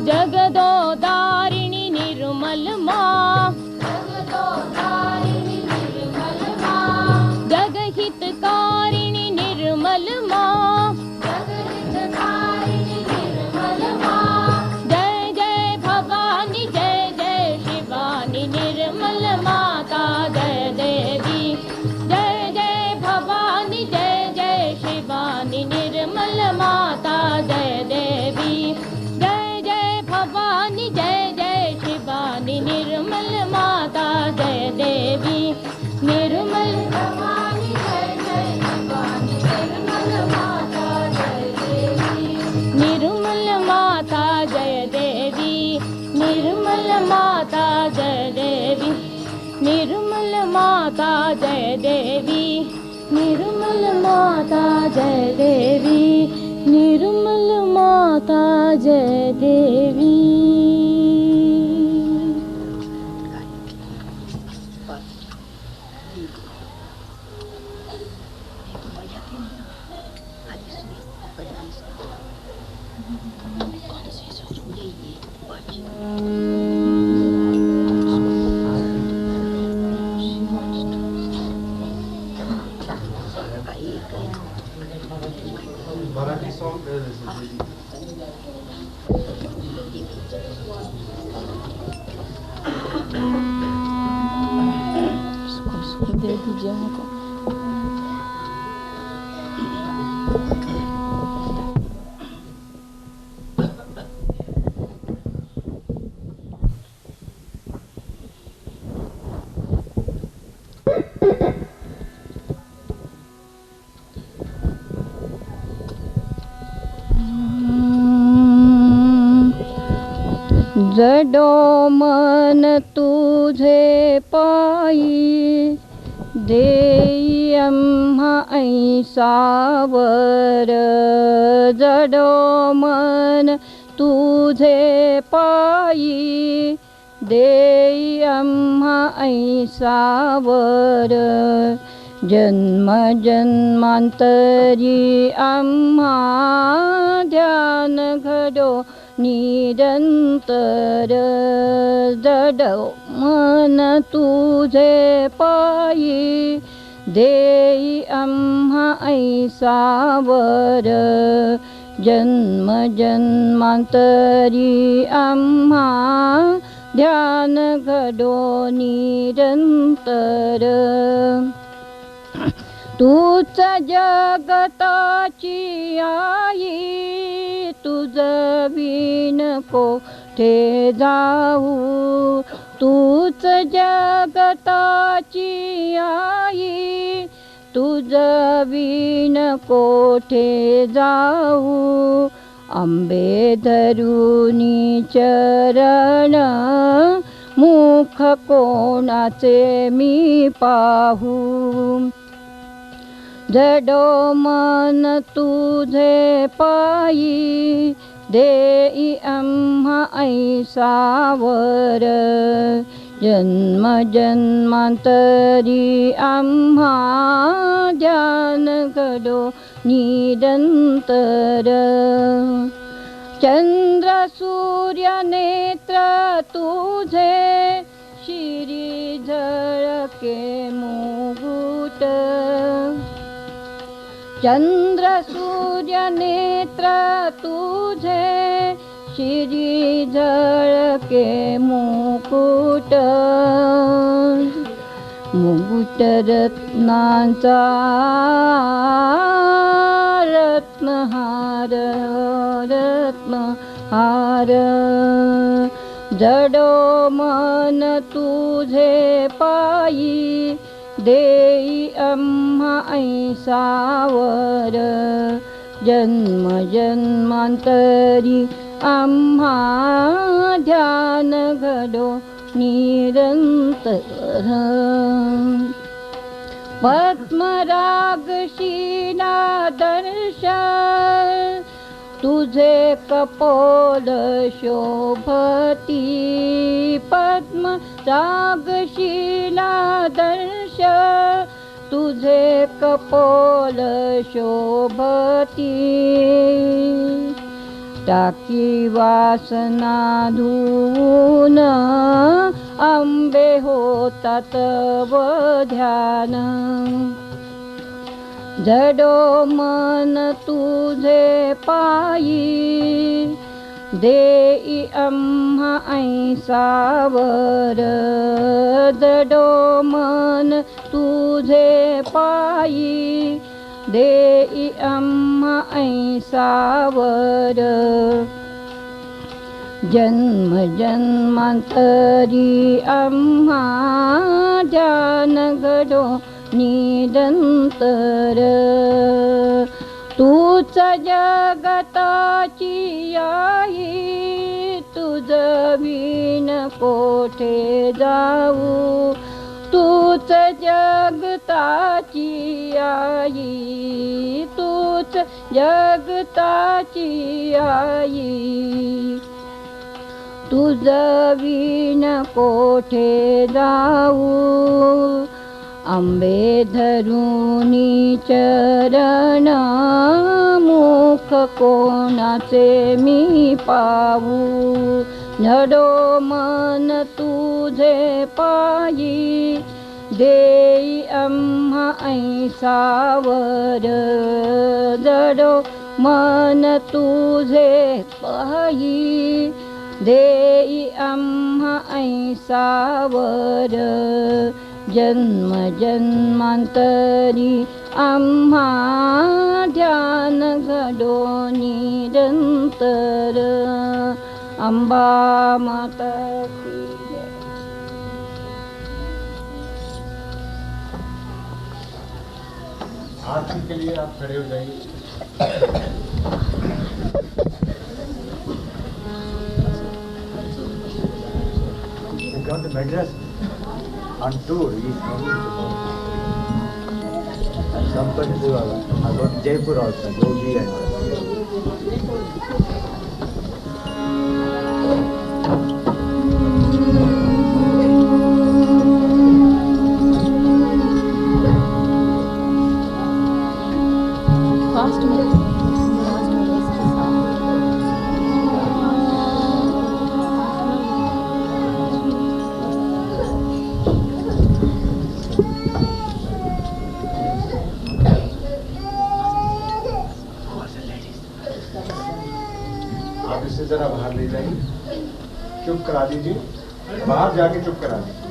जगदोदारिणी निर्मल माँ, जगदोदारिणी निर्मल माँ, जगहितकारिणी निर्मल माँ, जगहितकारिणी निर्मल माँ। जय जय भवानी, जय जय शिवानी, निर्मल माता जय देवी। जय जय भवानी, जय जय शिवानी, निर्मल माता जय देवी। जय जय भवानी, जय जय शिवानी, निर्मल माता जय देवी। निर्मल भवानी, जय जय शिवानी, निर्मल माता जय देवी। निर्मल माता जय देवी, निर्मल माता जय देवी, निर्मल माता जय देवी, निर्मल माता जय देवी, निर्मल माता जय देवी। मराठी सॉन्ग दे दीजिए हमको। जडो मन तुझे पायी, देई आम्हा ऐसावर। जडो मन तुझे पायी, देई आम्हा ऐसावर। जन्म जन्मांतरी आम्हा ध्यान घडो निरंतर। जडो मन तुझे पायी, देई आम्हा ऐसावर। जन्म जन्मांतरी आम्हा ध्यान घडो निरंतर। तूच जगताची आई, तुझ विण कोठे जाऊ। तूच जगताची आई, तुझ विण कोठे जाऊ। आंबे धरुनी चरण, मुख कोणाचे मी पाहू। जडो मन तुझे पायी, देई आम्हा ऐसावर। जन्म जन्मांतरी आम्हा ध्यान घडो निरंतर चंद्र सूर्य नेत्र तुझे शिरी झळके मुकुट चंद्र सूर्य नेत्र तुझे शिरी झळके मुकुट मुकुट रत्नांचा रत्नहार रत्नहार जडो मन तुझे पायी देई आम्हा ऐसावर जन्म जन्मांतरी आम्हा ध्यान घडो निरंतर पद्मराग शीला दर्शन तुझे कपोल शोभती पद्मराग शीला दर्शन तुझे कपोल शोभती टाकी वासना धुवून आंबे होतात तव ध्यान जडो मन तुझे पायी देई आम्हा ऐसावर जडो मन तुझे पायी देई आम्हा ऐसावर जन्म जन्मांतरी आम्हा ध्यान घडो निरंतर तूच जगताची आई तुझ विण कोठे जाऊ तूच जगताची आई तूच जगताची आई तुझ विण कोठे जाऊ आंबे धरुनी चरण मुख कोणाचे मी पावू जडो मन तुझे पायी देई आम्हा ऐसावर जडो मन तुझे पायी देई आम्हा ऐसावर जन्म जन्मांतरी आम्हा ध्यान घडो निरंतर अंबा माता की जय। आरती के लिए आप खड़े हो जाइए। We got the Madras on tour. He's coming to Sampatpur. I got Jaipur also. Yogi and आप इससे जरा बाहर ले जाइए, चुप करा दीजिए, बाहर जाके चुप करा दीजिए।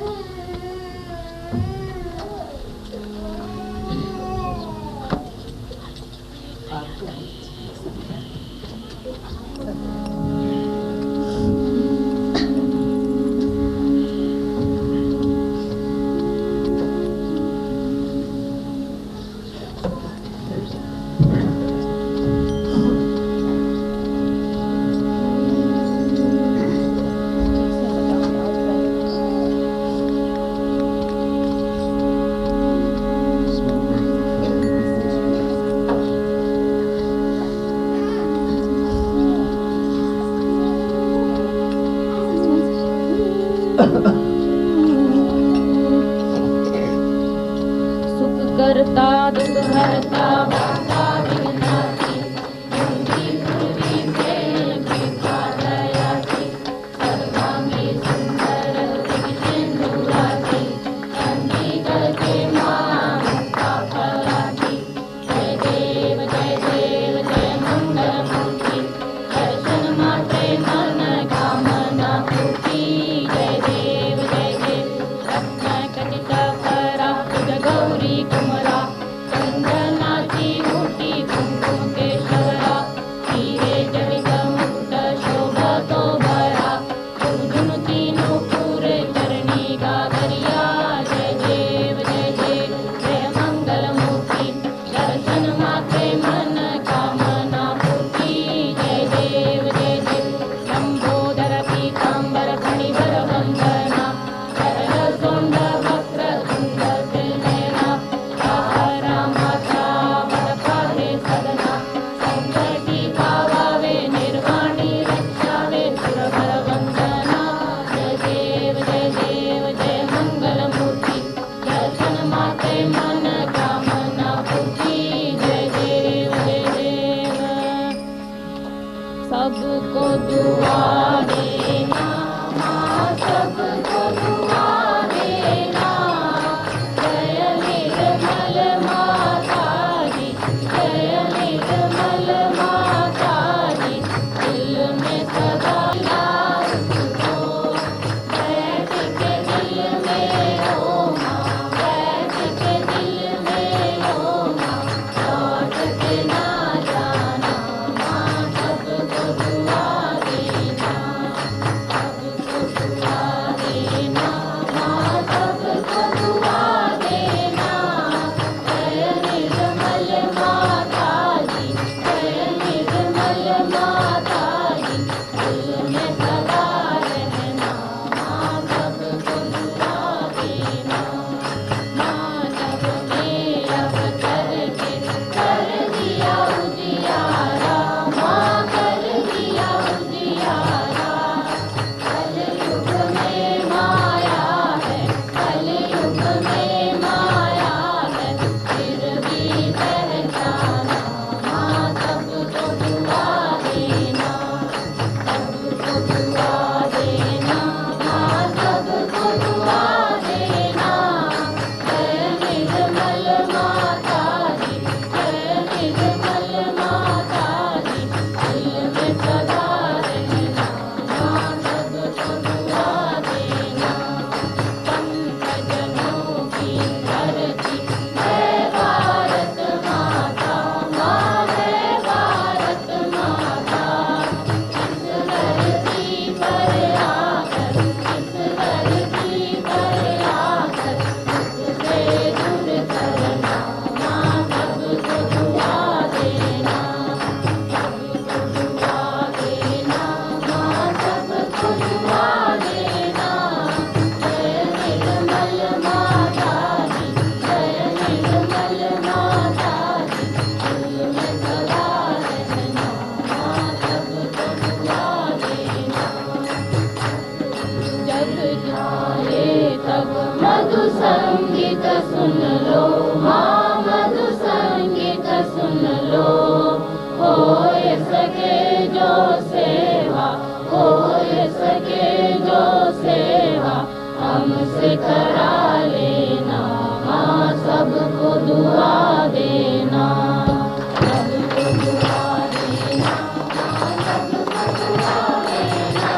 करता दुख हरता वार्ता विघ्नाती कुंती पूर्वी प्रेम कृपा दयाती सर्वांगी सुंदर दिव्येन्दुराती कंठी करके मां मुक्ता फलाती जय देव जय मंगल मूर्ति दर्शन मात्रे मन कामना पूर्ति जय देव रत्न कटित करा गौरी कुमरा चंदनाची मुठी कुंकुम केशवरा हीरे जड़ित मुकुट शोभतो भरा अर्जुन तीनों पूरे चरणी गागरिया जय देव जय मंगल मूर्ति दर्शन मात्रे मन कामना पूर्ति जय देव लंबोदर पीतांबर फणिवर वंदना सरल सोंड वक्र तुंग त्रिनयना आहारा माता वरपाले सदना संकटी पावावे निर्वाणी रक्षावे सुरवर वंदना जय देव जय मंगल मूर्ति दर्शन मात्रे मन कामना पूर्ति जय देव सबको दुआ देना माँ सबको दुआ देना जय निर्मल माता जी जय निर्मल माता जी दिल में सदा याद हो बैठ के दिल में हो माँ बैठ के दिल में हो माँ लौट के ना जाना माँ सबको दुआ देना सबको दुआ देना माँ सबको दुआ देना जय निर्मल माता जी जय निर्मल माता जी दिल में सदा रहना माँ सबको दुआ देना मानव में अवतर के कर दिया उजियारा माँ कर दिया उजियारा कलयुग में माया है कलयुग में माया है फिर भी पहचाना माँ सबको दुआ देना सबको दुआ देना माँ सबको दुआ देना जय निर्मल माता जी जय निर्मल माता जी दिल में सदा रहना माँ सबको दुआ देना पंकजनों की धरती है भारत माता माँ है भारत माता इस धरती पर आकर इस धरती पर आकर उससे दूर करना माँ सबको दुआ देना सबको दुआ देना माँ सबको दुआ देना जय निर्मल माता जी जय निर्मल माता जी दिल में सदा रहना माँ सबको दुआ देना जब जाए तब मधु संगीत सुन लो माँ मधु संगीत सुन लो हो सके जो सेवा हो सके जो सेवा हमसे करा लेना माँ सबको दुआ देना सबको दुआ देना माँ सबको दुआ देना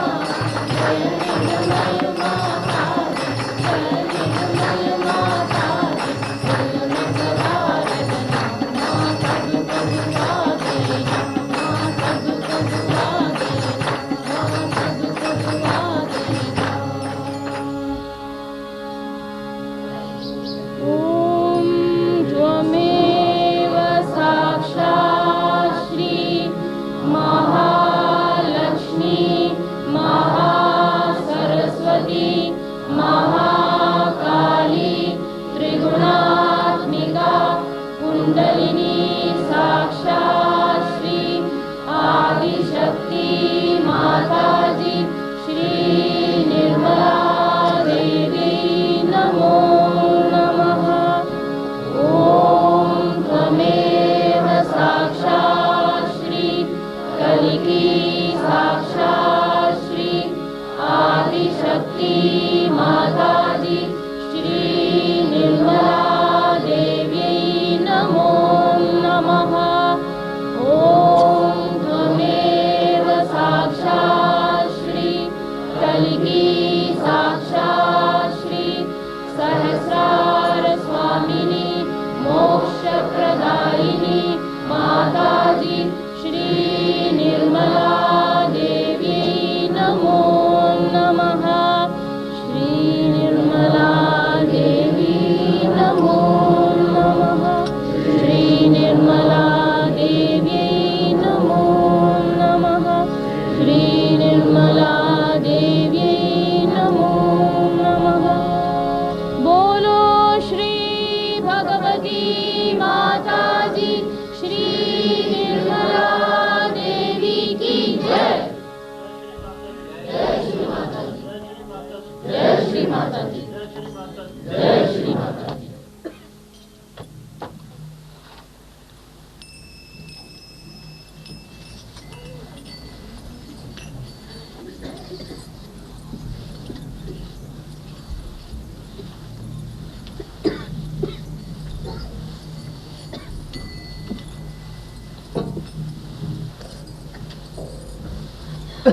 जय निर्मल माता जी जय निर्मल माता जी दिल में सदा रहना माँ सबको दुआ देना माँ सबको दुआ देना माँ सबको दुआ देना ॐ त्वमेव साक्षात् श्री महालक्ष्मी महासरस्वती महाकाली त्रिगुणात्मिका कुंडलिनी साक्षात् श्री आदिशक्ति माता जी श्री निर्मला देवी नमो नमः। ओम I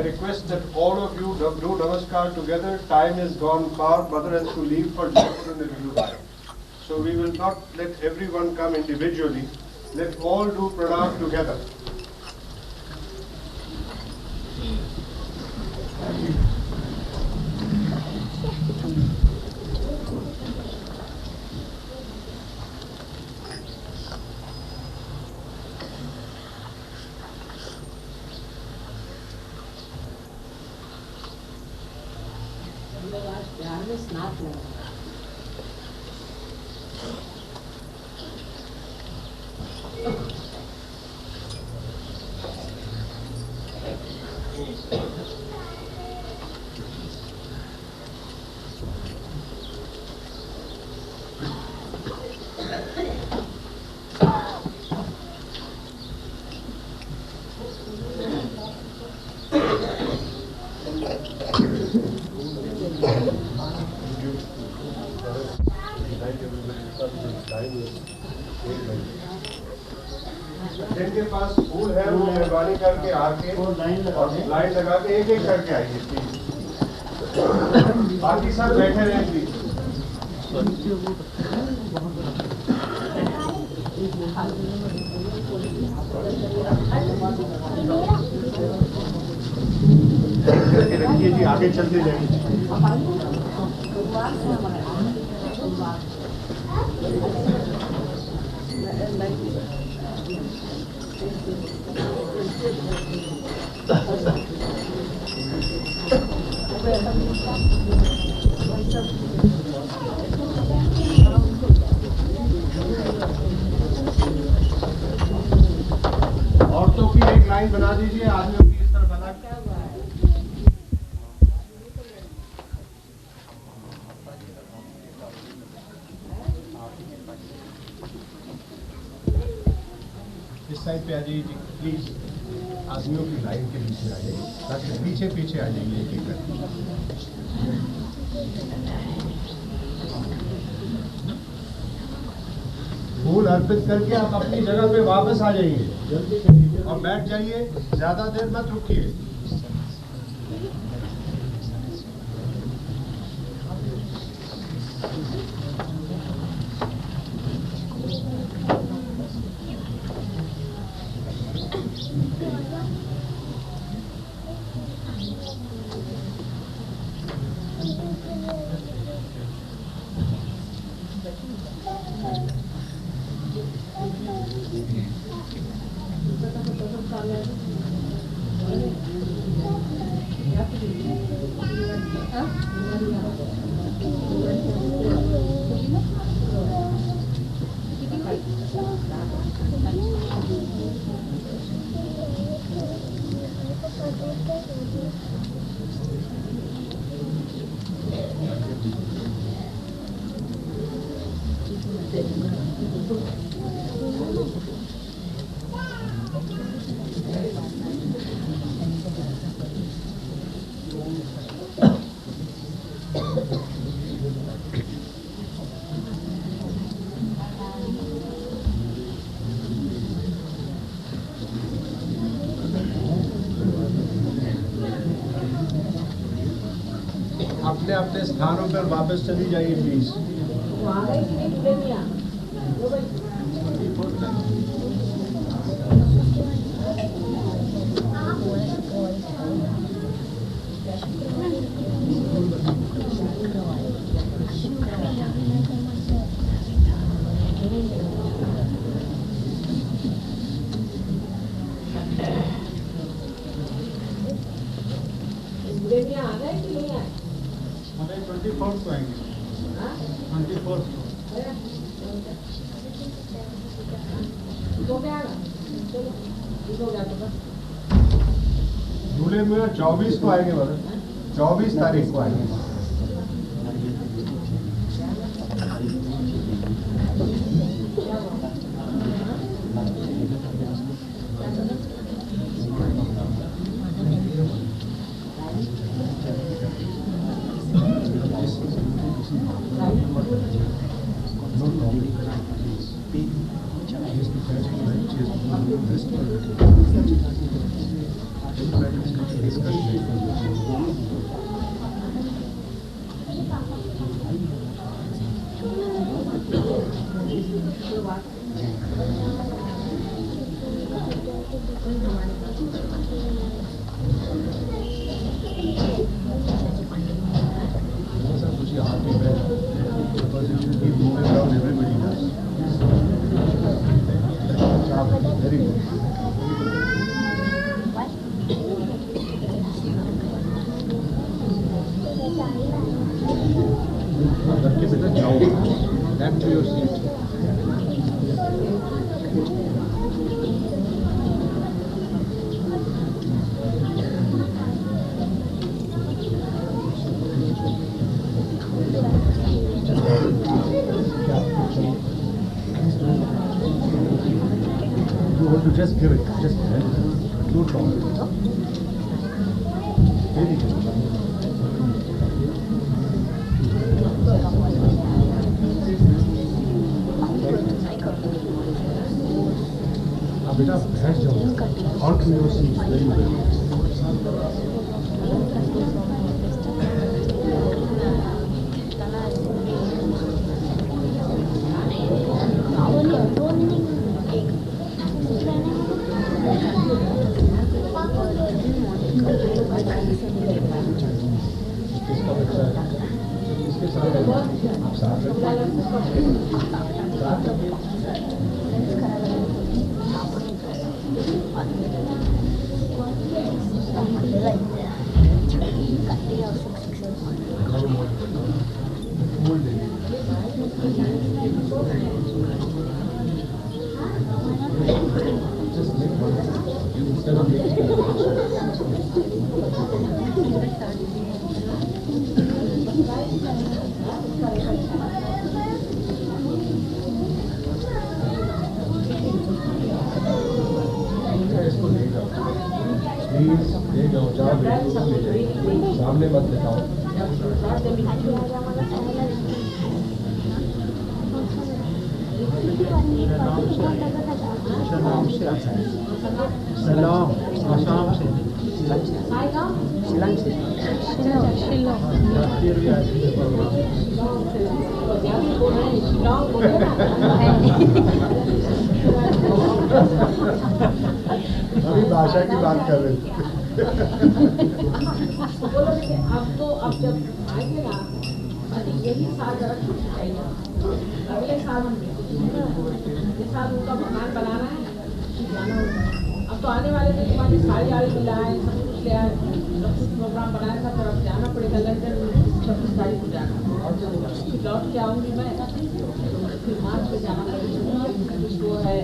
request that all of you do namaskar together. Time is gone far. Mother has to leave for Jaipur in a little while. So we will not let everyone come individually. Let all do pranam together. प्यार में स्नात लगा जिनके पास फूल है वो मेहरबानी करके आके और लाइन लगा के एक एक करके आइए प्लीज। बाकी सब बैठे रहे प्लीज। रखिए जी, आगे चलते जाइए। औरतों की एक लाइन बना दीजिए, आदमियों की इस तरह बना। इस साइड पे आ जाइए जी प्लीज। आदमियों की लाइन के पीछे आ जाइए, ताकि पीछे पीछे आ जाइए एक एक करके। फूल अर्पित करके आप अपनी जगह पे वापस आ जाइए, जल्दी करिए और बैठ जाइए, ज्यादा देर मत रुकिए। अपने अपने स्थानों पर वापस चली जाइए प्लीज। हमें 24 को आएंगे, 24 झूले में 24 को आएंगे, 24 तारीख को आएंगे। Back to your seat. You want to just give it, just don't talk. Very good. बेटा बैठ जाओ और योर सीट वेरी वेल किसका बच्चा है किसके साथ आप साथ सामने मत दिखाओ सलाम आसाम से अभी भाषा की बात कर रहे थे अब जब आएंगे ना यही साल जरा छुट्टी चाहिए अगले साल हम इस साल उनका मकान बनाना है जाना होगा अब तो आने वाले दिन तुम्हारी साड़ी आड़ी मिला है सब कुछ ले आए सब कुछ प्रोग्राम बनाया था पर अब जाना पड़ेगा लंदन 26 तारीख को जाना फिर लौट के आऊँगी मैं फिर मार्च में जाना पड़ेगा कुछ वो है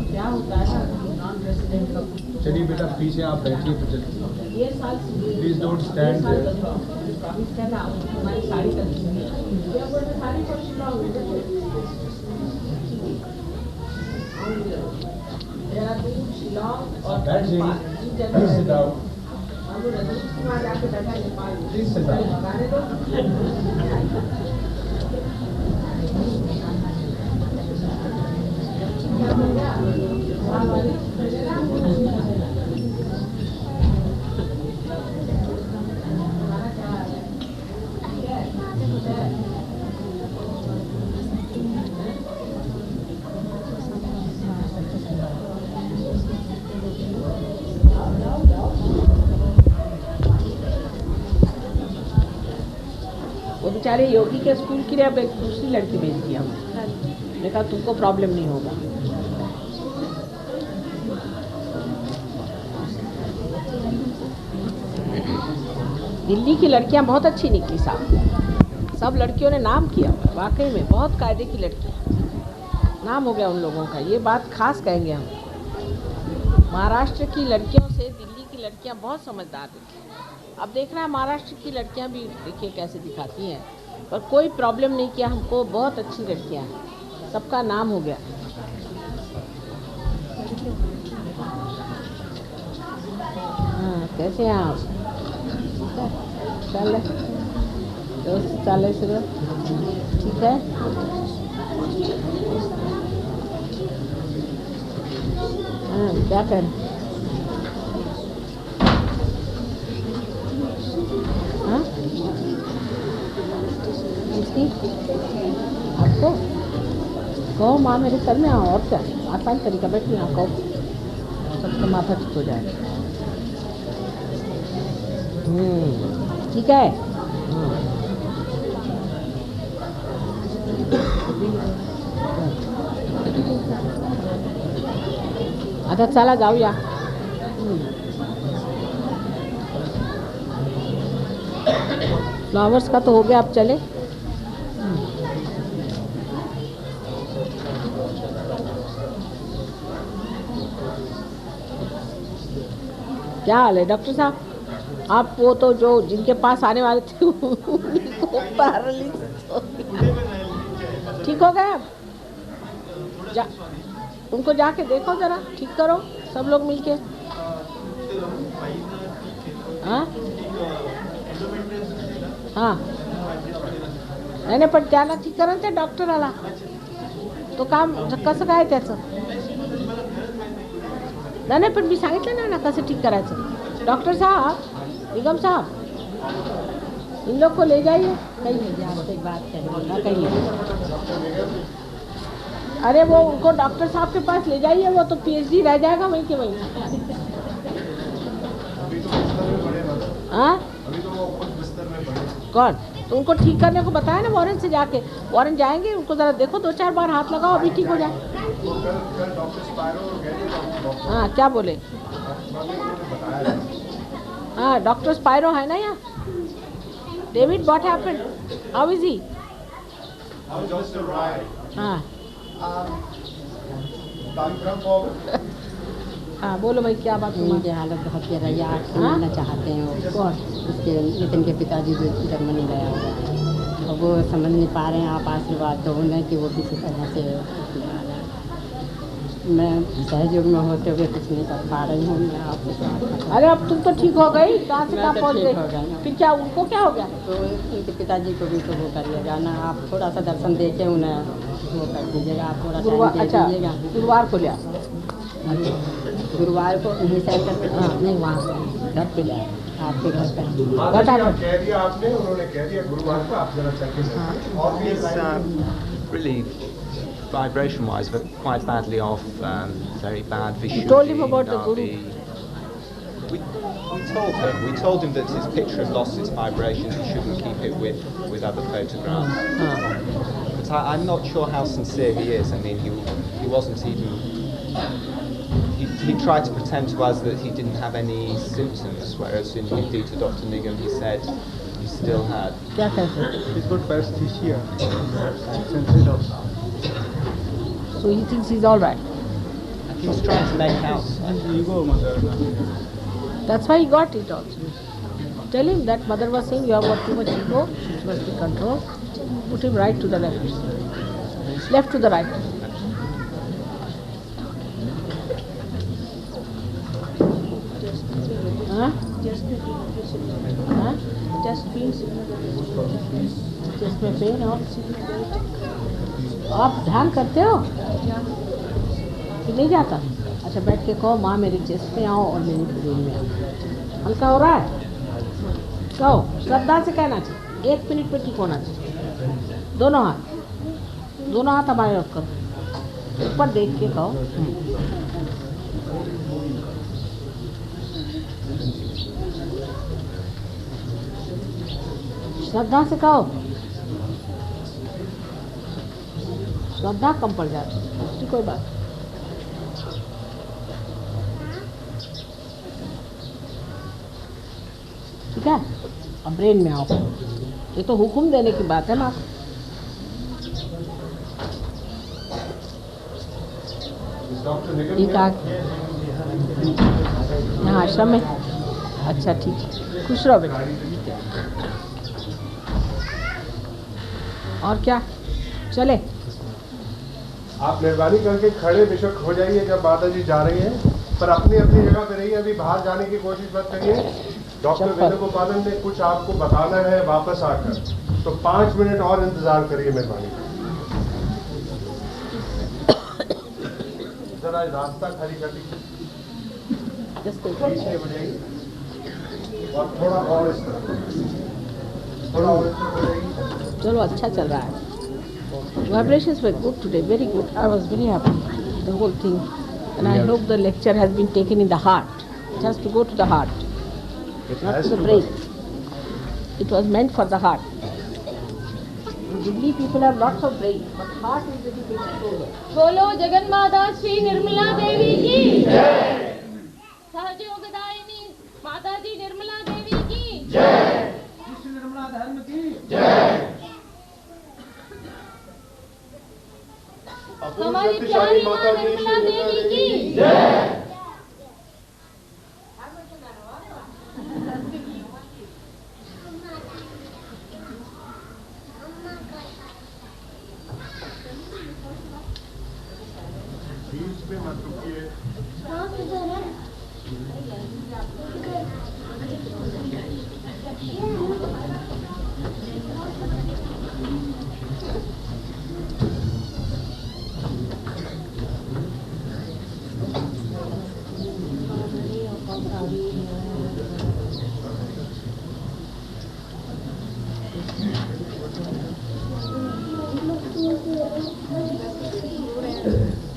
क्या होता है ना नॉन रेसिडेंट का चलिए बेटा पीछे आप बैठिए तो चलिए ये साल प्लीज डोंट स्टैंड प्रॉमिस करना हमारी साड़ी कर साड़ी पर शिलांग और बैठ जाइए please sit down please sit वो बेचारे योगी के स्कूल के लिए अब एक दूसरी लड़की भेज दिया हमने कहा तुमको प्रॉब्लम नहीं होगा दिल्ली की लड़कियां बहुत अच्छी निकली साहब सब लड़कियों ने नाम किया वाकई में बहुत कायदे की लड़कियां नाम हो गया उन लोगों का ये बात खास कहेंगे हम महाराष्ट्र की लड़कियों से दिल्ली की लड़कियां बहुत समझदार दिखी अब देखना है महाराष्ट्र की लड़कियां भी देखिए कैसे दिखाती हैं पर कोई प्रॉब्लम नहीं किया हमको बहुत अच्छी लड़कियां हैं सबका नाम हो गया हाँ कैसे हैं आप चल दोस्त चाले से ठीक है हाँ, क्या कर हाँ इसकी आपको कहो माँ मेरे सर में आओ, और क्या आसान तरीका, बैठिए यहाँ कहो, सबका माथा ठीक हो जाएगा। ठीक है। हाँ। आता चला जाऊया। फ्लावर्स का तो हो गया, अब चले। क्या हाल है डॉक्टर साहब? आप वो तो जो जिनके पास आने वाले थे उनको पैरालिसिस ठीक हो गया अब? उनको जाके देखो जरा, ठीक करो सब लोग मिलके। हाँ हाँ नाही पण त्याला ठीक करा ना त्या डॉक्टराला, तो काम कसं काय त्याचं? नाही पण मी सांगितलं ना कसं ठीक करायचं। डॉक्टर साहब, निगम साहब, इन लोग को ले जाइए। कहीं नहीं जा, एक बात करेंगे, कहीं नहीं। अरे वो उनको डॉक्टर साहब के पास ले जाइए, वो तो पीएचडी रह जाएगा वहीं के वहीं। हाँ कौन? तो उनको ठीक करने को बताया ना वारन से जाके, वारन जाएंगे, उनको ज़रा देखो, 2-4 बार हाथ लगाओ, अभी ठीक हो जाए। हाँ क्या बोले? हाँ डॉक्टर स्पायरो है ना यहाँ। David what happened? How is he? हाँ हाँ बोलो भाई, क्या बात? उनकी हालत बहुत गहराई, 8 महीना चाहते हैं वो। कौन? उसके नितिन के पिताजी भी जर्मनी गया हुआ है, और वो समझ नहीं पा रहे हैं। आप आशीर्वाद दो उन्हें कि वो किसी तरह से, मैं सहयोग में होते हुए कुछ नहीं कर पा रही हूँ। मैं आपके साथ। अरे अब तुम तो ठीक हो गई, कहाँ से कहाँ पहुँच गई? फिर क्या उनको क्या हो गया? तो उनके पिताजी को भी तो वो करिएगा ना, आप थोड़ा सा दर्शन दे के उन्हें वो कर दीजिएगा। आप थोड़ा टाइम दे दीजिएगा। गुरुवार को लिया, गुरुवार को नहीं सेंटर पे, नहीं वहाँ घर पे ले आपके घर पे। कह दिया आपने, उन्होंने कह दिया गुरुवार को आप जरा चल के और really vibration wise but quite badly off, very bad visually. You told him about the guru? We told him that his picture has lost its vibrations, he shouldn't keep it with other photographs. But I'm not sure how sincere he is. I mean, he wasn't even, he tried to pretend to us that he didn't have any symptoms, whereas indeed to Dr. Nigam he said he still had. क्या कहते? He's got paresthesia. So he thinks he's all right. He's trying to make out. That's why he got it also. Tell him that mother was saying you have got too much ego, which must be controlled. Put him right to the left. Left to the right. Huh? Huh? Chest pain. Chest में pen और आप ध्यान करते हो कि नहीं जाता? अच्छा बैठ के कहो माँ मेरे चेस्ट में आओ और मेरी ब्रेन में आओ। हल्का हो रहा है? कहो, श्रद्धा से कहना चाहिए, 1 मिनट में ठीक होना चाहिए। दोनों हाथ हमारे रख करो, ऊपर देख के कहो। श्रद्धा से कहो, श्रद्धा कम पड़ जाती है, उसकी कोई बात। ठीक है, अब ब्रेन में आओ। ये तो हुक्म देने की बात है ना। ठीक है, यहाँ आश्रम में। अच्छा ठीक है, खुश रहो बेटा। और क्या, चले? आप मेहरबानी करके खड़े बेशक हो जाइए जब माता जी जा रही हैं, पर अपनी अपनी जगह पे रहिए, अभी बाहर जाने की कोशिश मत करिए। डॉक्टर वेणुगोपालन ने कुछ आपको बताना है वापस आकर, तो 5 मिनट और इंतजार करिए मेहरबानी। जरा रास्ता खाली कर दीजिए, जस्ट पीछे हो जाइए और थोड़ा और इस तरफ, थोड़ा और इस तरफ हो जाइए। चलो अच्छा चल रहा है. Vibrations were good today, very good. I was very happy, the whole thing. And I hope the lecture has been taken in the heart, just to go to the heart, not to the brain. It was meant for the heart. Delhi people have lots of brain, but heart is very big soul. बोलो जगन माता श्री निर्मला देवी की सहयोगदायिनी माता जी निर्मला देवी की विश्व निर्मला धर्म की हमारी प्यारी माँ निर्मला देवी की बीच में मत रुकिए। Thank you.